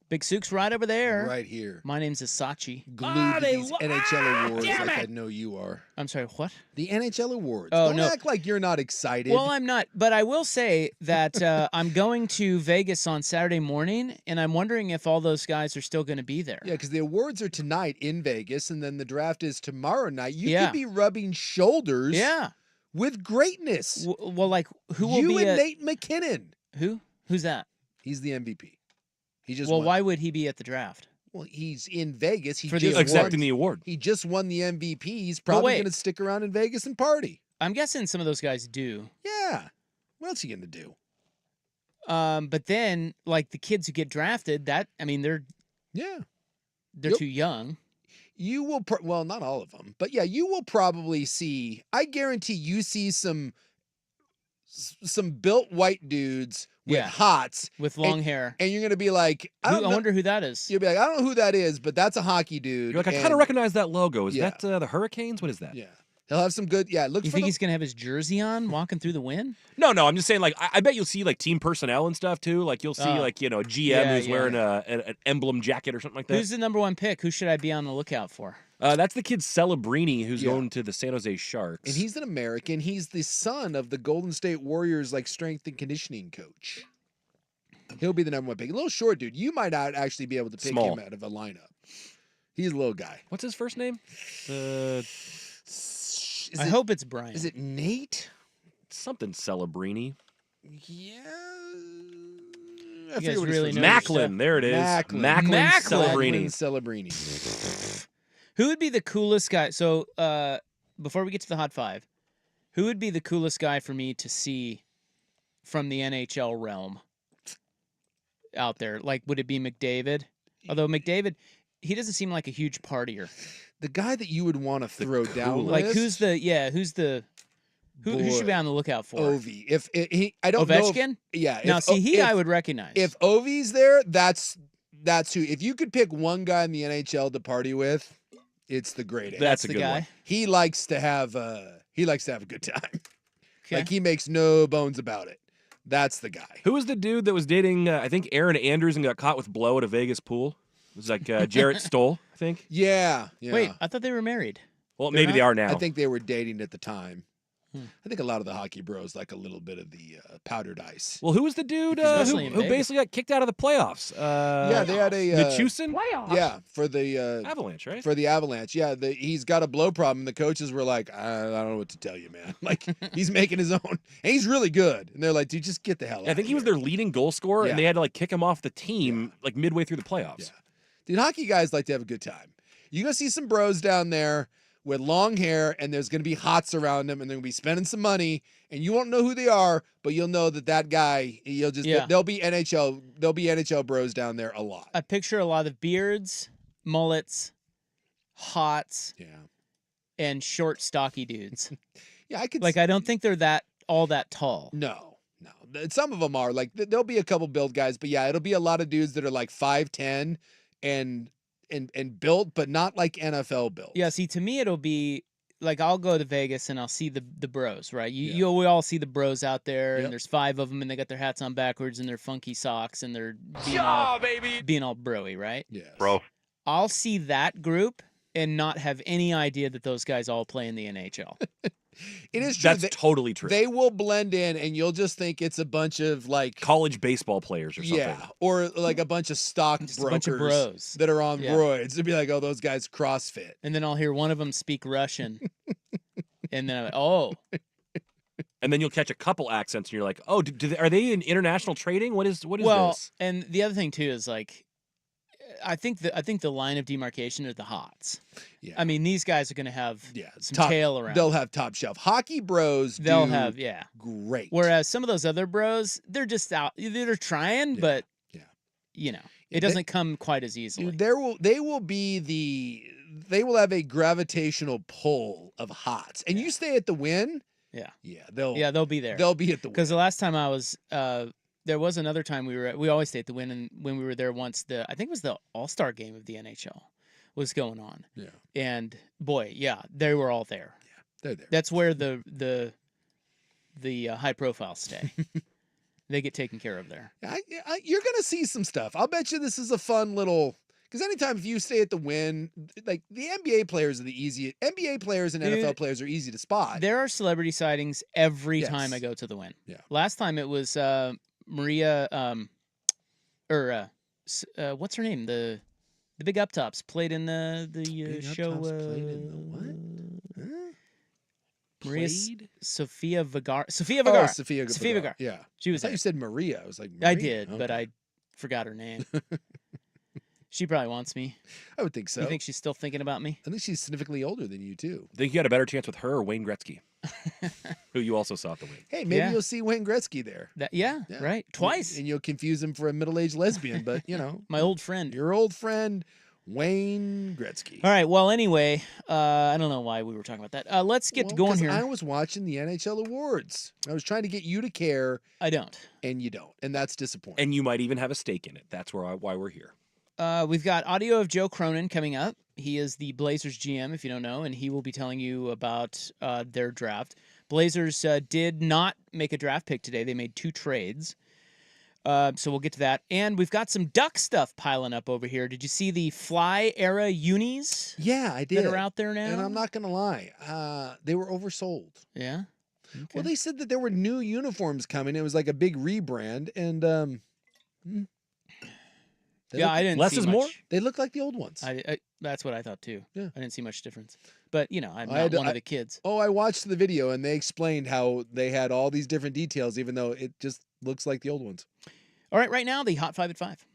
Big Sook's right over there. Right here. My name's Asachi. Glued to these NHL awards like I know you are. I'm sorry, what? The NHL awards. Oh, Don't no. act like you're not excited. Well, I'm not, but I will say that I'm going to Vegas on Saturday morning, and I'm wondering if all those guys are still going to be there. Yeah, because the awards are tonight in Vegas, and then the draft is tomorrow night. You Yeah. could be rubbing shoulders with greatness. Well, like, who will you be and Nate McKinnon. Who? Who's that? He's the MVP. He just Well, won. why would he be at the draft? Well, he's in Vegas. He For just the accepting the award. He just won the MVP. He's probably wait. going to stick around in Vegas and party. I'm guessing some of those guys do. Yeah. What else are you going to do? But then, like, the kids who get drafted, they're Yep. too young. You will, well, not all of them, but yeah, you will probably see, I guarantee you see some built white dudes with hots. With long hair. And you're going to be like, I wonder who that is. You'll be like, I don't know who that is, but that's a hockey dude. You're like, I kind of recognize that logo. Is Yeah. that the Hurricanes? What is that? Yeah. He'll have some good, look You for think the- he's going to have his jersey on walking through the wind? No, I'm just saying, like, I bet you'll see, like, team personnel and stuff, too. Like, you'll see, like, a GM who's wearing an emblem jacket or something like that. Who's the number one pick? Who should I be on the lookout for? That's the kid Celebrini, who's going to the San Jose Sharks. And he's an American. He's the son of the Golden State Warriors, like, strength and conditioning coach. He'll be the number one pick. A little short dude. You might not actually be able to pick him out of a lineup. He's a little guy. What's his first name? I hope it's Brian. Is it Nate? Something Celebrini. Yeah. You guys really know Macklin. There it is. Macklin Celebrini. Celebrini. Who would be the coolest guy? So, before we get to the Hot Five, who would be the coolest guy for me to see from the NHL realm out there? Like, would it be McDavid? Although McDavid, he doesn't seem like a huge partier. The guy that you would want to throw down, like who should be on the lookout for? Ovi. I don't know. Ovechkin? Yeah. Now, I would recognize. If Ovi's there, that's who. If you could pick one guy in the NHL to party with, it's the great. That's a good guy. one. He likes to have a good time. Okay. Like he makes no bones about it. That's the guy. Who was the dude that was dating, I think, Aaron Andrews and got caught with blow at a Vegas pool? It was like Jarrett Stoll, I think. Yeah. Wait, I thought they were married. Well, maybe they are now. I think they were dating at the time. I think a lot of the hockey bros like a little bit of the powdered ice. Well, who was the dude Especially in who Vegas. basically got kicked out of the playoffs? Yeah, they had a Nichusin? Yeah, for the Avalanche, right? For the Avalanche, yeah. He's got a blow problem. The coaches were like, I don't know what to tell you, man. Like, he's making his own. And he's really good. And they're like, dude, just get the hell out I think he was their leading goal scorer, and they had to, like, kick him off the team, like, midway through the playoffs. Yeah. Dude, hockey guys like to have a good time. You're going to see some bros down there with long hair, and there's going to be hots around them, and they're going to be spending some money, and you won't know who they are, but you'll know that guy, there'll be NHL bros down there a lot. I picture a lot of beards, mullets, hots, and short, stocky dudes. Yeah, I could. Like, I don't think they're all that tall. No. Some of them are. Like, there'll be a couple build guys, but yeah, it'll be a lot of dudes that are like 5'10" and built, but not like NFL built. Yeah, see, to me, it'll be like I'll go to Vegas and I'll see the bros, right? We all see the bros out there, and there's 5 of them, and they got their hats on backwards and their funky socks, and they're being all broy, right? Yeah, bro. I'll see that group and not have any idea that those guys all play in the NHL. It is true. That's totally true. They will blend in, and you'll just think it's a bunch of like college baseball players or something. Yeah, or like a bunch of stock brokers a bunch of bros that are on roids. It'd be like, oh, those guys CrossFit. And then I'll hear one of them speak Russian, and then I'm like, oh. And then you'll catch a couple accents, and you're like, oh, are they in international trading? What is this? Well, and the other thing too is like, I think the line of demarcation are the hots. Yeah. I mean, these guys are going to have some tail around. They'll have top shelf. Hockey bros They'll have great. Whereas some of those other bros, they're just out. They're trying, but it doesn't come quite as easily. They will have a gravitational pull of hots, and you stay at the Wynn. They'll be there. They'll be at the Wynn. Because the last time I was. There was another time we always stay at the Wynn, and when we were there once, I think it was the All-Star game of the NHL was going on. Yeah. And boy, they were all there. They're there. That's where the high profiles stay. They get taken care of there. You're going to see some stuff. I'll bet you this is a fun little. Because anytime if you stay at the Wynn, like the NBA players are the easiest. NBA players and NFL players are easy to spot. There are celebrity sightings every time I go to the Wynn. Yeah. Last time it was Maria, what's her name? The big up tops played in the show. Played in the what? Maria Sofia Vergara. Sofia Oh, Vergara. Sophia Vergara. Yeah. She was I thought there. you said Maria. I was like, Maria? I did, Okay. but I forgot her name. She probably wants me. I would think so. You think she's still thinking about me? I think she's significantly older than you, too. I think you had a better chance with her or Wayne Gretzky, who you also saw at the Wynn. Hey, maybe you'll see Wayne Gretzky there. Yeah, right. Twice. And you'll confuse him for a middle-aged lesbian, but, you know. My old friend. Your old friend, Wayne Gretzky. All right. Well, anyway, I don't know why we were talking about that. Let's get going here. I was watching the NHL awards. I was trying to get you to care. I don't. And you don't. And that's disappointing. And you might even have a stake in it. That's why we're here. We've got audio of Joe Cronin coming up. He is the Blazers GM, if you don't know, and he will be telling you about their draft. Blazers did not make a draft pick today. They made 2 trades. So we'll get to that. And we've got some Duck stuff piling up over here. Did you see the Fly era unis? Yeah, I did. That are out there now? And I'm not going to lie. They were oversold. Yeah? Okay. Well, they said that there were new uniforms coming. It was like a big rebrand. And I didn't less see is much. more? They look like the old ones. That's what I thought, too. Yeah. I didn't see much difference. But, you know, I'm not one of the kids. Oh, I watched the video, and they explained how they had all these different details, even though it just looks like the old ones. All right, now, the Hot 5 at 5.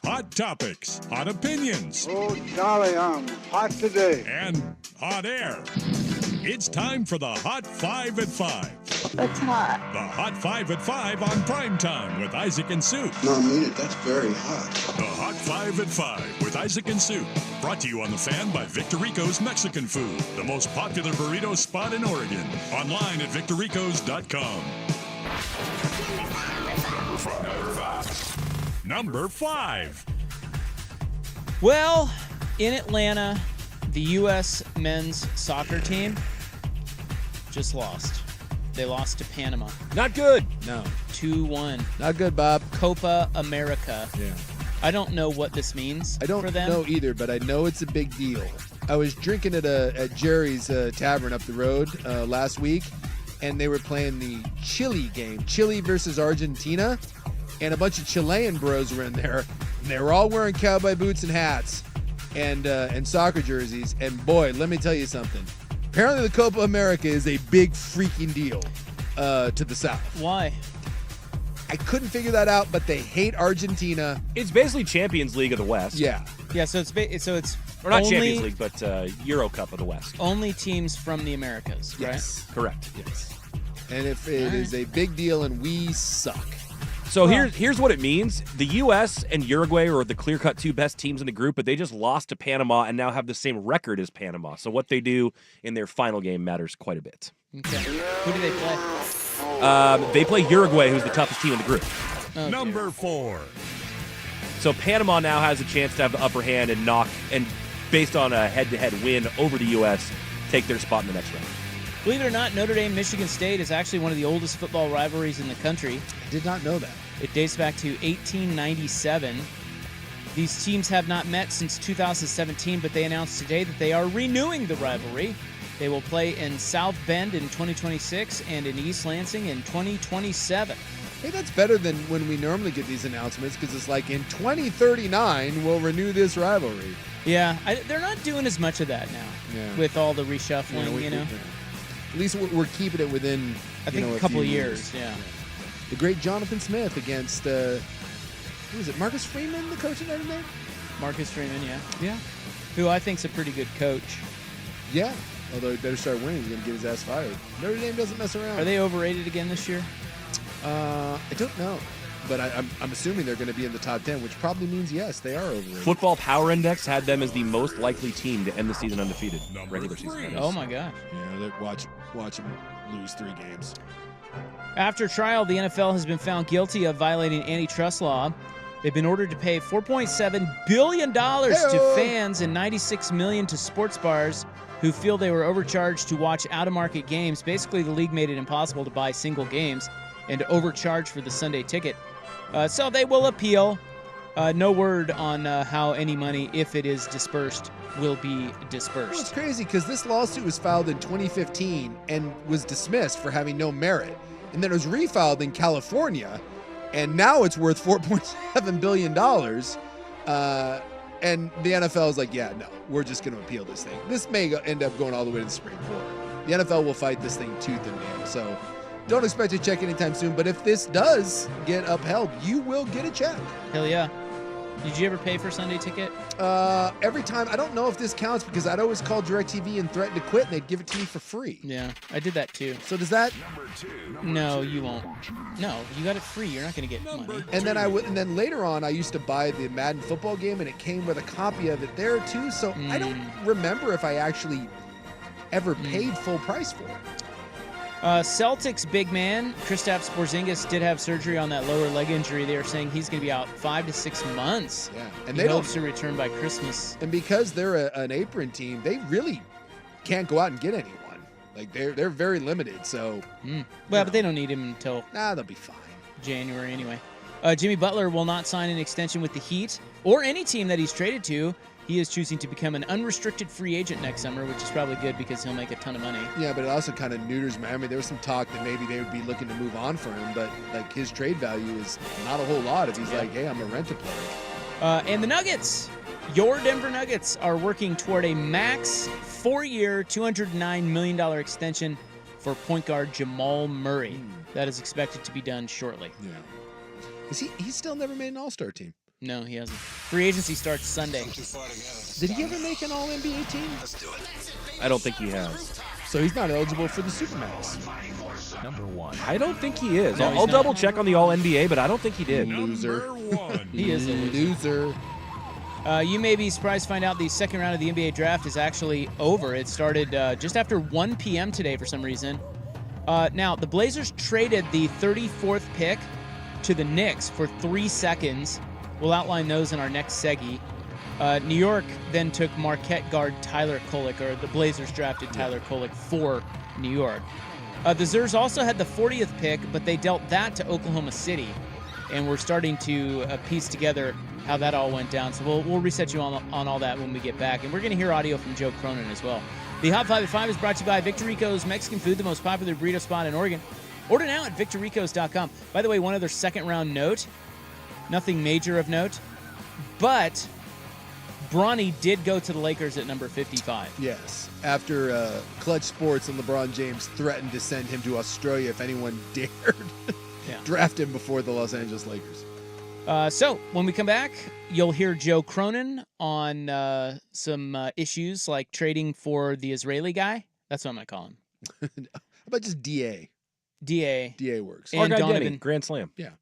Hot topics, hot opinions. Oh, Charlie, I'm hot today. And hot air. It's time for the Hot 5 at 5. It's hot. The Hot 5 at 5 on Primetime with Isaac and Sue. No, I mean it. That's very hot. The Hot 5 at 5 with Isaac and Sue. Brought to you on The Fan by Victor Rico's Mexican Food, the most popular burrito spot in Oregon. Online at victorricos.com. Number 5. Well, in Atlanta, the U.S. men's soccer team just lost. They lost to Panama. Not good. No. 2-1. Not good, Bob. Copa America. Yeah. I don't know what this means I don't for them. know either, but I know it's a big deal. I was drinking at Jerry's Tavern up the road last week, and they were playing the Chile game, Chile versus Argentina, and a bunch of Chilean bros were in there, and they were all wearing cowboy boots and hats and soccer jerseys, and boy, let me tell you something. Apparently the Copa America is a big freaking deal to the South. Why? I couldn't figure that out, but they hate Argentina. It's basically Champions League of the West. Yeah. Yeah, so it's or not only, Champions League, but Euro Cup of the West. Only teams from the Americas, right? Yes. Correct. Yes. And if it is a big deal and we suck. So here's what it means. The U.S. and Uruguay are the clear-cut 2 best teams in the group, but they just lost to Panama and now have the same record as Panama. So what they do in their final game matters quite a bit. Okay. Who do they play? They play Uruguay, who's the toughest team in the group. Okay. Number 4. So Panama now has a chance to have the upper hand and based on a head-to-head win over the U.S., take their spot in the next round. Believe it or not, Notre Dame-Michigan State is actually one of the oldest football rivalries in the country. I did not know that. It dates back to 1897. These teams have not met since 2017, but they announced today that they are renewing the rivalry. They will play in South Bend in 2026 and in East Lansing in 2027. Hey, that's better than when we normally get these announcements because it's like in 2039 we'll renew this rivalry. Yeah, they're not doing as much of that now with all the reshuffling, you know. At least we're keeping it within, I think a couple of years, yeah. The great Jonathan Smith against, who is it, Marcus Freeman, the coach of Notre Dame? Marcus Freeman, yeah. Yeah. Who I think's a pretty good coach. Yeah, although he better start winning, he's going to get his ass fired. Notre Dame doesn't mess around. Are they overrated again this year? I don't know. But I'm assuming they're going to be in the top 10, which probably means, yes, they are overrated. Football Power Index had them as the most likely team to end the season undefeated. Regular season. Oh, my gosh. Yeah, watch them lose 3 games. After trial, the NFL has been found guilty of violating antitrust law They've been ordered to pay $4.7 billion to fans and $96 million to sports bars who feel they were overcharged to watch out-of-market games. Basically, the league made it impossible to buy single games and to overcharge for the Sunday ticket. So they will appeal. No word on how any money, if it is dispersed, will be dispersed. Well, it's crazy because this lawsuit was filed in 2015 and was dismissed for having no merit. And then it was refiled in California, and now it's worth $4.7 billion. And the NFL is like, yeah, no, we're just going to appeal this thing. This may end up going all the way to the Supreme Court. The NFL will fight this thing tooth and nail. So don't expect a check anytime soon. But if this does get upheld, you will get a check. Hell yeah. Did you ever pay for Sunday ticket? Every time. I don't know if this counts because I'd always call DirecTV and threaten to quit, and they'd give it to me for free. Yeah, I did that too. So does that? No, you won't. No, you got it free. You're not going to get money. And then and then later on, I used to buy the Madden football game, and it came with a copy of it there too. So I don't remember if I actually ever paid full price for it. Celtics big man Kristaps Porzingis did have surgery on that lower leg injury. They are saying he's going to be out 5 to 6 months. Yeah, and he hopes to return by Christmas. And because they're an apron team, they really can't go out and get anyone. Like they're very limited. So, but they don't need him until they'll be fine. January anyway. Jimmy Butler will not sign an extension with the Heat or any team that he's traded to. He is choosing to become an unrestricted free agent next summer, which is probably good because he'll make a ton of money. Yeah, but it also kind of neuters him. I mean, there was some talk that maybe they would be looking to move on for him, but like his trade value is not a whole lot if he's like, hey, I'm a rent-a-player. And the Nuggets, your Denver Nuggets, are working toward a max 4-year, $209 million extension for point guard Jamal Murray. That is expected to be done shortly. Yeah. He's still never made an all-star team. No, he hasn't. Free agency starts Sunday. Did he ever make an all-NBA team? I don't think he has. So he's not eligible for the Supermax. Number 1. I don't think he is. No, I'll double check on the All-NBA, but I don't think he did. Loser. He is a loser. You may be surprised to find out the second round of the NBA draft is actually over. It started just after 1 p.m. today for some reason. Now, the Blazers traded the 34th pick to the Knicks for 3 seconds. We'll outline those in our next seggy. New York then took Marquette guard Tyler Kolek, or the Blazers drafted Tyler Kolek for New York. The Zers also had the 40th pick, but they dealt that to Oklahoma City. And we're starting to piece together how that all went down. So we'll reset you on all that when we get back. And we're going to hear audio from Joe Cronin as well. The Hot 5 at 5 is brought to you by Victor Rico's Mexican Food, the most popular burrito spot in Oregon. Order now at victorricos.com. By the way, one other second-round note. Nothing major of note, but Bronny did go to the Lakers at number 55. Yes, after Clutch Sports and LeBron James threatened to send him to Australia if anyone dared draft him before the Los Angeles Lakers. So when we come back, you'll hear Joe Cronin on some issues like trading for the Israeli guy. That's what I'm going to call him. How about just DA? DA. DA works. And Denny, Grand Slam. Yeah.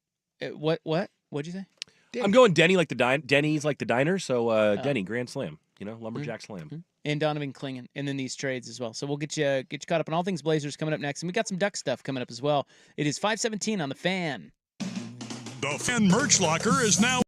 What? What'd you say? Denny. I'm going Denny like Denny's like the diner, so Denny, Grand Slam. You know, Lumberjack Slam. And Donovan Clingan, and then these trades as well. So we'll get you caught up on all things Blazers coming up next. And we got some Duck stuff coming up as well. It is 5:17 on The Fan. The Fan Merch Locker is now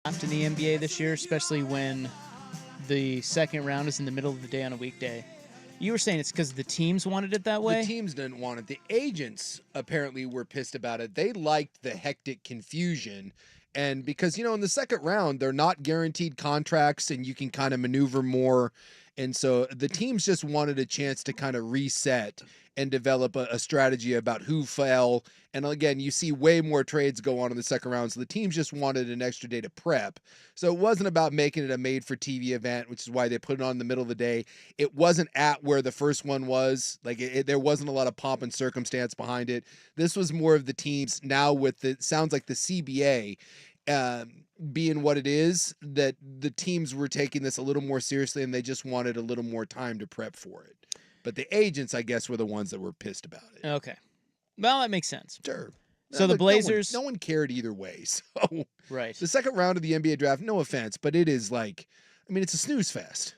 in the NBA this year, especially when the second round is in the middle of the day on a weekday. You were saying it's because the teams wanted it that way? The teams didn't want it. The agents apparently were pissed about it. They liked the hectic confusion. And because, in the second round, they're not guaranteed contracts and you can kind of maneuver more. And so the teams just wanted a chance to kind of reset and develop a strategy about who fell. And again, you see way more trades go on in the second round. So the teams just wanted an extra day to prep. So it wasn't about making it a made-for-TV event, which is why they put it on in the middle of the day. It wasn't at where the first one was. Like there wasn't a lot of pomp and circumstance behind it. This was more of the teams now with sounds like the CBA being what it is, that the teams were taking this a little more seriously and they just wanted a little more time to prep for it. But the agents, I guess, were the ones that were pissed about it. Okay. Well, that makes sense. Sure. So the Blazers... No one cared either way. So right. The second round of the NBA draft, no offense, but it is it's a snooze fest.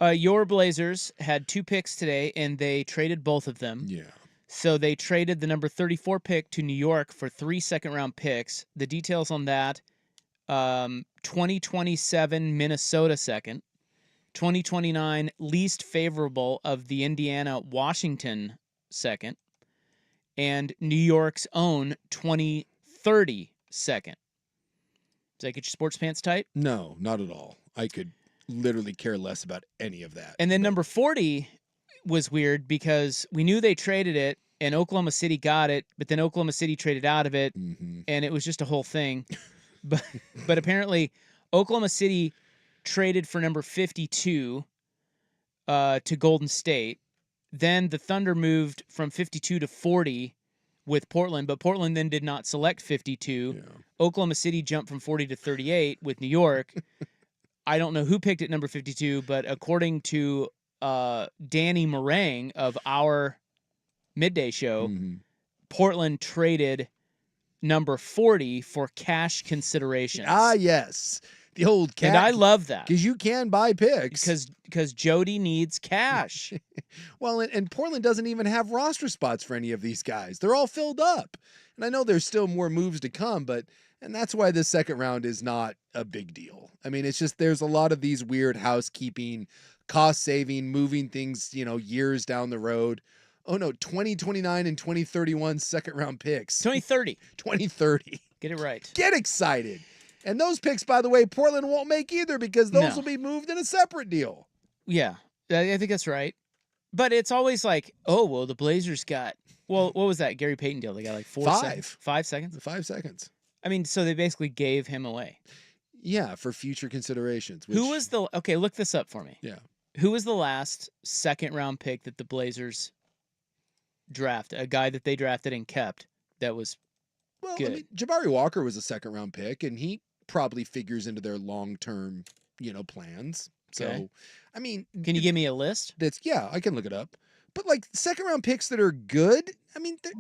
Your Blazers had 2 picks today, and they traded both of them. Yeah. So they traded the number 34 pick to New York for 3 second-round picks. The details on that, 2027 Minnesota second, 2029 least favorable of the Indiana-Washington second, and New York's own 2030 second. Does that get your sports pants tight? No, not at all. I could literally care less about any of that. And then number 40 was weird because we knew they traded it and Oklahoma City got it, but then Oklahoma City traded out of it, and it was just a whole thing. But apparently Oklahoma City traded for number 52 to Golden State. Then the Thunder moved from 52 to 40 with Portland, but Portland then did not select 52. Yeah. Oklahoma City jumped from 40 to 38 with New York. I don't know who picked at number 52, but according to Danny Meringue of our midday show, Portland traded number 40 for cash considerations. Ah, yes. The old cash. And I love that. Because you can buy picks. Because Jody needs cash. Well, and Portland doesn't even have roster spots for any of these guys. They're all filled up. And I know there's still more moves to come, and that's why this second round is not a big deal. I mean, it's just there's a lot of these weird housekeeping, cost-saving, moving things, years down the road. Oh, no, 2029 and 2031 second-round picks. 2030. 2030. Get it right. Get excited. And those picks, by the way, Portland won't make either because those will be moved in a separate deal. Yeah, I think that's right. But it's always like, oh, well, the Blazers got, what was that Gary Payton deal? They got like 5 seconds? 5 seconds. I mean, so they basically gave him away. Yeah, for future considerations. Who was okay, look this up for me. Yeah. Who was the last second-round pick that the Blazers drafted, a guy that they drafted and kept that was good? I mean, Jabari Walker was a second-round pick, and he probably figures into their long-term, plans. Okay. So, I mean, can you give me a list? I can look it up. But like second-round picks that are good, I mean, I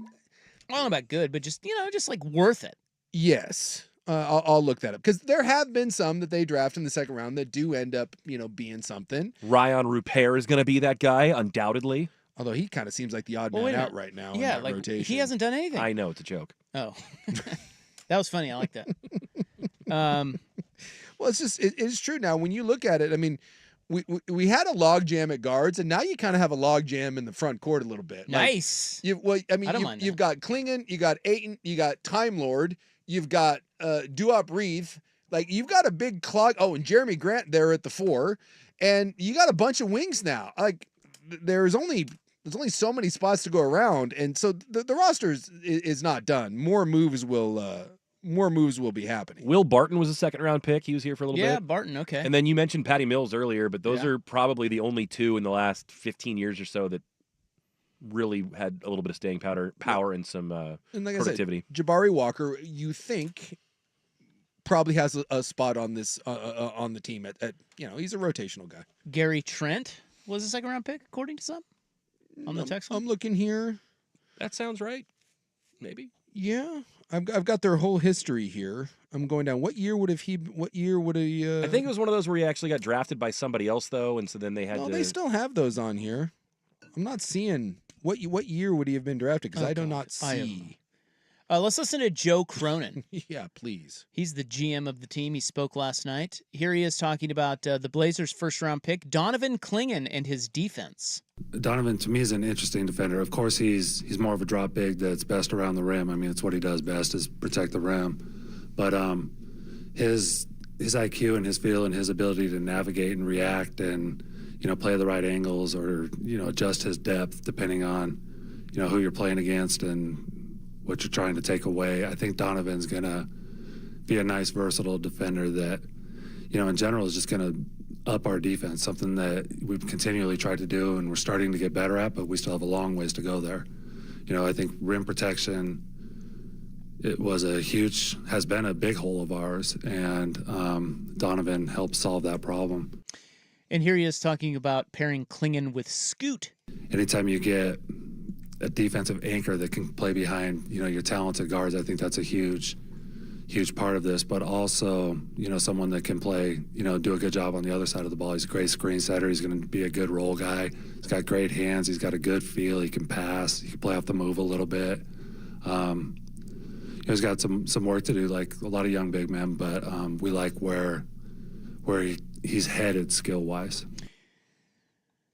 don't know about good, but just just like worth it. Yes. I'll look that up because there have been some that they draft in the second round that do end up, being something. Ryan Rupert is going to be that guy, undoubtedly. Although he kind of seems like the odd man out right now in that rotation. He hasn't done anything. I know, it's a joke. Oh. That was funny. I like that. Well, it's true now. When you look at it, I mean, we had a log jam at guards, and now you kind of have a log jam in the front court a little bit. Nice. You've got Klingon, you got Ayton, you got Time Lord, you've got Duop Reith. Like, you've got a big clog. Oh, and Jeremy Grant there at the 4. And you got a bunch of wings now. Like, there's only so many spots to go around. And so the roster is not done. More moves will be happening. Will Barton was a second-round pick. He was here for a little bit. Yeah, Barton, okay. And then you mentioned Patty Mills earlier, but those are probably the only two in the last 15 years or so that really had a little bit of staying power and some productivity. I said, Jabari Walker, you think probably has a spot on this on the team at he's a rotational guy. Gary Trent was a second-round pick, according to some on the text line. I'm looking here. That sounds right. Maybe. Yeah. I've got their whole history here. I'm going down. What year would he? I think it was one of those where he actually got drafted by somebody else, though, and so then they had to. They still have those on here. I'm not seeing what year would he have been drafted because I do not see. Let's listen to Joe Cronin. Yeah, please. He's the GM of the team. He spoke last night. Here he is talking about the Blazers' first-round pick, Donovan Clingan, and his defense. Donovan, to me, is an interesting defender. Of course, he's more of a drop big that's best around the rim. I mean, it's what he does best is protect the rim. But his IQ and his feel and his ability to navigate and react and, play the right angles or, adjust his depth depending on, who you're playing against and what you're trying to take away. I think Donovan's going to be a nice, versatile defender that, in general is just going to up our defense, something that we've continually tried to do and we're starting to get better at, but we still have a long ways to go there. I think rim protection, has been a big hole of ours, and Donovan helped solve that problem. And here he is talking about pairing Clingan with Scoot. Anytime you get a defensive anchor that can play behind, your talented guards, I think that's a huge part of this, but also, someone that can play, do a good job on the other side of the ball. He's a great screen setter. He's going to be a good roll guy. He's got great hands. He's got a good feel. He can pass. He can play off the move a little bit. He's got some work to do, like a lot of young big men, but we like where he's headed skill-wise.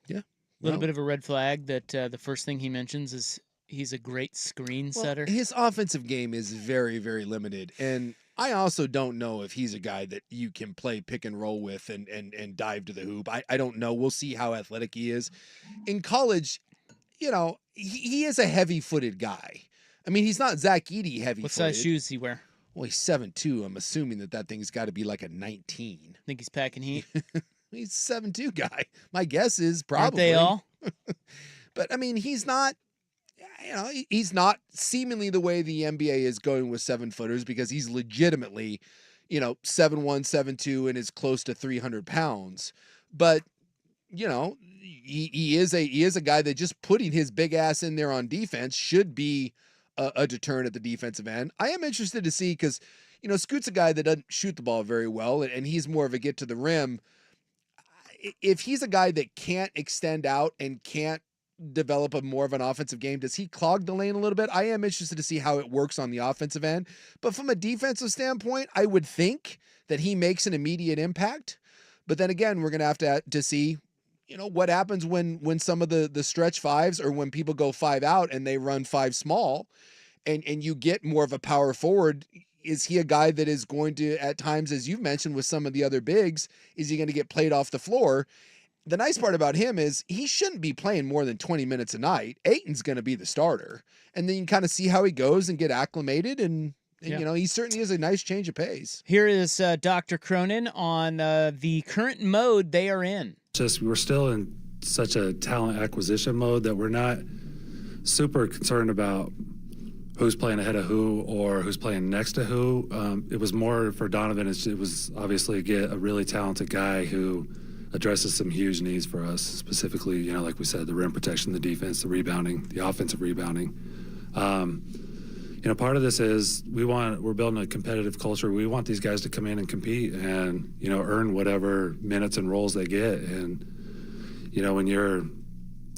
Yeah. A little bit of a red flag that the first thing he mentions is he's a great screen setter. His offensive game is very, very limited. And I also don't know if he's a guy that you can play pick and roll with and dive to the hoop. I don't know. We'll see how athletic he is. In college, he is a heavy-footed guy. I mean, he's not Zach Edey heavy-footed. What size shoes does he wear? Well, he's 7'2". I'm assuming that thing's got to be like a 19. Think he's packing heat? He's a 7'2" guy. My guess is probably. Aren't they all? But, I mean, he's not, he's not seemingly the way the NBA is going with 7-footers because he's legitimately, 7'1", 7'2", and is close to 300 pounds. But, he is a guy that just putting his big ass in there on defense should be a deterrent at the defensive end. I am interested to see because, Scoot's a guy that doesn't shoot the ball very well, and he's more of a get to the rim. If he's a guy that can't extend out and can't develop a more of an offensive game, does he clog the lane a little bit? I am interested to see how it works on the offensive end. But from a defensive standpoint, I would think that he makes an immediate impact. But then again, we're going to have to see, what happens when some of the stretch fives or when people go 5 out and they run 5 small and you get more of a power forward. Is he a guy that is going to, at times, as you've mentioned with some of the other bigs, is he going to get played off the floor? The nice part about him is he shouldn't be playing more than 20 minutes a night. Aiton's going to be the starter. And then you can kind of see how he goes and get acclimated. And he certainly is a nice change of pace. Here is Dr. Cronin on the current mode they are in. We're still in such a talent acquisition mode that we're not super concerned about who's playing ahead of who or who's playing next to who. It was more for Donovan. It was obviously get a really talented guy who addresses some huge needs for us, specifically, like we said, the rim protection, the defense, the rebounding, the offensive rebounding. Part of this is we're building a competitive culture. We want these guys to come in and compete and, earn whatever minutes and roles they get. And,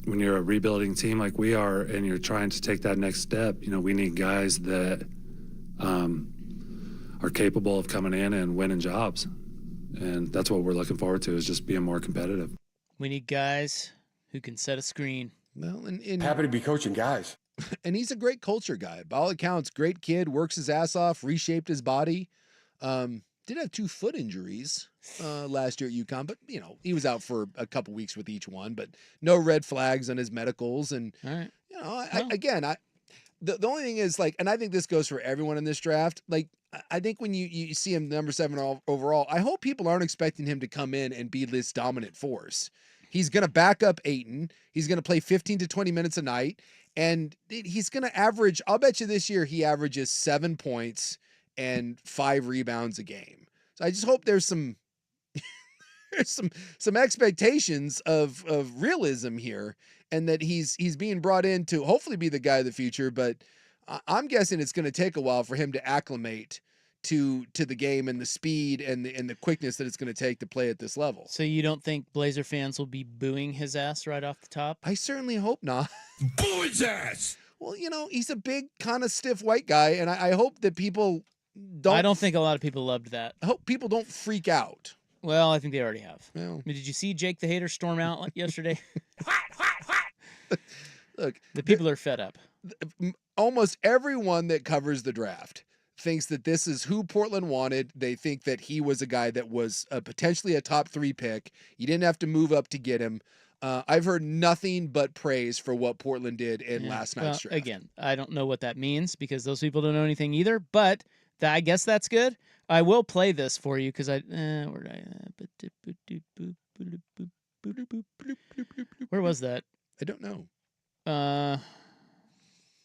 when you're a rebuilding team like we are and you're trying to take that next step, we need guys that are capable of coming in and winning jobs. And that's what we're looking forward to, is just being more competitive. We need guys who can set a screen. Well, and happy to be coaching guys. And he's a great culture guy. By all accounts, great kid, works his ass off, reshaped his body. Did have 2 foot injuries last year at UConn, but he was out for a couple weeks with each one. But no red flags on his medicals, and all right. The only thing is, and I think this goes for everyone in this draft. I think when you see him number 7 overall, I hope people aren't expecting him to come in and be this dominant force. He's going to back up Ayton. He's going to play 15 to 20 minutes a night, and he's going to average. I'll bet you this year he averages 7 points and 5 rebounds a game. So I just hope there's some some expectations of realism here, and that he's being brought in to hopefully be the guy of the future. But I'm guessing it's going to take a while for him to acclimate to the game and the speed and the quickness that it's going to take to play at this level. So you don't think Blazer fans will be booing his ass right off the top? I certainly hope not. Boo his ass! Well, he's a big, kind of stiff white guy, and I hope that people don't. I don't think a lot of people loved that. I hope people don't freak out. Well, I think they already have. Well, did you see Jake the Hater storm out yesterday? Look, the people are fed up. Almost everyone that covers the draft thinks that this is who Portland wanted. They think that he was a guy that was potentially a top 3 pick. You didn't have to move up to get him. I've heard nothing but praise for what Portland did in last night's draft. Again, I don't know what that means because those people don't know anything either, but I guess that's good. I will play this for you because where was that? I don't know.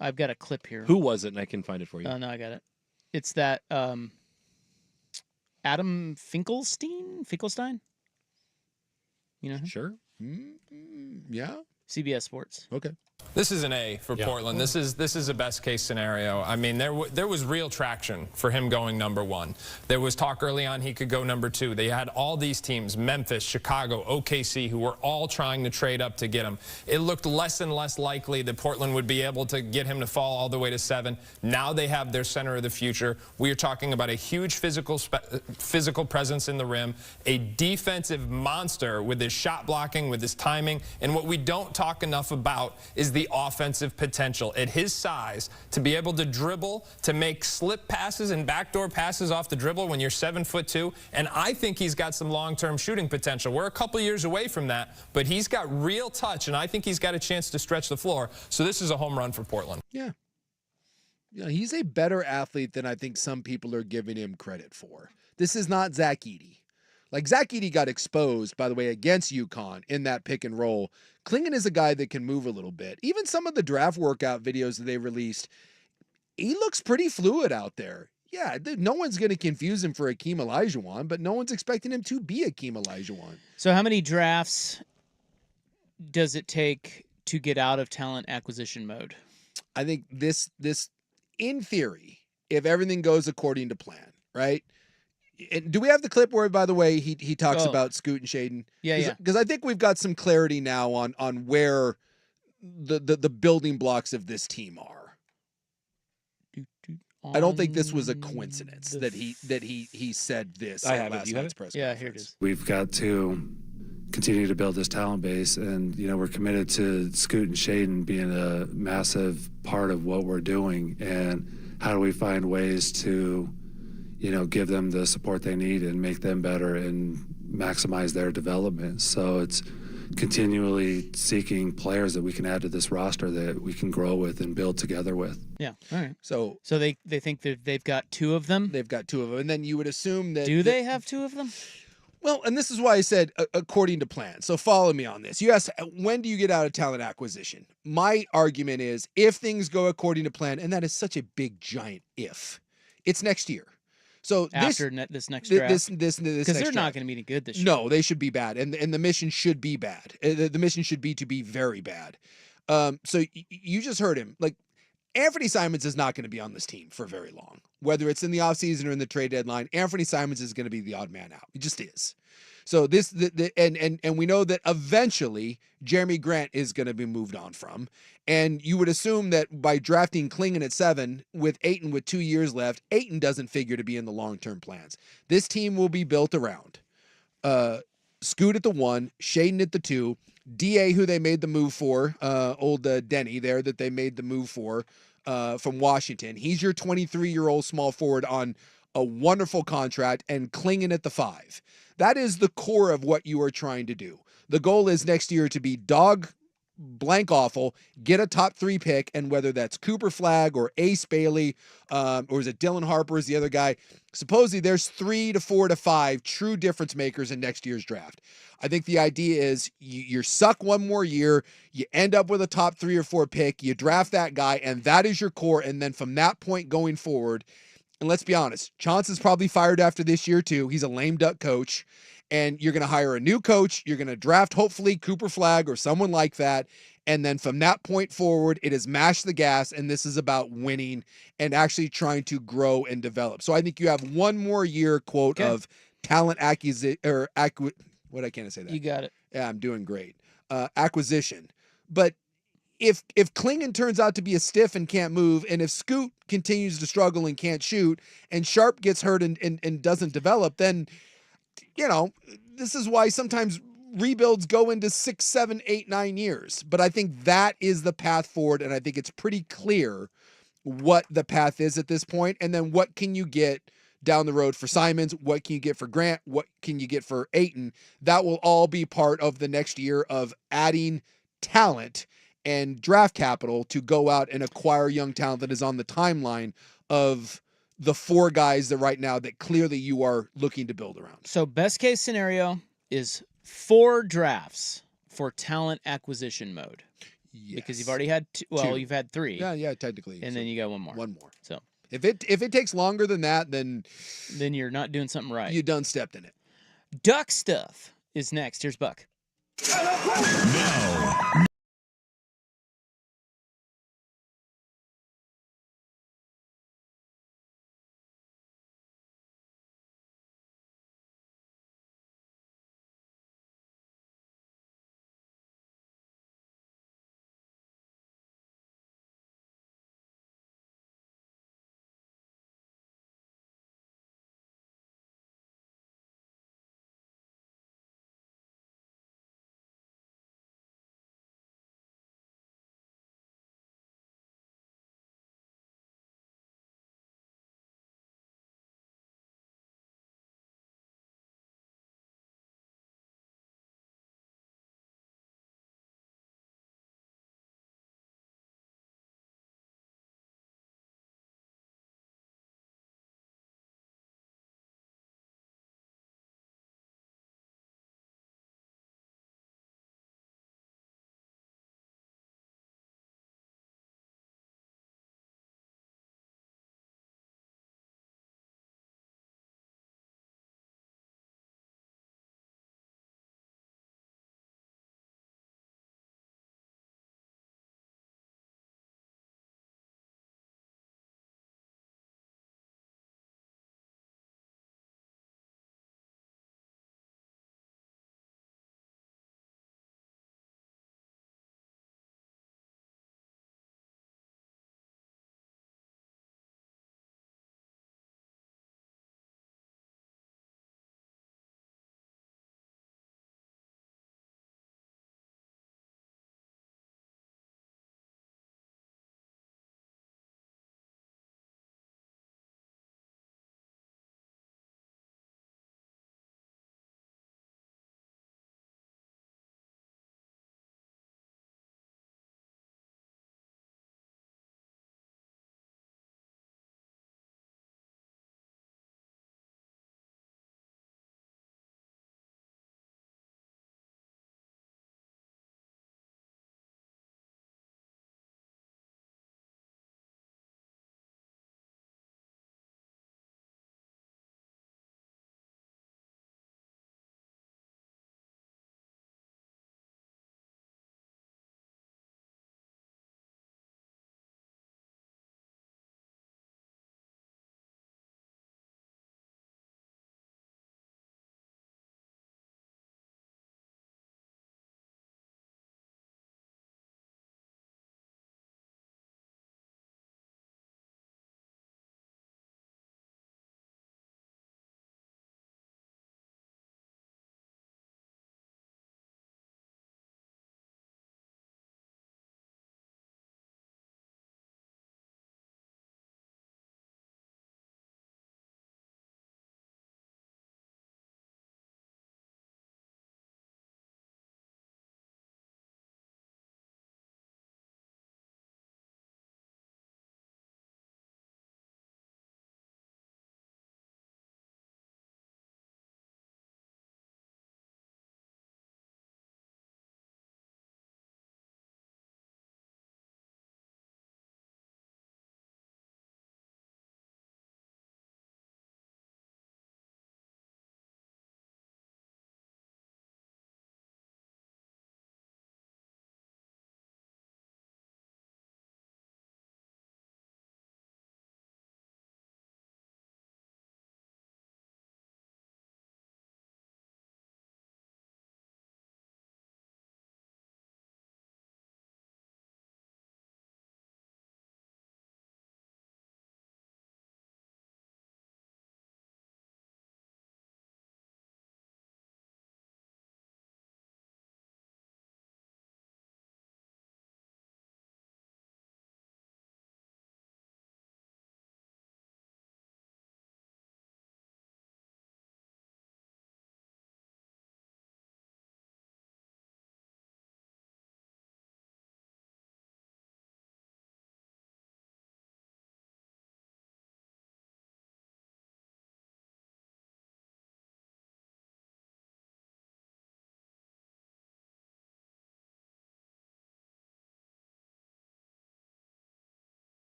I've got a clip here. Who was it? And I can find it for you. Oh, no, I got it. It's that Adam Finkelstein? You know him? Sure. Yeah. CBS Sports. Okay. This is an A for Portland. This is a best case scenario. I mean, there was real traction for him going #1. There was talk early on he could go #2. They had all these teams, Memphis, Chicago, OKC, who were all trying to trade up to get him. It looked less and less likely that Portland would be able to get him to fall all the way to 7. Now they have their center of the future. We are talking about a huge physical presence in the rim, a defensive monster with his shot blocking, with his timing, and what we don't talk enough about is the offensive potential. At his size, to be able to dribble, to make slip passes and backdoor passes off the dribble when you're 7'2", and I think he's got some long-term shooting potential. We're a couple years away from that, but he's got real touch, and I think he's got a chance to stretch the floor. So this is a home run for Portland. Yeah. He's a better athlete than I think some people are giving him credit for. This is not Zach Edey. Like, Zach Edey got exposed, by the way, against UConn in that pick and roll. Klingon is a guy that can move a little bit. Even some of the draft workout videos that they released, he looks pretty fluid out there. Yeah, no one's going to confuse him for Akeem Olajuwon, but no one's expecting him to be Akeem Olajuwon. So how many drafts does it take to get out of talent acquisition mode? I think this in theory, if everything goes according to plan, right? And do we have the clip where, by the way, he talks about Scoot and Shaden? Yeah. Because I think we've got some clarity now on where the building blocks of this team are. I don't think this was a coincidence that he said this at last night's press conference. Yeah, here it is. We've got to continue to build this talent base, and we're committed to Scoot and Shaden being a massive part of what we're doing. And how do we find ways to give them the support they need and make them better and maximize their development. So it's continually seeking players that we can add to this roster that we can grow with and build together with. Yeah. All right. So they think that they've got 2 of them? They've got 2 of them. And then you would assume that... Do they have 2 of them? Well, and this is why I said according to plan. So follow me on this. You asked, when do you get out of talent acquisition? My argument is if things go according to plan, and that is such a big, giant if, it's next year. So after this next draft, because they're not going to be any good this year. No, they should be bad, and the mission should be bad. The mission should be to be very bad. So you just heard him. Like, Anthony Simons is not going to be on this team for very long, whether it's in the offseason or in the trade deadline. Anthony Simons is going to be the odd man out. He just is. So and we know that eventually Jeremy Grant is going to be moved on from. And you would assume that by drafting Klingon at 7 with Ayton with 2 years left, Ayton doesn't figure to be in the long-term plans. This team will be built around Scoot at the 1, Shaden at the 2, DA, who they made the move for, old Denny there that they made the move for from Washington. He's your 23-year-old small forward on a wonderful contract, and Klingon at the 5. That is the core of what you are trying to do. The goal is next year to be dog blank awful, get a top 3 pick, and whether that's Cooper Flagg or Ace Bailey, or is it Dylan Harper is the other guy, supposedly there's 3 to 4 to 5 true difference makers in next year's draft. I think the idea is you suck one more year, you end up with a top 3 or 4 pick, you draft that guy, and that is your core, and then from that point going forward, and let's be honest, Johnson's probably fired after this year too. He's a lame duck coach. And you're going to hire a new coach. You're going to draft, hopefully, Cooper Flagg or someone like that. And then from that point forward, it is mash the gas. And this is about winning and actually trying to grow and develop. So I think you have one more year, quote, of talent acquisition. What, I can't say that. You got it. Yeah, I'm doing great. Acquisition. But if Klingon turns out to be a stiff and can't move, and if Scoot continues to struggle and can't shoot, and Sharp gets hurt and doesn't develop, then, this is why sometimes rebuilds go into 6, 7, 8, 9 years. But I think that is the path forward, and I think it's pretty clear what the path is at this point. And then what can you get down the road for Simons? What can you get for Grant? What can you get for Ayton? That will all be part of the next year of adding talent and draft capital to go out and acquire young talent that is on the timeline of the 4 guys that right now that clearly you are looking to build around. So best case scenario is 4 drafts for talent acquisition mode. Yes. Because you've already had 2. Well, you've had 3. Yeah, technically. And then you got one more. One more. So if it takes longer than that, then you're not doing something right. You done stepped in it. Duck stuff is next. Here's Buck. Now,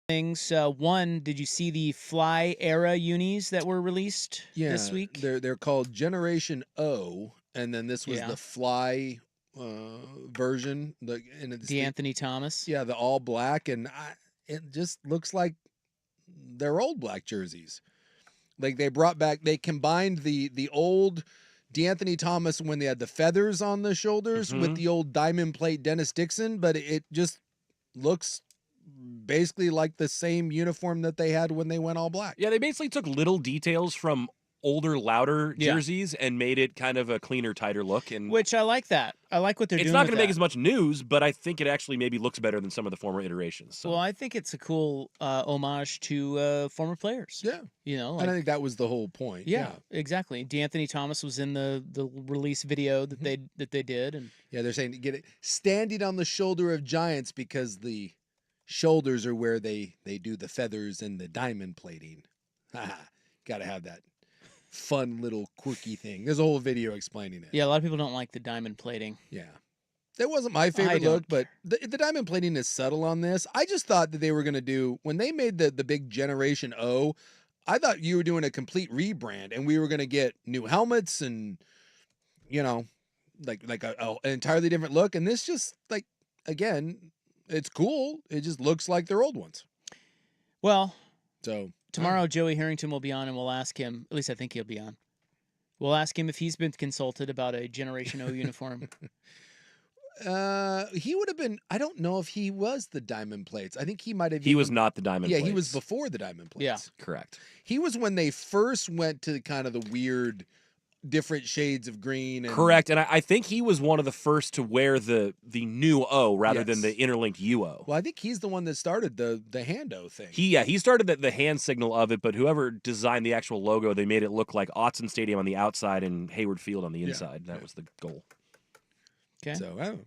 things. One, did you see the Fly Era unis that were released this week? They're called Generation O, and then this was the Fly version. D'Anthony Thomas. Yeah, the all black, and it just looks like they're old black jerseys. Like they combined the old D'Anthony Thomas when they had the feathers on the shoulders with the old diamond plate Dennis Dixon, but it just looks basically like the same uniform that they had when they went all black. Yeah, they basically took little details from older, louder jerseys and made it kind of a cleaner, tighter look. And which I like that. I like what they're doing. It's not going to make as much news, but I think it actually maybe looks better than some of the former iterations. So. Well, I think it's a cool homage to former players. Yeah. You know, and I think that was the whole point. Yeah, exactly. D'Anthony Thomas was in the release video that they did, and they're saying to get it standing on the shoulder of giants because the shoulders are where they do the feathers and the diamond plating. Got to have that fun little quirky thing. There's a whole video explaining it. Yeah, a lot of people don't like the diamond plating. Yeah. That wasn't my favorite look, but the diamond plating is subtle on this. I just thought that they were going to do, when they made the big Generation O, I thought you were doing a complete rebrand and we were going to get new helmets and, you know, like an entirely different look. And this just, like, again, it's cool. It just looks like their old ones. Well, so tomorrow Joey Harrington will be on and we'll ask him, at least I think he'll be on. We'll ask him if he's been consulted about a Generation O uniform. He would have been, I don't know if he was the diamond plates. I think he might have. He was not the diamond plates. Yeah, he was before the diamond plates. Yeah. Correct. He was when they first went to kind of the weird different shades of green. And... Correct. And I think he was one of the first to wear the new O rather than the interlinked UO. Well, I think he's the one that started the hand O thing. He started the hand signal of it, but whoever designed the actual logo, they made it look like Autzen Stadium on the outside and Hayward Field on the inside. That was the goal. Okay. So, I don't know.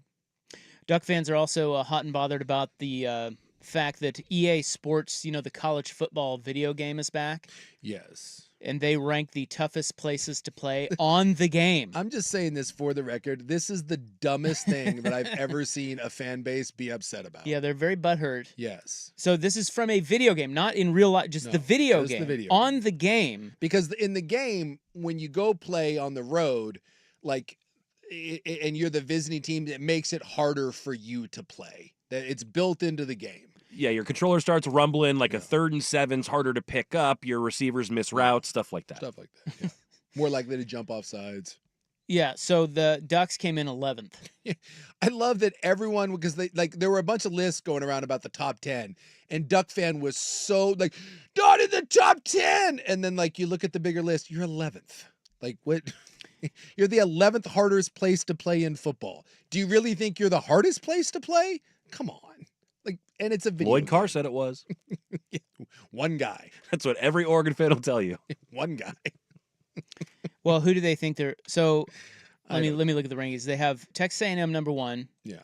Duck fans are also hot and bothered about the fact that EA Sports, you know, the college football video game is back. Yes. And they rank the toughest places to play on the game. I'm just saying this for the record. This is the dumbest thing that I've ever seen a fan base be upset about. Yeah, they're very butthurt. Yes. So this is from a video game, not in real life, just the video game. On the game. Because in the game, when you go play on the road, like, and you're the visiting team, it makes it harder for you to play. It's built into the game. Yeah, your controller starts rumbling, like a 3rd and 7's harder to pick up, your receivers miss routes, stuff like that. Stuff like that, yeah. More likely to jump off sides. Yeah, so the Ducks came in 11th. I love that everyone, because there were a bunch of lists going around about the top 10, and Duck fan was so like, not in the top 10! And then like you look at the bigger list, you're 11th. Like what? You're the 11th hardest place to play in football. Do you really think you're the hardest place to play? Come on. Like, and it's a video. Lloyd Carr said it was. One guy. That's what every Oregon fan will tell you. One guy. Well, who do they think they're? So let me look at the rankings. They have Texas A&M number 1. Yeah.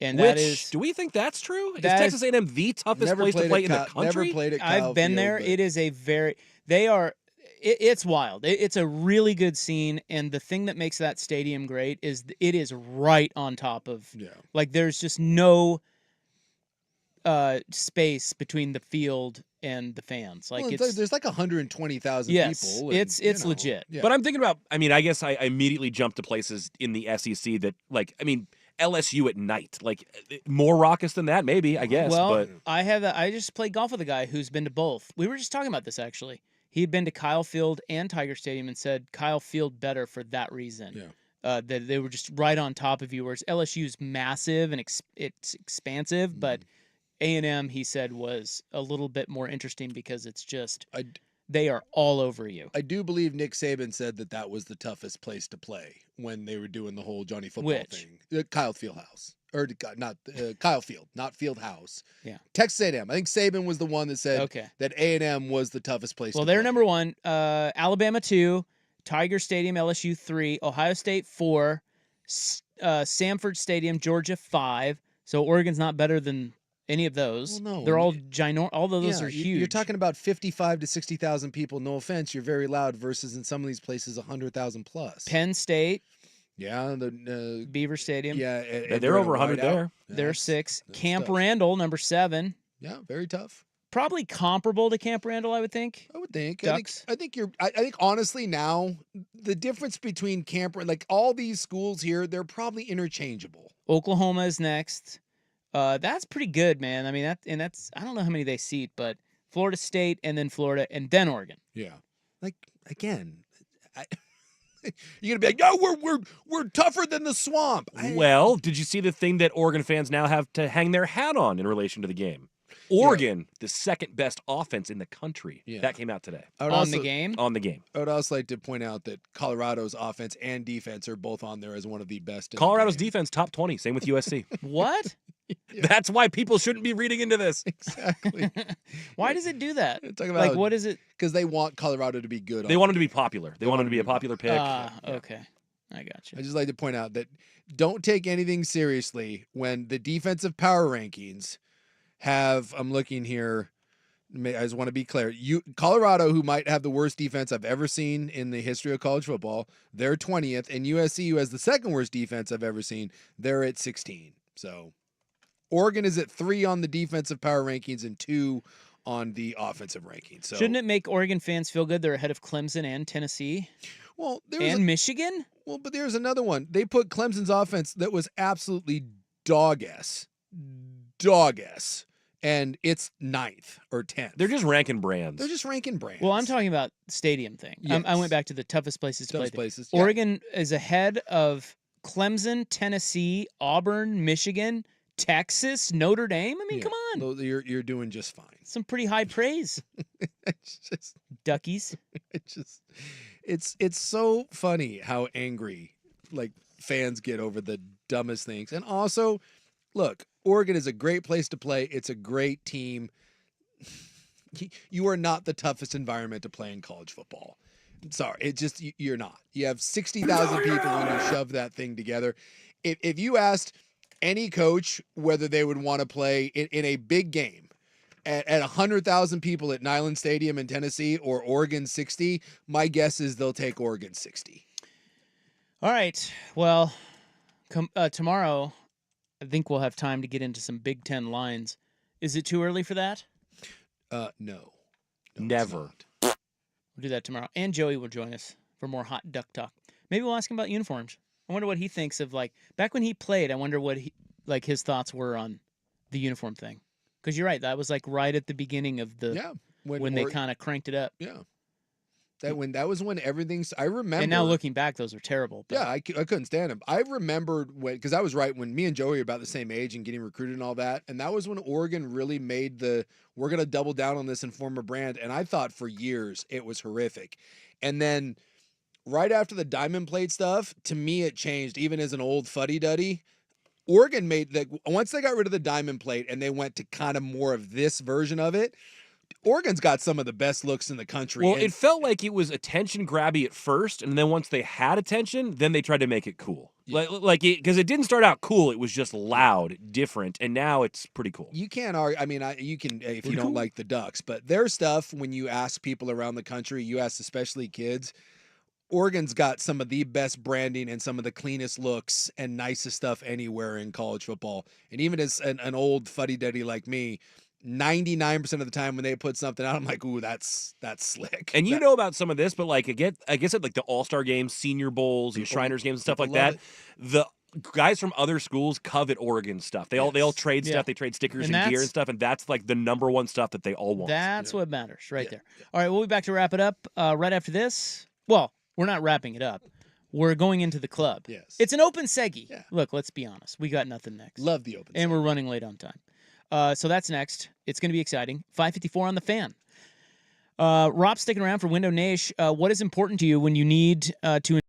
And Which, that is. Do we think that's true? Is Texas A&M the toughest place to play in the country? Never played at Kyle I've been Field, there. But... It is a very. They are. It's wild. It's a really good scene, and the thing that makes that stadium great is it is right on top of. Yeah. Like there's just no space between the field and the fans. Like well, there's like 120,000 people. And, it's legit. Yeah. But I'm thinking about. I mean, I guess I immediately jumped to places in the SEC that, like, I mean, LSU at night, like more raucous than that, maybe. I guess. Well, but I just played golf with a guy who's been to both. We were just talking about this actually. He'd been to Kyle Field and Tiger Stadium and said Kyle Field better for that reason. Yeah. That they were just right on top of you. Whereas LSU's massive and it's expansive, but A&M, he said, was a little bit more interesting because it's just they are all over you. I do believe Nick Saban said that was the toughest place to play when they were doing the whole Johnny Football thing. Kyle Fieldhouse. Or not Kyle Field, not Fieldhouse. Yeah. Texas A&M. I think Saban was the one that said that A&M was the toughest place to play. Well, they're number 1. Alabama 2, Tiger Stadium, LSU 3, Ohio State 4, Sanford Stadium, Georgia 5. So Oregon's not better than any of those. Well, no. They're all ginormous. All of those are huge. You're talking about 55 to 60,000 people. No offense, you're very loud versus in some of these places 100,000 plus. Penn State. Yeah, the Beaver Stadium. Yeah, they're over 100 there. They're 6. Camp Randall, number 7. Yeah, very tough. Probably comparable to Camp Randall, I would think. I would think. Ducks. I think honestly now the difference between Camp, like all these schools here, they're probably interchangeable. Oklahoma is next. That's pretty good, man. I mean that's I don't know how many they seat, but Florida State and then Florida and then Oregon. Yeah. Like again, you're gonna be like, no, we're tougher than the swamp. Well, did you see the thing that Oregon fans now have to hang their hat on in relation to the game? Oregon, the second best offense in the country. Yeah. That came out today. On the game? On the game. I would also like to point out that Colorado's offense and defense are both on there as one of the best. Colorado's defense, top 20. Same with USC. What? Yeah. That's why people shouldn't be reading into this. Exactly. Why does it do that? Talking about, like, what is it? Because they want Colorado to be good. They want them to be popular. They want them to be a popular pick. Okay. I got you. I just like to point out that don't take anything seriously when the defensive power rankings have, I'm looking here, I just want to be clear. Colorado, who might have the worst defense I've ever seen in the history of college football, they're 20th, and USC, who has the second worst defense I've ever seen, they're at 16. So Oregon is at 3 on the defensive power rankings and 2 on the offensive rankings. So shouldn't it make Oregon fans feel good? They're ahead of Clemson and Tennessee. Well, Michigan. Well, but there's another one. They put Clemson's offense that was absolutely dog-ass. And it's 9th or 10th. They're just ranking brands. Well, I'm talking about stadium thing. Yes. I went back to the toughest places to play. Places, yeah. Oregon is ahead of Clemson, Tennessee, Auburn, Michigan, Texas, Notre Dame. I mean, come on. You're doing just fine. Some pretty high praise. It's just Duckies. It's so funny how angry like fans get over the dumbest things. And also, look, Oregon is a great place to play. It's a great team. You are not the toughest environment to play in college football. Sorry, you're not. You have 60,000 people when you shove that thing together. If you asked any coach whether they would want to play in a big game at 100,000 people at Neyland Stadium in Tennessee or Oregon 60, my guess is they'll take Oregon 60. All right. Well, tomorrow, I think we'll have time to get into some Big Ten lines. Is it too early for that? No. Never. We'll do that tomorrow. And Joey will join us for more hot duck talk. Maybe we'll ask him about uniforms. I wonder what he thinks of, like, back when he played, I wonder what his thoughts were on the uniform thing. Because you're right, that was like right at the beginning of the when they kind of cranked it up. Yeah. That was when everything's. I remember. And now looking back, those are terrible. But. Yeah, I couldn't stand them. I remembered because I was right when me and Joey were about the same age and getting recruited and all that. And that was when Oregon really made we're going to double down on this and form a brand. And I thought for years it was horrific. And then right after the diamond plate stuff, to me it changed. Even as an old fuddy-duddy, Oregon made once they got rid of the diamond plate and they went to kind of more of this version of it. Oregon's got some of the best looks in the country. Well, it felt like it was attention grabby at first, and then once they had attention, then they tried to make it cool. Yeah. Because it didn't start out cool; it was just loud, different, and now it's pretty cool. You can't argue. I mean, you can if you don't like the Ducks, but their stuff. When you ask people around the country, you ask especially kids. Oregon's got some of the best branding and some of the cleanest looks and nicest stuff anywhere in college football. And even as an old fuddy-duddy like me, 99% of the time when they put something out, I'm like, ooh, that's slick. And you know about some of this, but like I guess at like the All-Star games, Senior Bowls, Shriners games and stuff like that, the guys from other schools covet Oregon stuff. They all trade stuff. They trade stickers and gear and stuff, and that's like the number one stuff that they all want. That's what matters right there. All right, we'll be back to wrap it up right after this. Well, we're not wrapping it up. We're going into the club. Yes. It's an open seggy. Yeah. Look, let's be honest. We got nothing next. Love the open And we're running late on time. So that's next. It's going to be exciting. 5:54 on the Fan. Rob's sticking around for Window Nation. What is important to you when you need to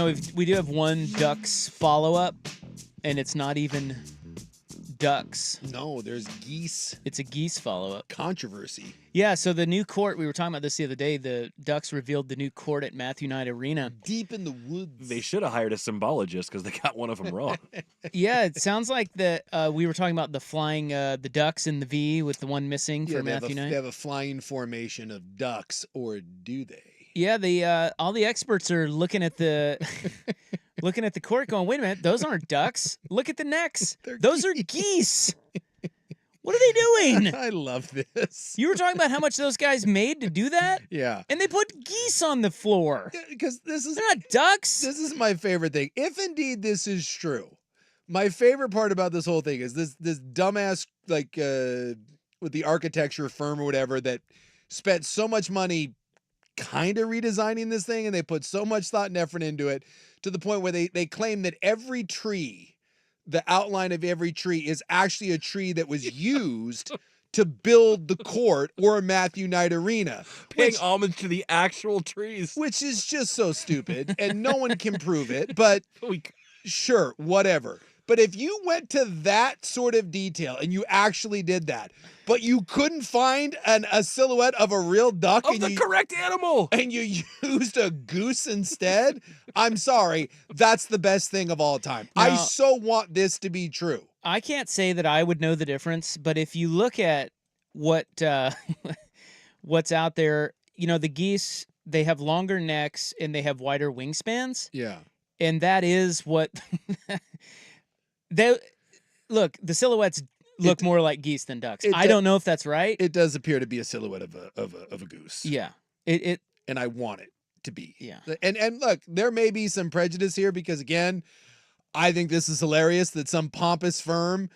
Now we do have one Ducks follow-up, and it's not even Ducks. No, there's Geese. It's a Geese follow-up. Controversy. Yeah, so the new court, we were talking about this the other day, the Ducks revealed the new court at Matthew Knight Arena. Deep in the woods. They should have hired a symbologist because they got one of them wrong. Yeah, it sounds like that we were talking about the flying, the Ducks in the V with the one missing for Matthew Knight. They have a flying formation of ducks, or do they? Yeah, all the experts are looking at the looking at the court going, wait a minute, those aren't ducks. Look at the necks. Those are geese. What are they doing? I love this. You were talking about how much those guys made to do that? Yeah. And they put geese on the floor. Because they're not ducks. This is my favorite thing. If indeed this is true, my favorite part about this whole thing is this dumbass, like, with the architecture firm or whatever that spent so much money kind of redesigning this thing, and they put so much thought and effort into it to the point where they claim that every tree, the outline of every tree is actually a tree that was used to build the court or Matthew Knight Arena. Paying homage to the actual trees. Which is just so stupid, and no one can prove it, but sure, whatever. But if you went to that sort of detail and you actually did that, but you couldn't find a silhouette of a real duck of the correct animal, and you used a goose instead, I'm sorry, that's the best thing of all time. Now, I so want this to be true. I can't say that I would know the difference, but if you look at what what's out there, the geese, they have longer necks and they have wider wingspans. Yeah. And that is what the silhouettes look more like geese than ducks. I don't know if that's right. It does appear to be a silhouette of a goose. Yeah. And I want it to be. Yeah. And look, there may be some prejudice here because, again, I think this is hilarious that some pompous firm,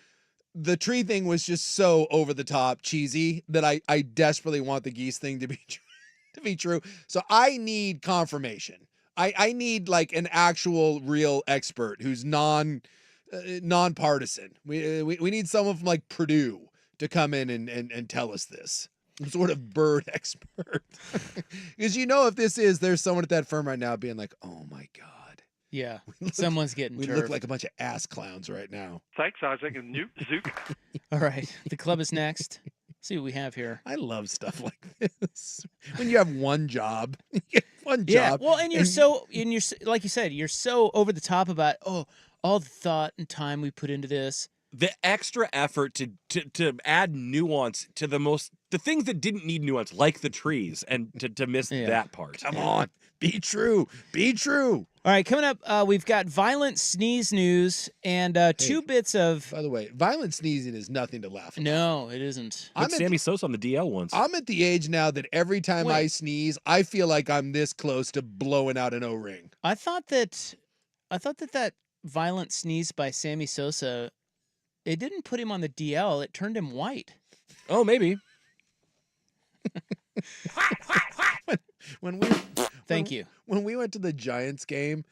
the tree thing was just so over the top cheesy that I desperately want the geese thing to be true. So I need confirmation. I need like an actual real expert who's nonpartisan. We need someone from like Purdue to come in and tell us this. Some sort of bird expert. Because if this is, there's someone at that firm right now being like, oh my God. Yeah, someone's getting We turfed. look like a bunch of ass clowns right now. Thanks, Isaac and Zook. All right, the club is next. See what we have here. I love stuff like this. When you have one job, one Yeah, job. well, and you're like you said, you're so over the top about all the thought and time we put into this. The extra effort to add nuance to the things that didn't need nuance, like the trees, and to miss that part. Come on, be true. Be true. All right, coming up, we've got violent sneeze news and two bits of. By the way, violent sneezing is nothing to laugh at. No, it isn't. Like Sammy Sosa on the DL once. I'm at the age now that every time I sneeze, I feel like I'm this close to blowing out an O-ring. I thought that violent sneeze by Sammy Sosa, it didn't put him on the DL. It turned him white. Oh, maybe. Thank you. When we went to the Giants game,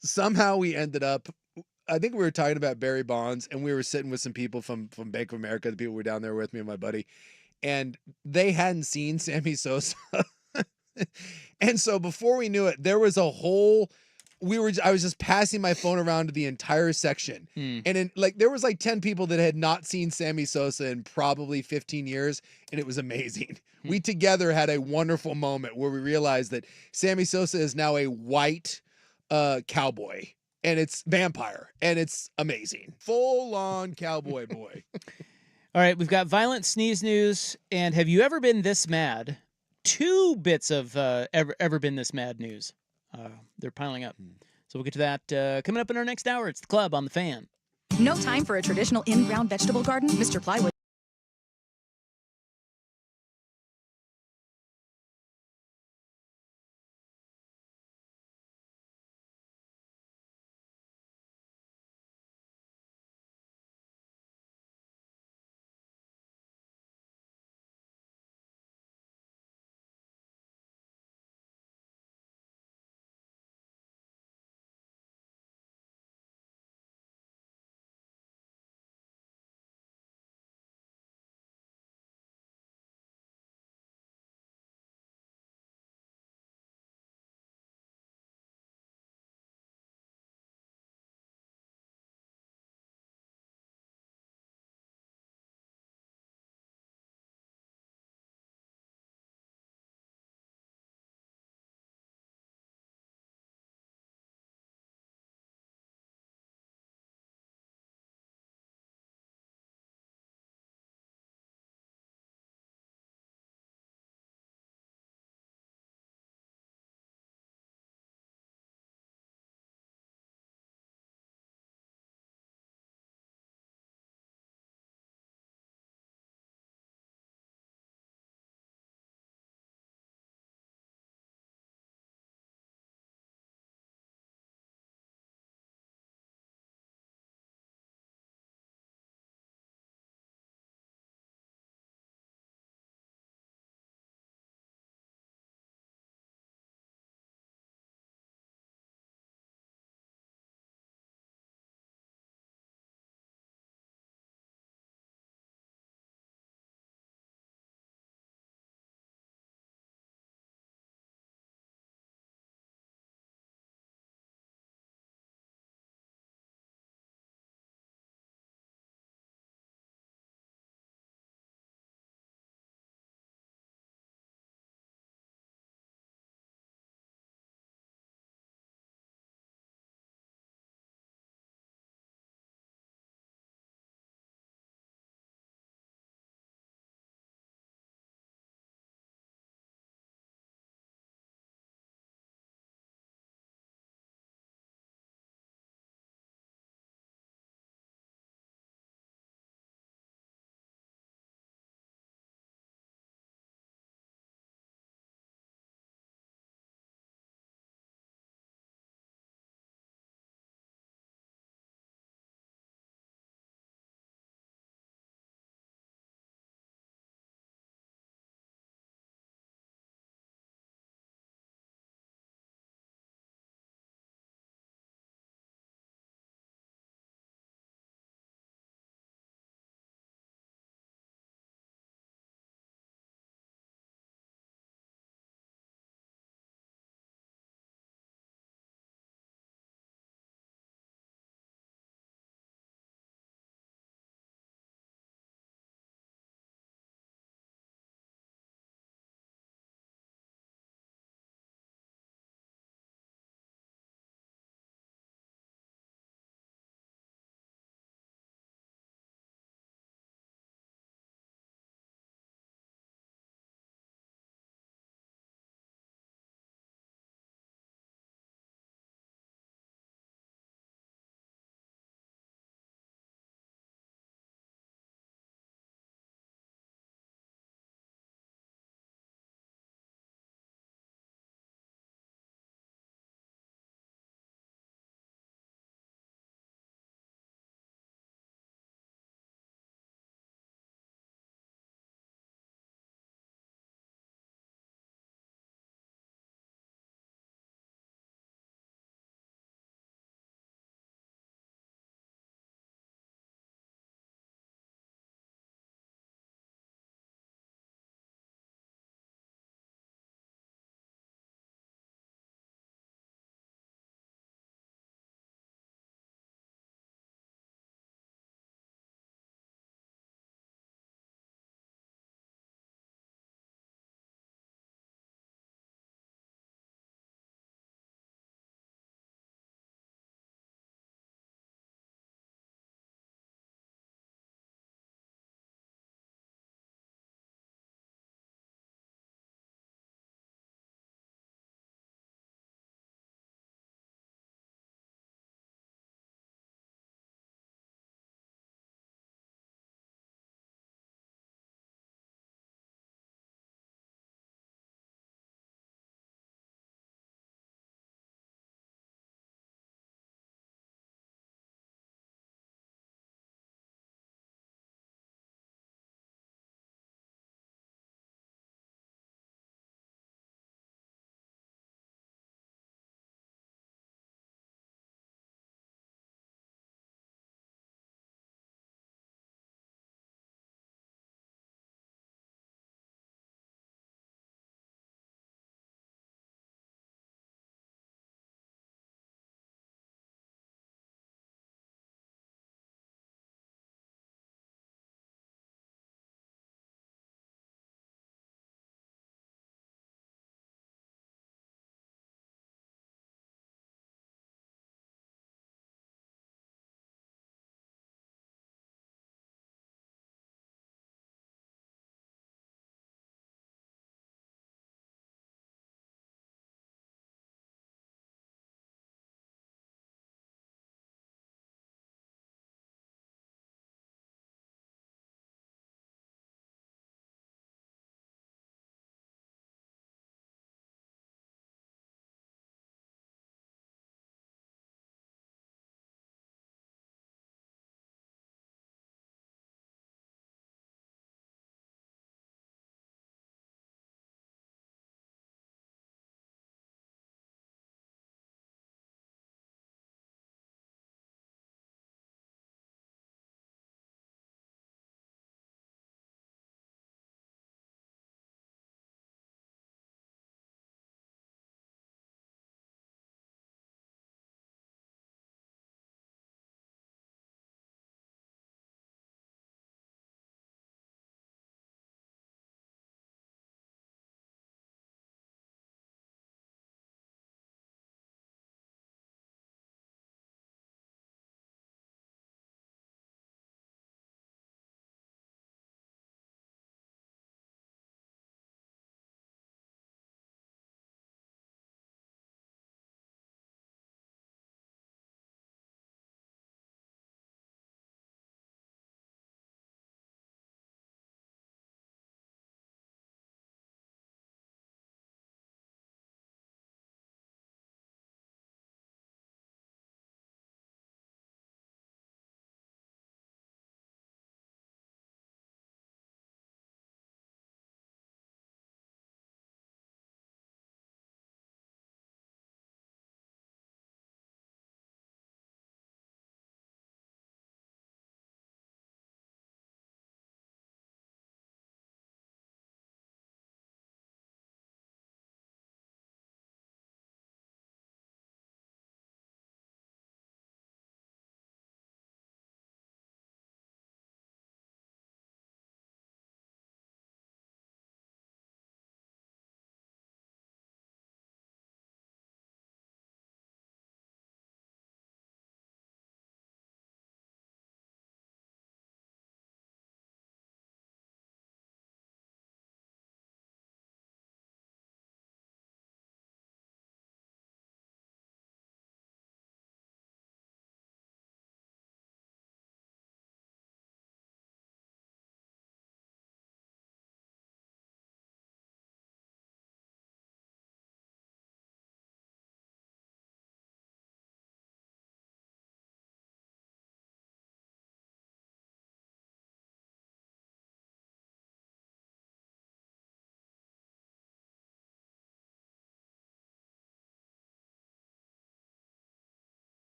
somehow we ended up, I think we were talking about Barry Bonds, and we were sitting with some people from Bank of America, the people who were down there with me and my buddy, and they hadn't seen Sammy Sosa. And so before we knew it, there was a whole... I was just passing my phone around to the entire section. And there was like 10 people that had not seen Sammy Sosa in probably 15 years. And it was amazing. We together had a wonderful moment where we realized that Sammy Sosa is now a white cowboy, and it's vampire, and it's amazing. Full on cowboy boy. All right. We've got violent sneeze news. And have you ever been this mad? Two bits of ever been this mad news. They're piling up. So we'll get to that coming up in our next hour. It's The Club on the Fan. No time for a traditional in-ground vegetable garden? Mr. Plywood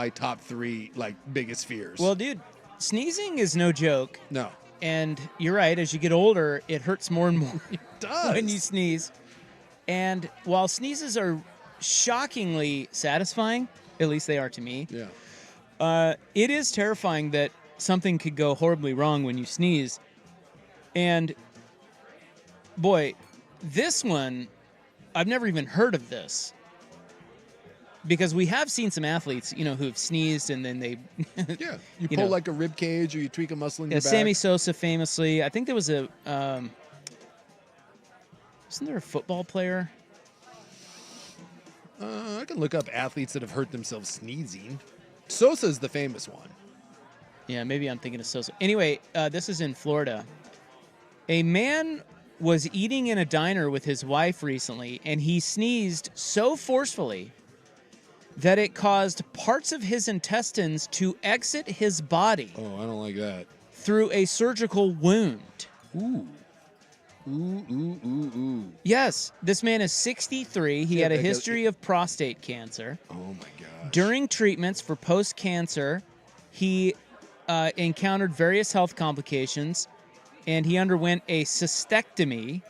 my top 3 like biggest fears. Well, dude, sneezing is no joke. No. And you're right. As you get older, it hurts more and more. It does. When you sneeze. And while sneezes are shockingly satisfying, at least they are to me. Yeah. It is terrifying that something could go horribly wrong when you sneeze. And boy, this one, I've never even heard of this. Because we have seen some athletes, who've sneezed and then they... Yeah, you pull like a rib cage or you tweak a muscle in your back. Sammy Sosa famously, I think there was a... wasn't there a football player? I can look up athletes that have hurt themselves sneezing. Sosa's the famous one. Yeah, maybe I'm thinking of Sosa. Anyway, this is in Florida. A man was eating in a diner with his wife recently, and he sneezed so forcefully that it caused parts of his intestines to exit his body. Oh, I don't like that. Through a surgical wound. Ooh. Ooh. Yes, this man is 63. He had a history of prostate cancer. Oh, my gosh. During treatments for post-cancer, he encountered various health complications, and he underwent a cystectomy,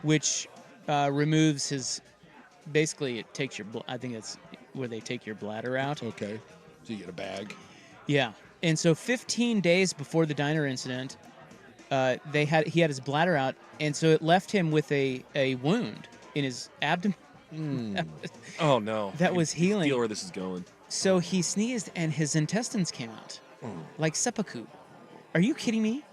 which removes his... Basically, it takes your... I think it's where they take your bladder out. Okay. So you get a bag. Yeah. And so 15 days before the diner incident, he had his bladder out, and so it left him with a wound in his abdomen. Oh, no. That was healing. I feel where this is going. So he sneezed, and his intestines came out. Like seppuku. Are you kidding me?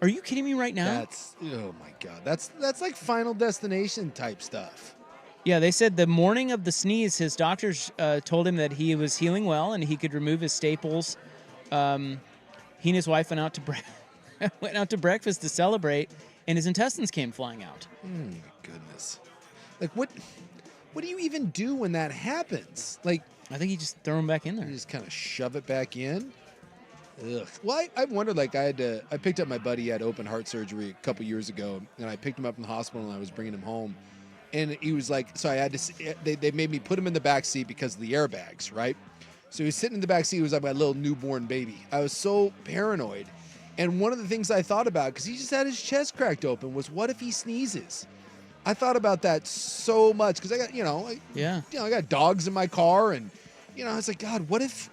Are you kidding me right now? Oh, my God. That's like Final Destination type stuff. Yeah, they said the morning of the sneeze, his doctors told him that he was healing well and he could remove his staples. He and his wife went out to breakfast to celebrate, and his intestines came flying out. My goodness. Like, what do you even do when that happens? Like, I think you just throw them back in there. You just kind of shove it back in? Ugh. Well, I wondered, like, I picked up my buddy. He had open heart surgery a couple years ago, and I picked him up from the hospital, and I was bringing him home. And he was like, so I had to, they made me put him in the back seat because of the airbags, right? So he was sitting in the back seat. He was like my little newborn baby. I was so paranoid. And one of the things I thought about, because he just had his chest cracked open, was what if he sneezes? I thought about that so much because I got, I got dogs in my car, and I was like, God, what if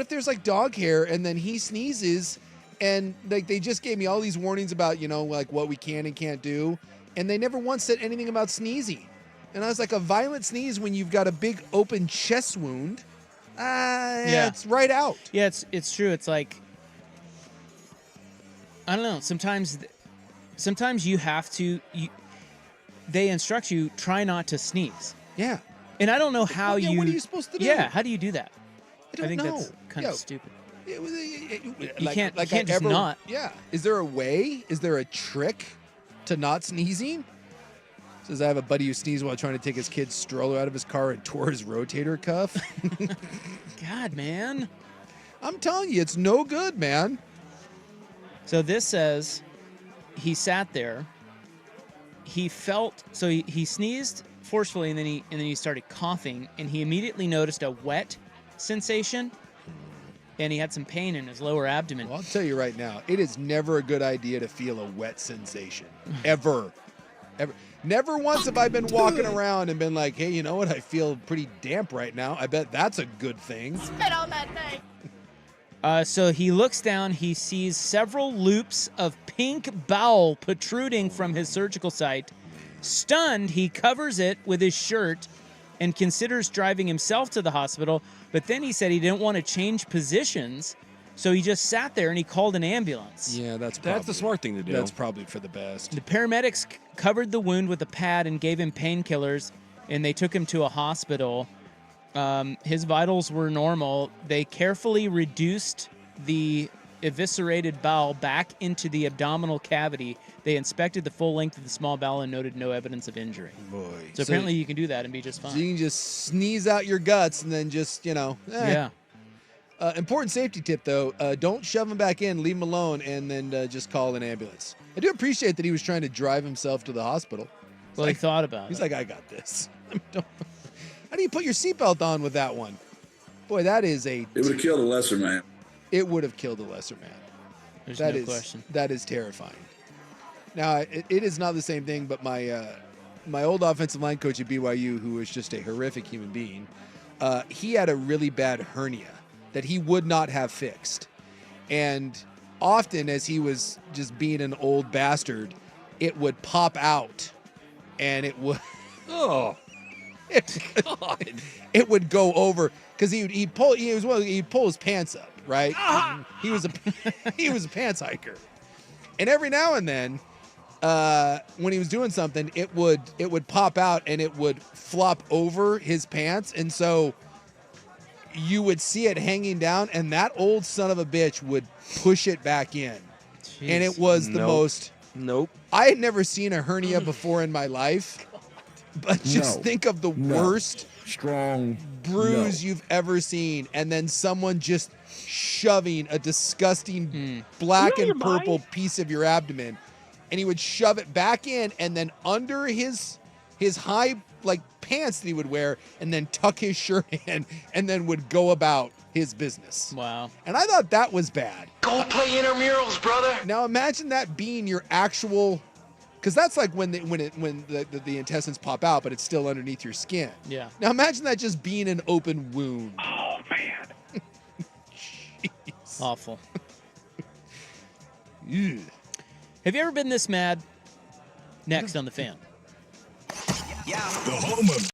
there's like dog hair and then he sneezes, and like they just gave me all these warnings about like what we can and can't do. And they never once said anything about sneezing. And I was like, a violent sneeze when you've got a big open chest wound, it's right out. Yeah, it's true. It's like, I don't know. Sometimes you have to, they instruct you, try not to sneeze. Yeah. And I don't know how what are you supposed to do? Yeah, how do you do that? I think know. that's kind of stupid. You can't just not. Yeah. Is there a way? Is there a trick to not sneezing? Says I have a buddy who sneezed while trying to take his kid's stroller out of his car and tore his rotator cuff. God, man. I'm telling you, it's no good, man. So this says he sat there. He felt, so he sneezed forcefully, and then he started coughing, and he immediately noticed a wet sensation, and he had some pain in his lower abdomen. Well, I'll tell you right now, it is never a good idea to feel a wet sensation. Ever. Never once have I been walking around and been like, hey, you know what? I feel pretty damp right now. I bet that's a good thing. Spit on that thing. So he looks down. He sees several loops of pink bowel protruding from his surgical site. Stunned, he covers it with his shirt and considers driving himself to the hospital. But then he said he didn't want to change positions, so he just sat there and he called an ambulance. Yeah, that's the smart thing to do. That's probably for the best. The paramedics covered the wound with a pad and gave him painkillers, and they took him to a hospital. His vitals were normal. They carefully reduced the eviscerated bowel back into the abdominal cavity. They inspected the full length of the small bowel and noted no evidence of injury. Boy. So apparently you can do that and be just fine. So you can just sneeze out your guts and then just, Yeah. Important safety tip, though. Don't shove him back in. Leave him alone and then just call an ambulance. I do appreciate that he was trying to drive himself to the hospital. Well, he thought about it. He's like, I got this. How do you put your seatbelt on with that one? Boy, that is a. It would have killed a lesser man. It would have killed a lesser man. There's That no is- question. That is terrifying. Now, it is not the same thing, but my old offensive line coach at BYU, who was just a horrific human being, he had a really bad hernia that he would not have fixed. And often, as he was just being an old bastard, it would pop out, and it would. Oh, God! It would go over because he'd pull his pants up, right? He was a pants hiker, and every now and then, when he was doing something, it would pop out and it would flop over his pants, and so you would see it hanging down, and that old son of a bitch would push it back in. Jeez. And it was the most. Nope. I had never seen a hernia before in my life, but just think of the worst strong bruise you've ever seen, and then someone just shoving a disgusting black and purple piece of your abdomen, and he would shove it back in, and then under his high pants that he would wear, and then tuck his shirt in, and then would go about his business. Wow. And I thought that was bad. Go play intramurals, brother. Now imagine that being your actual, because that's like when the intestines pop out, but it's still underneath your skin. Yeah. Now imagine that just being an open wound. Oh, man. Jeez. Awful. Ew. Have you ever been this mad? Next on The Fan. The home of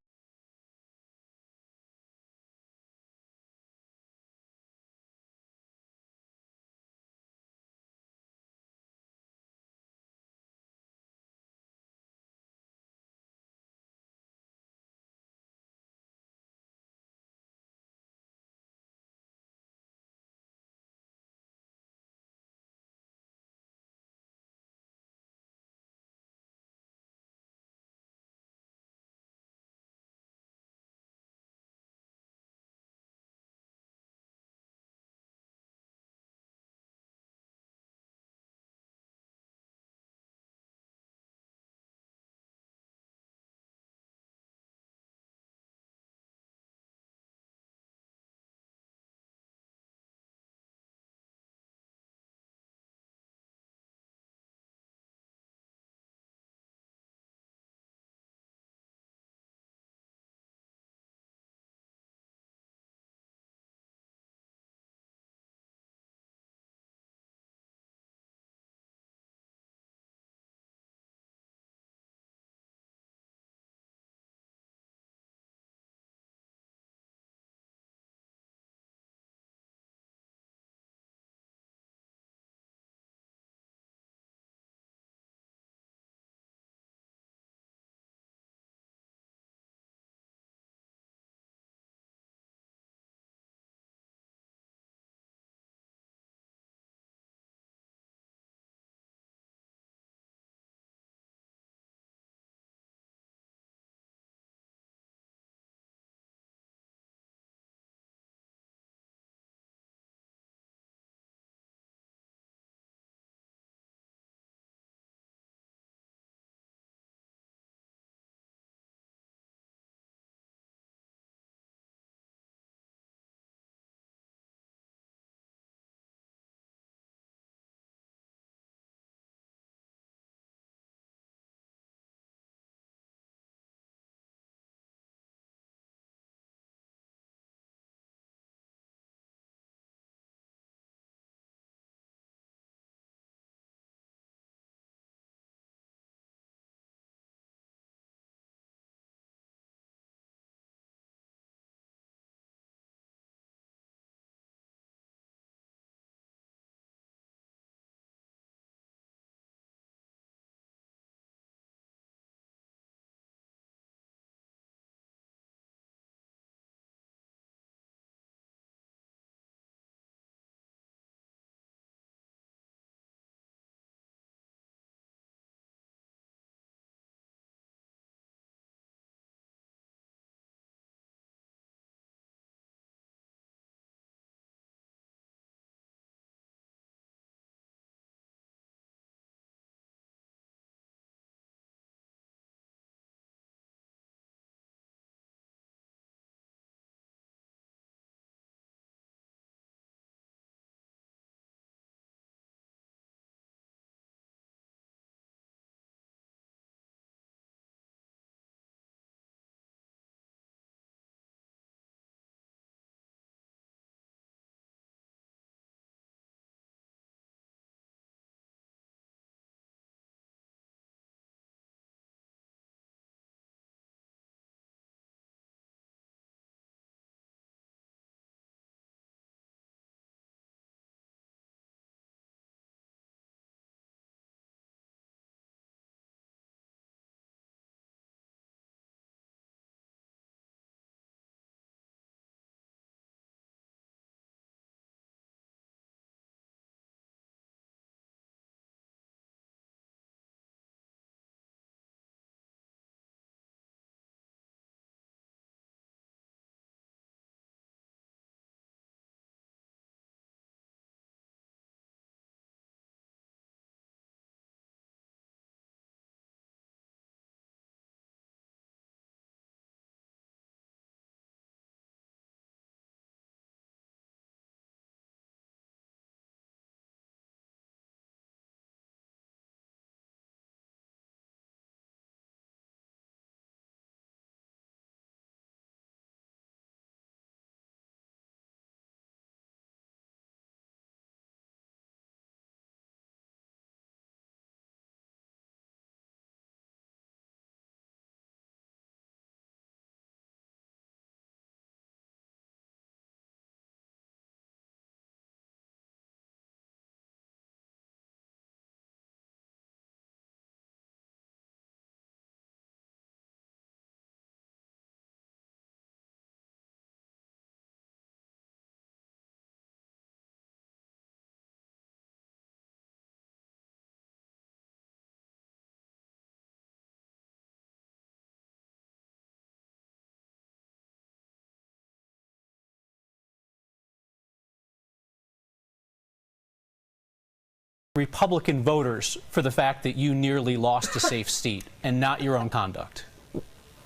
Republican voters for the fact that you nearly lost a safe seat and not your own conduct.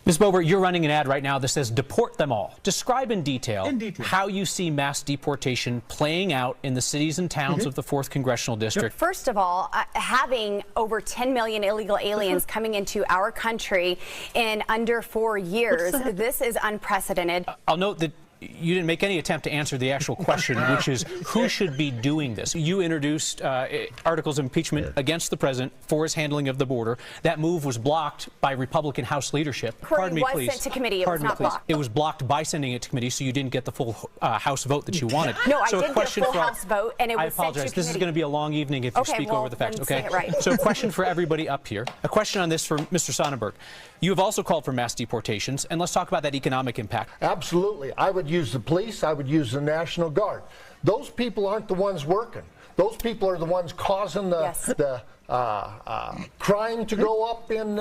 Ms. Boebert, you're running an ad right now that says deport them all. Describe in detail how you see mass deportation playing out in the cities and towns of the 4th Congressional District. First of all, having over 10 million illegal aliens coming into our country in under 4 years, this is unprecedented. I'll note that you didn't make any attempt to answer the actual question, which is who should be doing this? You introduced articles of impeachment against the president for his handling of the border. That move was blocked by Republican House leadership. Pardon me, please. Sent to committee. It was not blocked. It was blocked by sending it to committee, so you didn't get the full House vote that you wanted. No, I did get a full House vote, and it was sent to committee. I apologize. This is going to be a long evening if you speak over the facts. Okay. Right. So a question for everybody up here. A question on this for Mr. Sonnenberg. You have also called for mass deportations, and let's talk about that economic impact. Absolutely. I would use the police. I would use the National Guard. Those people aren't the ones working. Those people are the ones causing the crime to go up in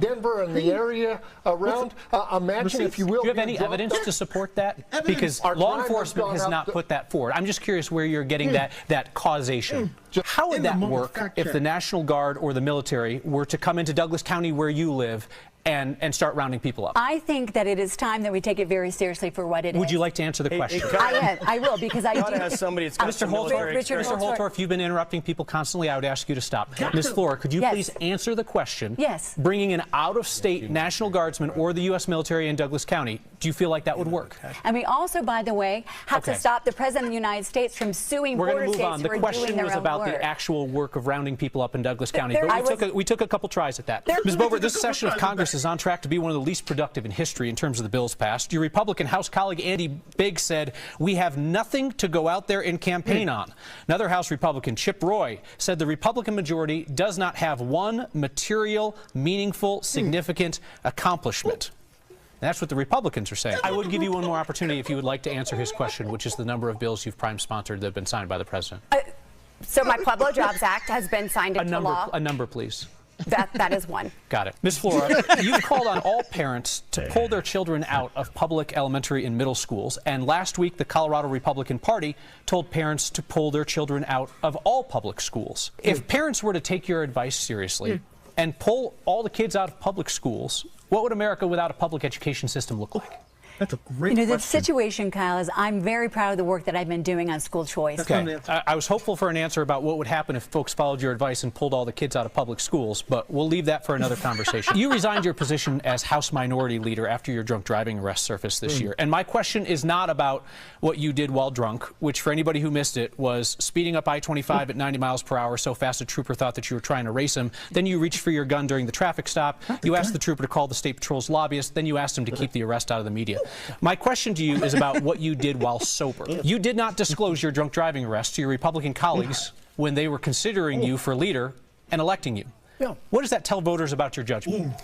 Denver and the area around. Imagine, if you will. Do you have any evidence to support that? Because law enforcement has not put that forward. I'm just curious where you're getting that causation. How would that work if the National Guard or the military were to come into Douglas County where you live and start rounding people up? I think that it is time that we take it very seriously for what it is. Would you like to answer the question? I will, because I do. Mr. Holtorf, you've been interrupting people constantly. I would ask you to stop. Ms. Flora, could you please answer the question? Yes. Bringing an out-of-state National Guardsman or the U.S. military in Douglas County, do you feel like that would work? And we also, by the way, have to stop the President of the United States from suing border states who are doing their own work. The question was about the actual work of rounding people up in Douglas County. But we took a couple tries at that. Ms. Boebert, this session of Congress is on track to be one of the least productive in history in terms of the bills passed. Your Republican House colleague Andy Biggs said, "We have nothing to go out there and campaign on." Another House Republican, Chip Roy, said the Republican majority does not have one material, meaningful, significant accomplishment. And that's what the Republicans are saying. I would give you one more opportunity if you would like to answer his question, which is the number of bills you've prime-sponsored that have been signed by the president. So my Pueblo Jobs Act has been signed into law. A number, please. That is one. Got it. Ms. Flora, you've called on all parents to pull their children out of public elementary and middle schools. And last week, the Colorado Republican Party told parents to pull their children out of all public schools. If parents were to take your advice seriously and pull all the kids out of public schools, what would America without a public education system look like? That's a great question. The situation, Kyle, is I'm very proud of the work that I've been doing on school choice. Okay. I was hopeful for an answer about what would happen if folks followed your advice and pulled all the kids out of public schools, but we'll leave that for another conversation. You resigned your position as House Minority Leader after your drunk driving arrest surfaced this year. And my question is not about what you did while drunk, which for anybody who missed it was speeding up I-25 at 90 miles per hour so fast a trooper thought that you were trying to race him. Then you reached for your gun during the traffic stop. You asked the trooper to call the State Patrol's lobbyist. Then you asked him to keep the arrest out of the media. My question to you is about what you did while sober. You did not disclose your drunk driving arrest to your Republican colleagues when they were considering you for leader and electing you. What does that tell voters about your judgment?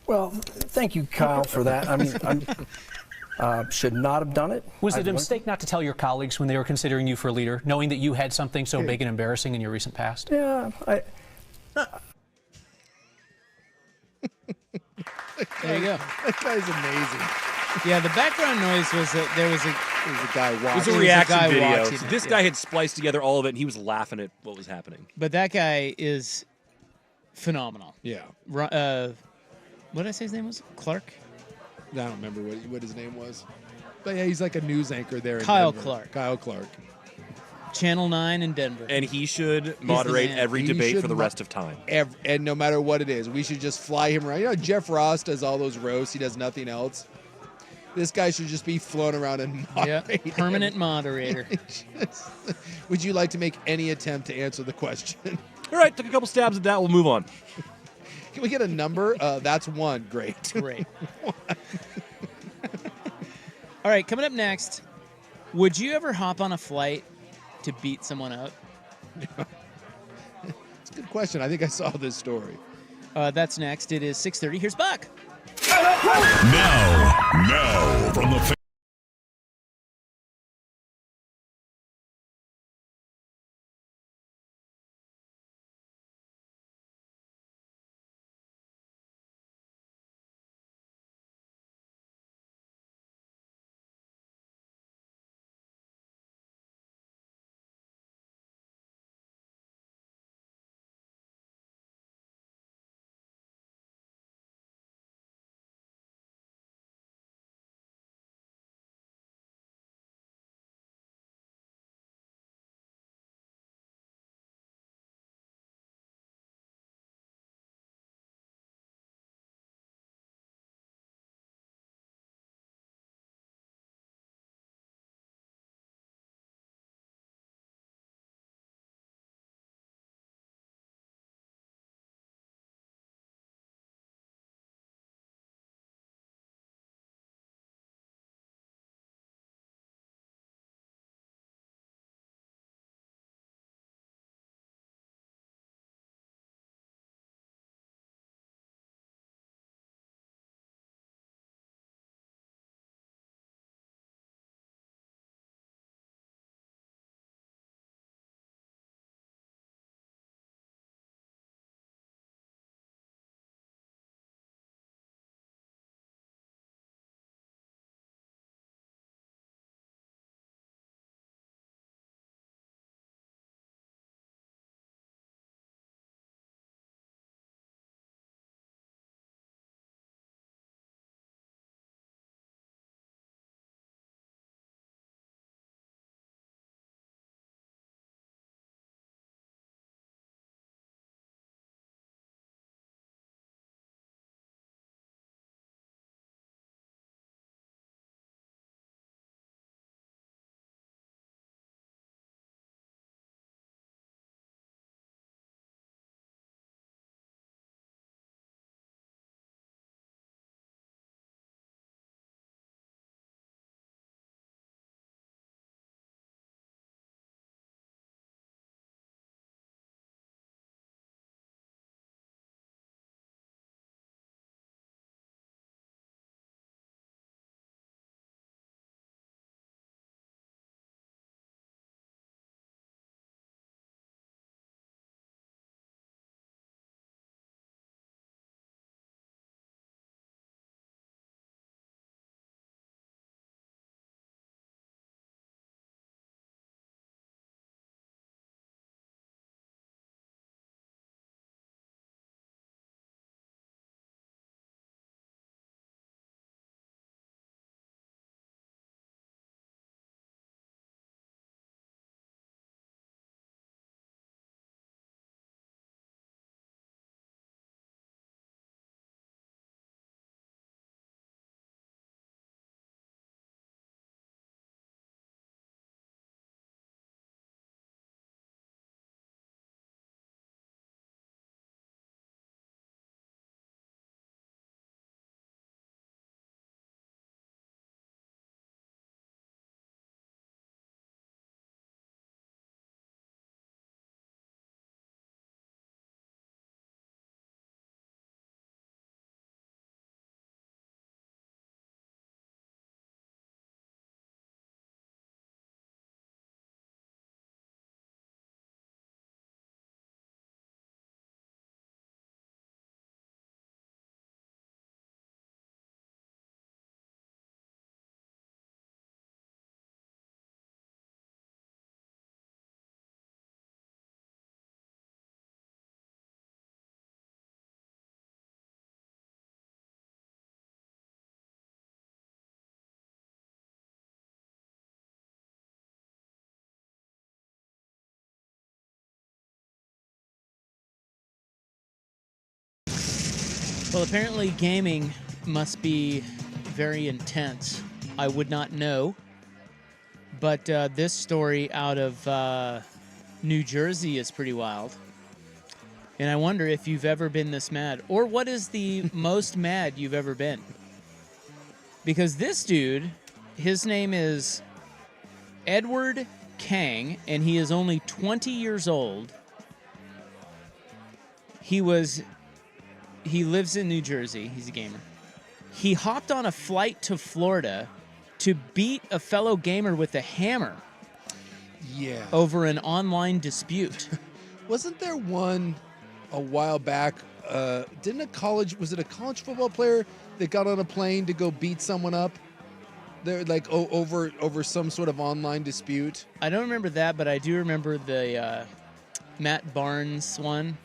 Well, thank you, Kyle, for that. I mean, should not have done it. Was it a mistake not to tell your colleagues when they were considering you for leader, knowing that you had something so big and embarrassing in your recent past? Yeah. There you go. That guy's amazing. Yeah, the background noise was that there was a guy watching. It was a reaction video. So this guy had spliced together all of it, and he was laughing at what was happening. But that guy is phenomenal. Yeah. What did I say his name was? Clark? I don't remember what his name was. But yeah, he's like a news anchor there. Kyle Clark. Kyle Clark. Channel 9 in Denver. And he should moderate every debate for the rest of time. And no matter what it is, we should just fly him around. You know, Jeff Ross does all those roasts. He does nothing else. This guy should just be flown around and moderate. Yep, permanent moderator. Would you like to make any attempt to answer the question? All right, took a couple stabs at that. We'll move on. Can we get a number? That's one. Great. Great. All right, coming up next, would you ever hop on a flight to beat someone up? It's a good question. I think I saw this story. That's next. It is 6:30. Here's Buck. Now from the Well, apparently gaming must be very intense. I would not know. But this story out of New Jersey is pretty wild. And I wonder if you've ever been this mad. Or what is the most mad you've ever been? Because this dude, his name is Edward Kang, and he is only 20 years old. He lives in New Jersey. He's a gamer. He hopped on a flight to Florida to beat a fellow gamer with a hammer. Yeah. Over an online dispute. Wasn't there one a while back? Was it a college football player that got on a plane to go beat someone up? They're like over some sort of online dispute. I don't remember that, but I do remember the Matt Barnes one.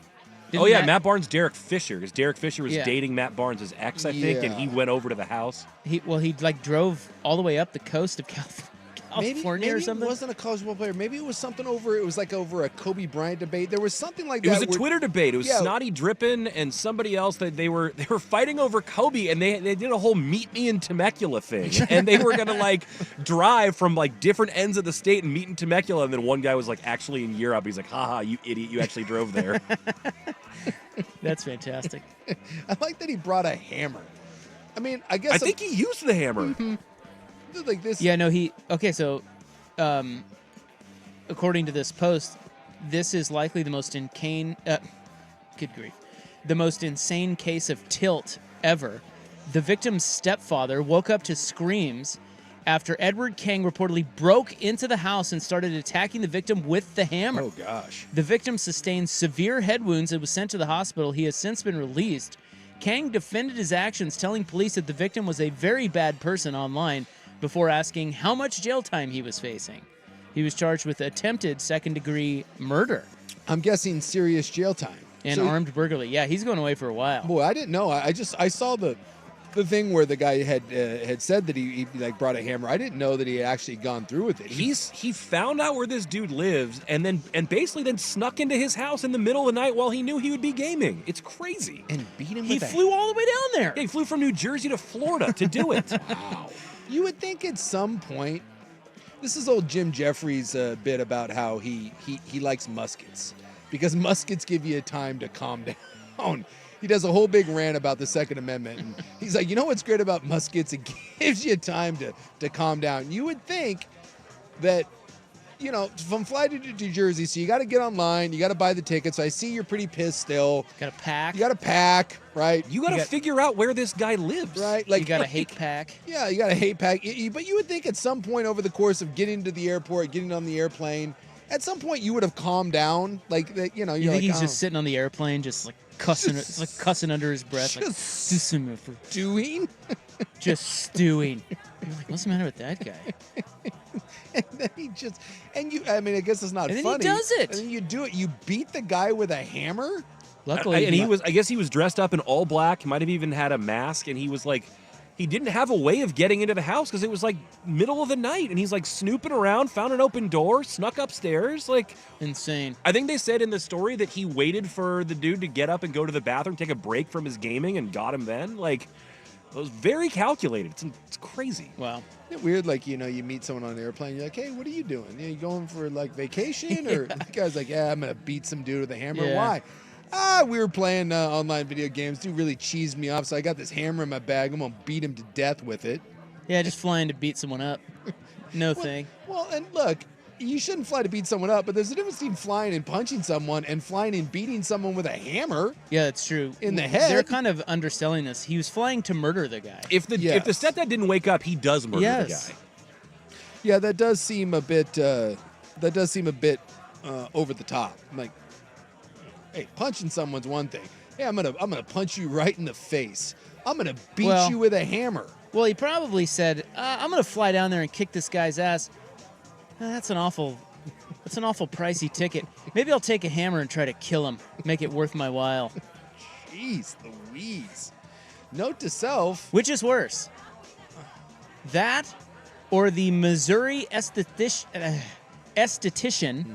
Matt Barnes, Derek Fisher, because Derek Fisher was dating Matt Barnes' ex, I think, and he went over to the house. He drove all the way up the coast of California maybe or something. It wasn't a college football player. Maybe it was something over. It was like over a Kobe Bryant debate. There was something like that. It was a Twitter debate. It was Snotty Drippin and somebody else that they were fighting over Kobe, and they did a whole meet me in Temecula thing, and they were gonna drive from different ends of the state and meet in Temecula, and then one guy was actually in Europe. He's like, haha, you idiot, you actually drove there. That's fantastic. I like that he brought a hammer. I mean, I think he used the hammer. Mm-hmm. Like this. Yeah, no, so according to this post, this is likely the most the most insane case of tilt ever. The victim's stepfather woke up to screams after Edward Kang reportedly broke into the house and started attacking the victim with the hammer. Oh, gosh. The victim sustained severe head wounds and was sent to the hospital. He has since been released. Kang defended his actions, telling police that the victim was a very bad person online before asking how much jail time he was facing. He was charged with attempted second-degree murder. I'm guessing serious jail time. And armed burglary. Yeah, he's going away for a while. Boy, I didn't know. I saw the thing where the guy had said that he brought a hammer. I didn't know that he had actually gone through with it. He found out where this dude lives and basically then snuck into his house in the middle of the night while he knew he would be gaming. It's crazy. And beat him. He flew all the way down there. Yeah, he flew from New Jersey to Florida to do it. Wow. You would think at some point, this is old Jim Jeffries' bit about how he likes muskets because muskets give you time to calm down. He does a whole big rant about the Second Amendment. And he's like, you know what's great about muskets? It gives you time to calm down. You would think that, from Florida to New Jersey, so you got to get online, you got to buy the tickets. So I see you're pretty pissed still. Got to pack. You got to pack, right? You got to figure out where this guy lives. Right? You got to hate pack. Yeah, you got to hate pack. But you would think at some point over the course of getting to the airport, getting on the airplane, at some point you would have calmed down. You think he's just sitting on the airplane, just cussing under his breath, stewing? Just stewing. You're like, what's the matter with that guy? And then I guess it's not funny. And then he does it. And then you do it. You beat the guy with a hammer? Luckily. I guess he was dressed up in all black. He might have even had a mask, and he was he didn't have a way of getting into the house because it was middle of the night, and he's snooping around, found an open door, snuck upstairs, insane. I think they said in the story that he waited for the dude to get up and go to the bathroom, take a break from his gaming, and got him then. It was very calculated. It's crazy. Wow. Isn't it weird? You meet someone on an airplane, you're like, hey, what are you doing? You going for vacation? Or the guy's like, yeah, I'm gonna beat some dude with a hammer. Yeah. Why? We were playing online video games. Dude really cheesed me off, so I got this hammer in my bag. I'm gonna beat him to death with it. Yeah, just flying to beat someone up. No thing. Well, and look, you shouldn't fly to beat someone up, but there's a difference between flying and punching someone and flying and beating someone with a hammer. Yeah, that's true. In the head. They're kind of underselling this. He was flying to murder the guy. If the stepdad didn't wake up, he does murder the guy. Yeah, that does seem a bit. Over the top. Hey, punching someone's one thing. Hey, I'm gonna punch you right in the face. I'm gonna beat you with a hammer. Well, he probably said, "I'm gonna fly down there and kick this guy's ass." That's an awful pricey ticket. Maybe I'll take a hammer and try to kill him. Make it worth my while. Jeez Louise. Note to self. Which is worse? That or the Missouri esthetician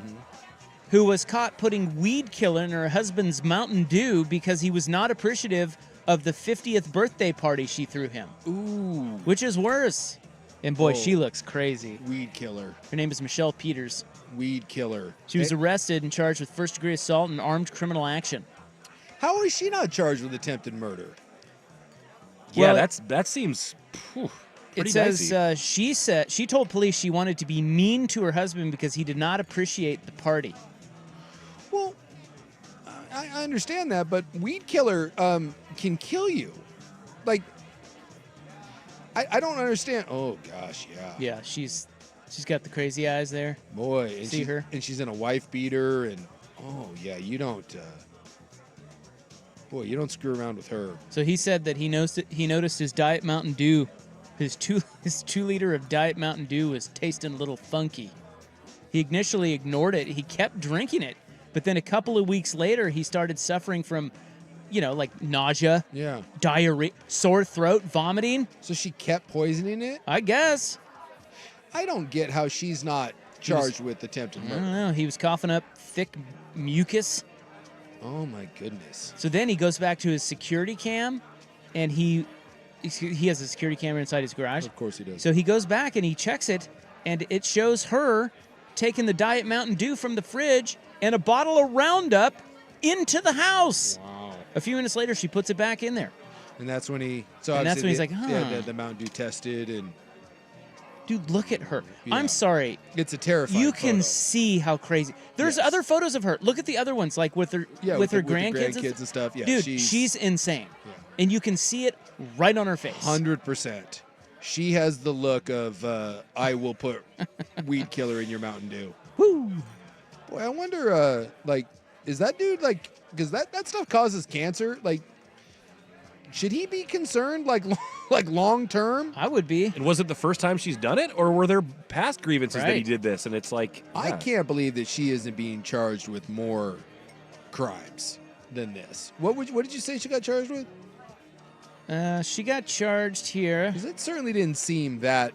who was caught putting weed killer in her husband's Mountain Dew because he was not appreciative of the 50th birthday party she threw him. Ooh. Which is worse? And boy, she looks crazy. Weed killer. Her name is Michelle Peters. Weed killer. She was arrested and charged with first-degree assault and armed criminal action. How is she not charged with attempted murder? Yeah, Well, that seems pretty It says dicey. she told police she wanted to be mean to her husband because he did not appreciate the party. Well, I understand that, but weed killer can kill you. Like, I don't understand. Oh gosh, yeah. Yeah, she's got the crazy eyes there. Boy, and See her? and she's in a wife beater, and oh yeah, you don't. Boy, you don't screw around with her. So he said that he noticed his Diet Mountain Dew, his 2-liter of Diet Mountain Dew was tasting a little funky. He initially ignored it. He kept drinking it, but then a couple of weeks later, he started suffering from, like nausea, diarrhea, sore throat, vomiting. So she kept poisoning it? I guess. I don't get how she's not charged with attempted I murder. don't know. He was coughing up thick mucus. Oh my goodness. So then he goes back to his security cam, and he has a security camera inside his garage. Of course he does. So he goes back and he checks it, and it shows her taking the Diet Mountain Dew from the fridge and a bottle of Roundup into the house. Wow. A few minutes later, she puts it back in there. And that's when he. So And that's when he's like, yeah, the Mountain Dew tested, and Dude, look at her. Yeah. I'm sorry. It's a terrifying You can photo. see how crazy. There's other photos of her. Look at the other ones, like with her with her grandkids and stuff. Yeah, dude, she's insane. Yeah. And you can see it right on her face. 100%. She has the look of I will put weed killer in your Mountain Dew. Woo! Boy, I wonder, is that dude because that stuff causes cancer? Like, should he be concerned, like long term? I would be. And was it the first time she's done it, or were there past grievances that he did this? And it's like, I can't believe that she isn't being charged with more crimes than this. What did you say she got charged with? She got charged here. Because it certainly didn't seem that.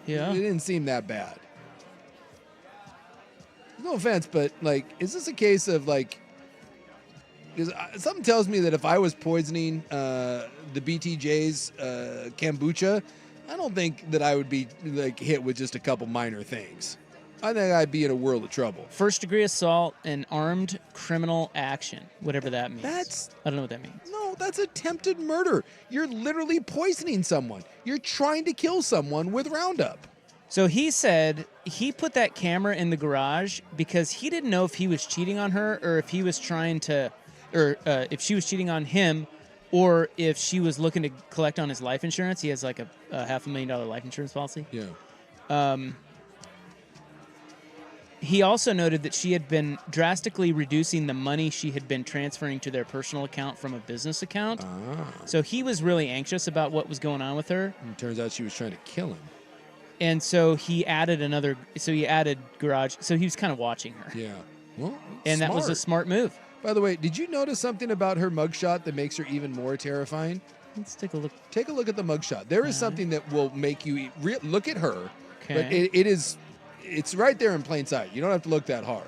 Yeah. It didn't seem that bad. No offense, but is this a case of because something tells me that if I was poisoning the BTJ's kombucha, I don't think that I would be hit with just a couple minor things. I think I'd be in a world of trouble. First-degree assault and armed criminal action, whatever that means. I don't know what that means. No, that's attempted murder. You're literally poisoning someone. You're trying to kill someone with Roundup. So he said he put that camera in the garage because he didn't know if he was cheating on her or if he was trying to, or if she was cheating on him, or if she was looking to collect on his life insurance. He has like a $500,000 life insurance policy. Yeah. He also noted that she had been drastically reducing the money she had been transferring to their personal account from a business account. So he was really anxious about what was going on with her. And it turns out she was trying to kill him. And so he added garage. So he was kind of watching her. Yeah. Well, and that was a smart move. By the way, did you notice something about her mugshot that makes her even more terrifying? Let's take a look. Take a look at the mugshot. There is something that will make you look at her. Okay. But it's right there in plain sight. You don't have to look that hard.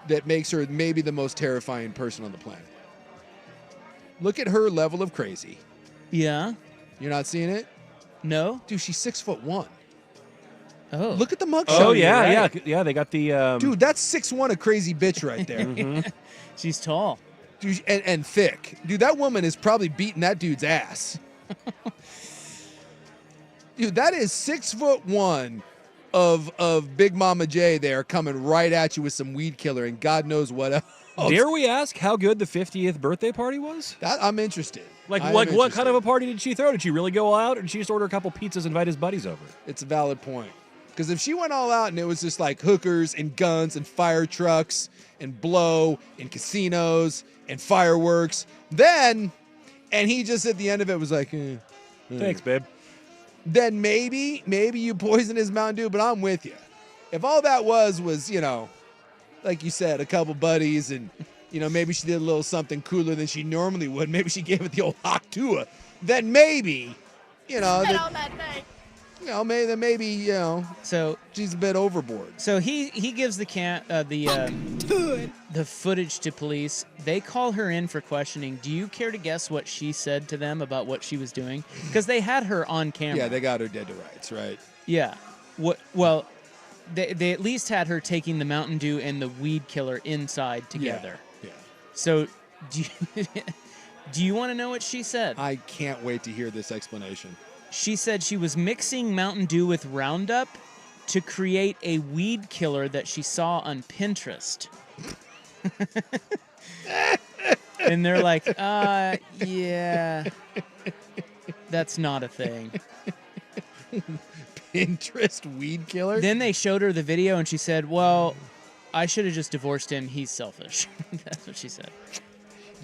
That makes her maybe the most terrifying person on the planet. Look at her level of crazy. Yeah. You're not seeing it? No. Dude, she's 6'1". Oh. Look at the mugshot. Oh, yeah, yeah. They got the... Dude, that's 6'1", a crazy bitch right there. Mm-hmm. She's tall. Dude, and thick. Dude, that woman is probably beating that dude's ass. Dude, that is 6'1" of Big Mama J there coming right at you with some weed killer and God knows what else. Dare we ask how good the 50th birthday party was? I'm interested. What kind of a party did she throw? Did she really go all out, or did she just order a couple pizzas and invite his buddies over? It's a valid point. Because if she went all out and it was just like hookers and guns and fire trucks and blow and casinos and fireworks, and he just at the end of it was like, thanks, babe. Then maybe you poison his Mountain Dew, but I'm with you. If all that was, like you said, a couple buddies and, maybe she did a little something cooler than she normally would. Maybe she gave it the old Hoctua. Then maybe, Spit on that thing. maybe So she's a bit overboard. So he gives the footage to police. They call her in for questioning. Do you care to guess what she said to them about what she was doing? Because they had her on camera. Yeah, they got her dead to rights, right? Yeah. Well, they at least had her taking the Mountain Dew and the weed killer inside together. Yeah. So do you want to know what she said? I can't wait to hear this explanation. She said she was mixing Mountain Dew with Roundup to create a weed killer that she saw on Pinterest. And they're like, yeah, that's not a thing. Pinterest weed killer? Then they showed her the video and she said, well, I should have just divorced him. He's selfish. That's what she said.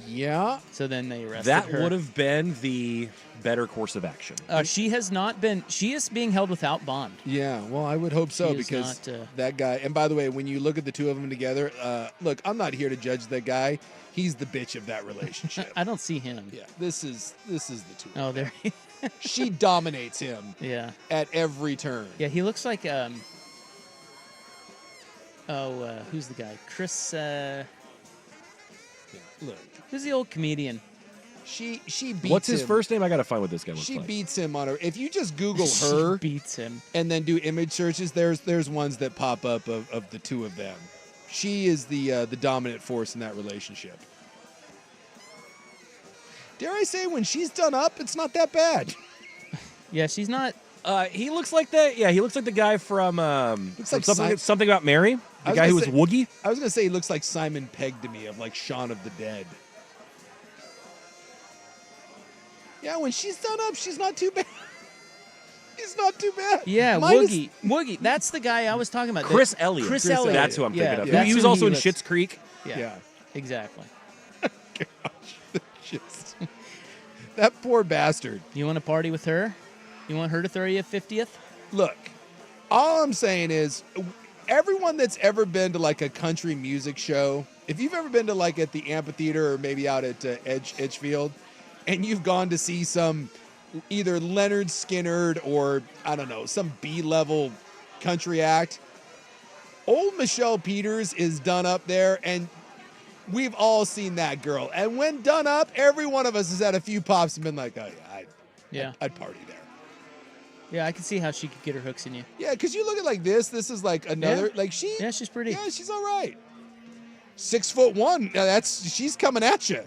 Yeah. So then they arrested That her. would have been the better course of action. She has not been. She is being held without bond. Yeah, well, I would hope so She is because not, that guy. And by the way, when you look at the two of them together, look, I'm not here to judge that guy. He's the bitch of that relationship. I don't see him. Yeah, this is the two. Oh, there. She dominates him. Yeah. At every turn. Yeah, he looks like who's the guy? Chris. Look, who's the old comedian? She beats What's his him. first name? I gotta find what this guy looks She like. beats him on her. If you just Google her, She beats him, and then do image searches, there's ones that pop up of the two of them. She is the dominant force in that relationship. Dare I say, when she's done up, it's not that bad. Yeah, she's not. He looks like that. Yeah, he looks like the guy from like something about Mary. The guy who was Woogie. I was gonna say he looks like Simon Pegg to me, of like Shaun of the Dead. Yeah, when she's done up, she's not too bad. He's not too bad. Yeah, Woogie. That's the guy I was talking about. Chris Elliott. Chris Elliott. That's who I'm thinking of. Yeah, He was that's who also in looks- Schitt's Creek. Yeah, exactly. Just that poor bastard. You want to party with her? You want her to throw you a 50th? Look, all I'm saying is, everyone that's ever been to like a country music show, if you've ever been to like at the amphitheater or maybe out at Edgefield, and you've gone to see some either Leonard Skinner or I don't know, some B-level country act, old Michelle Peters is done up there, and we've all seen that girl. And when done up, every one of us has had a few pops and been like, oh yeah, I'd party there. Yeah, I can see how she could get her hooks in you. Yeah, because you look at like this is like another, like she. Yeah, she's pretty. Yeah, she's all right. 6'1". She's coming at you.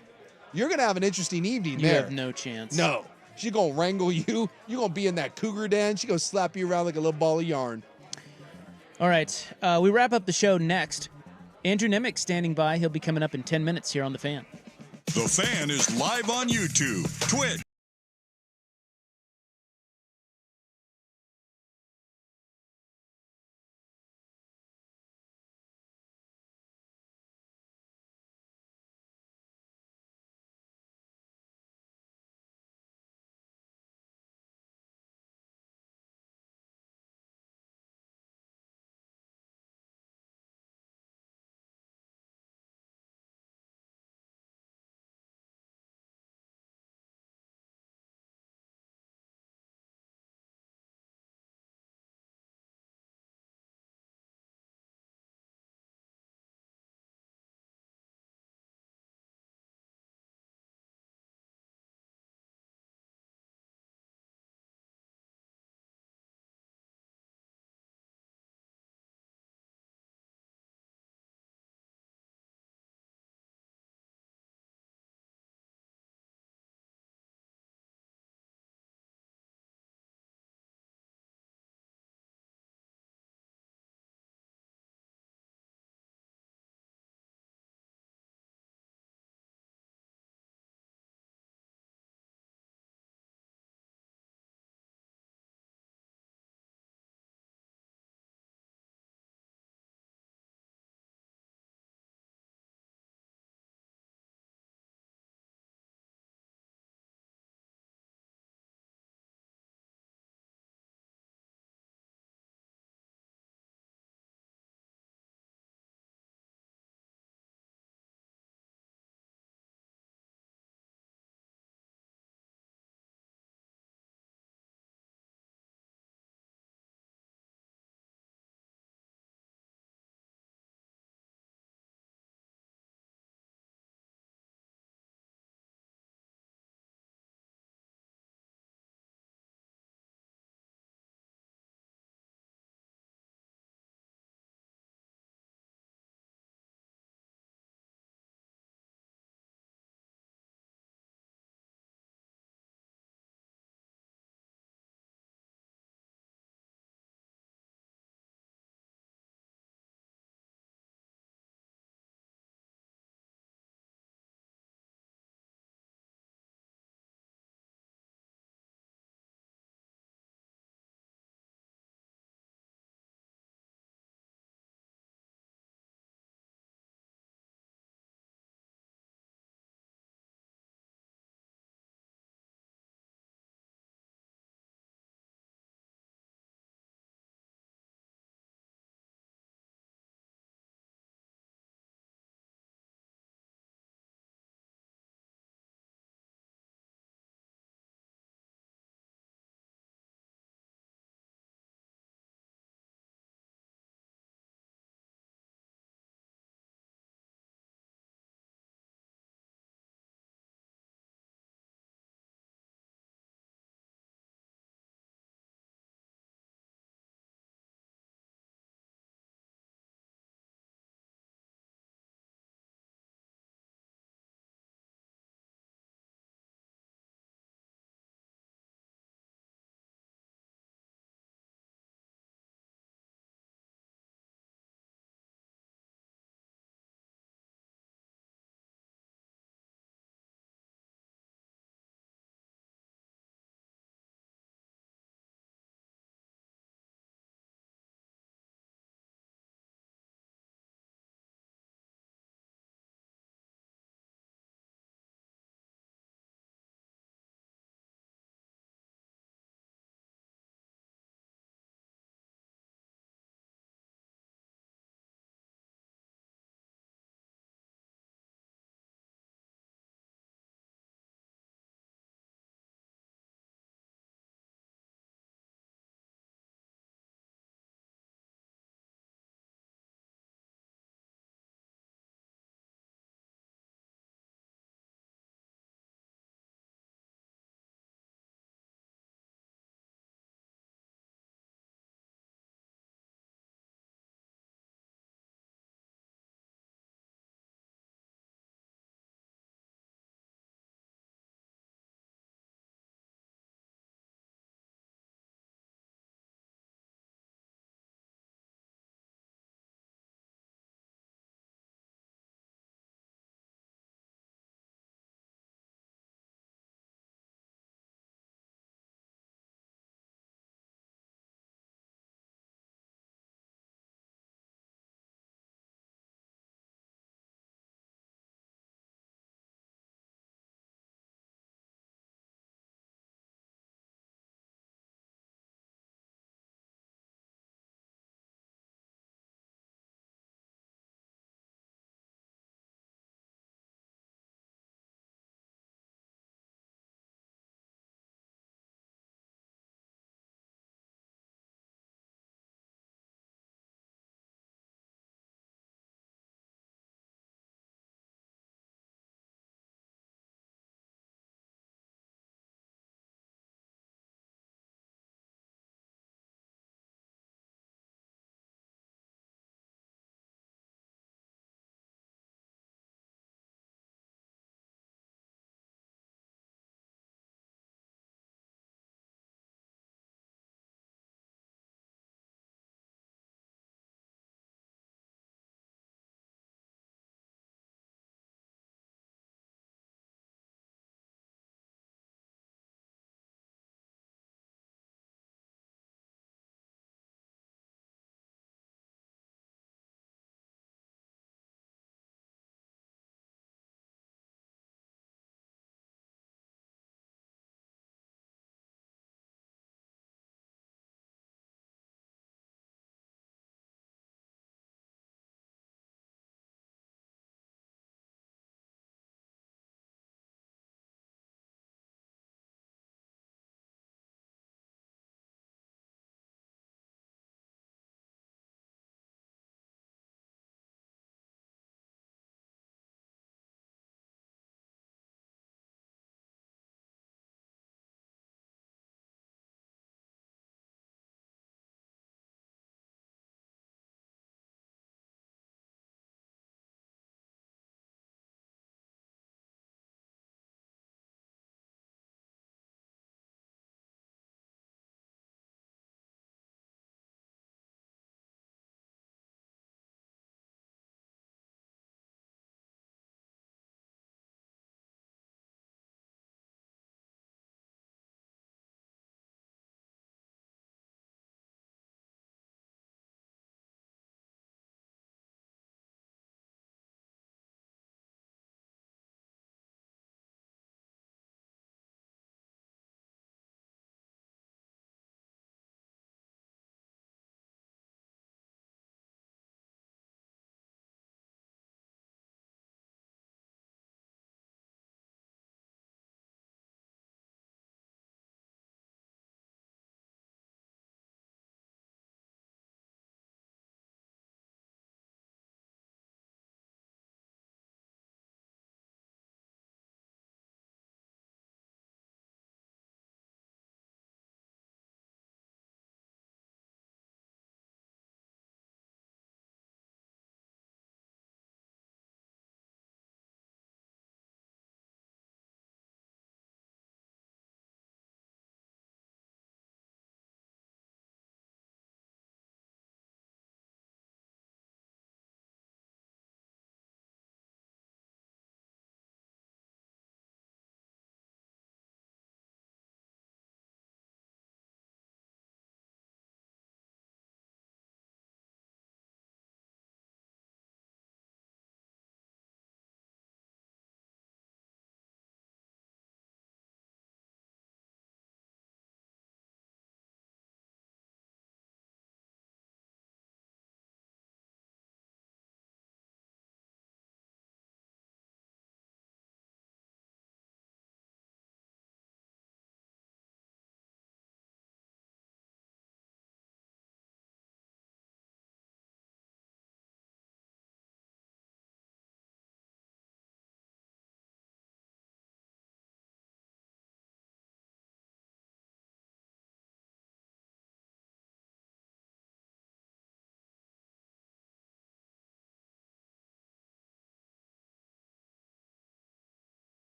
You're going to have an interesting evening You there. have no chance. No. She's going to wrangle you. You're going to be in that cougar den. She's going to slap you around like a little ball of yarn. All right, we wrap up the show next. Andrew Nemick standing by. He'll be coming up in 10 minutes here on The Fan. The Fan is live on YouTube, Twitch,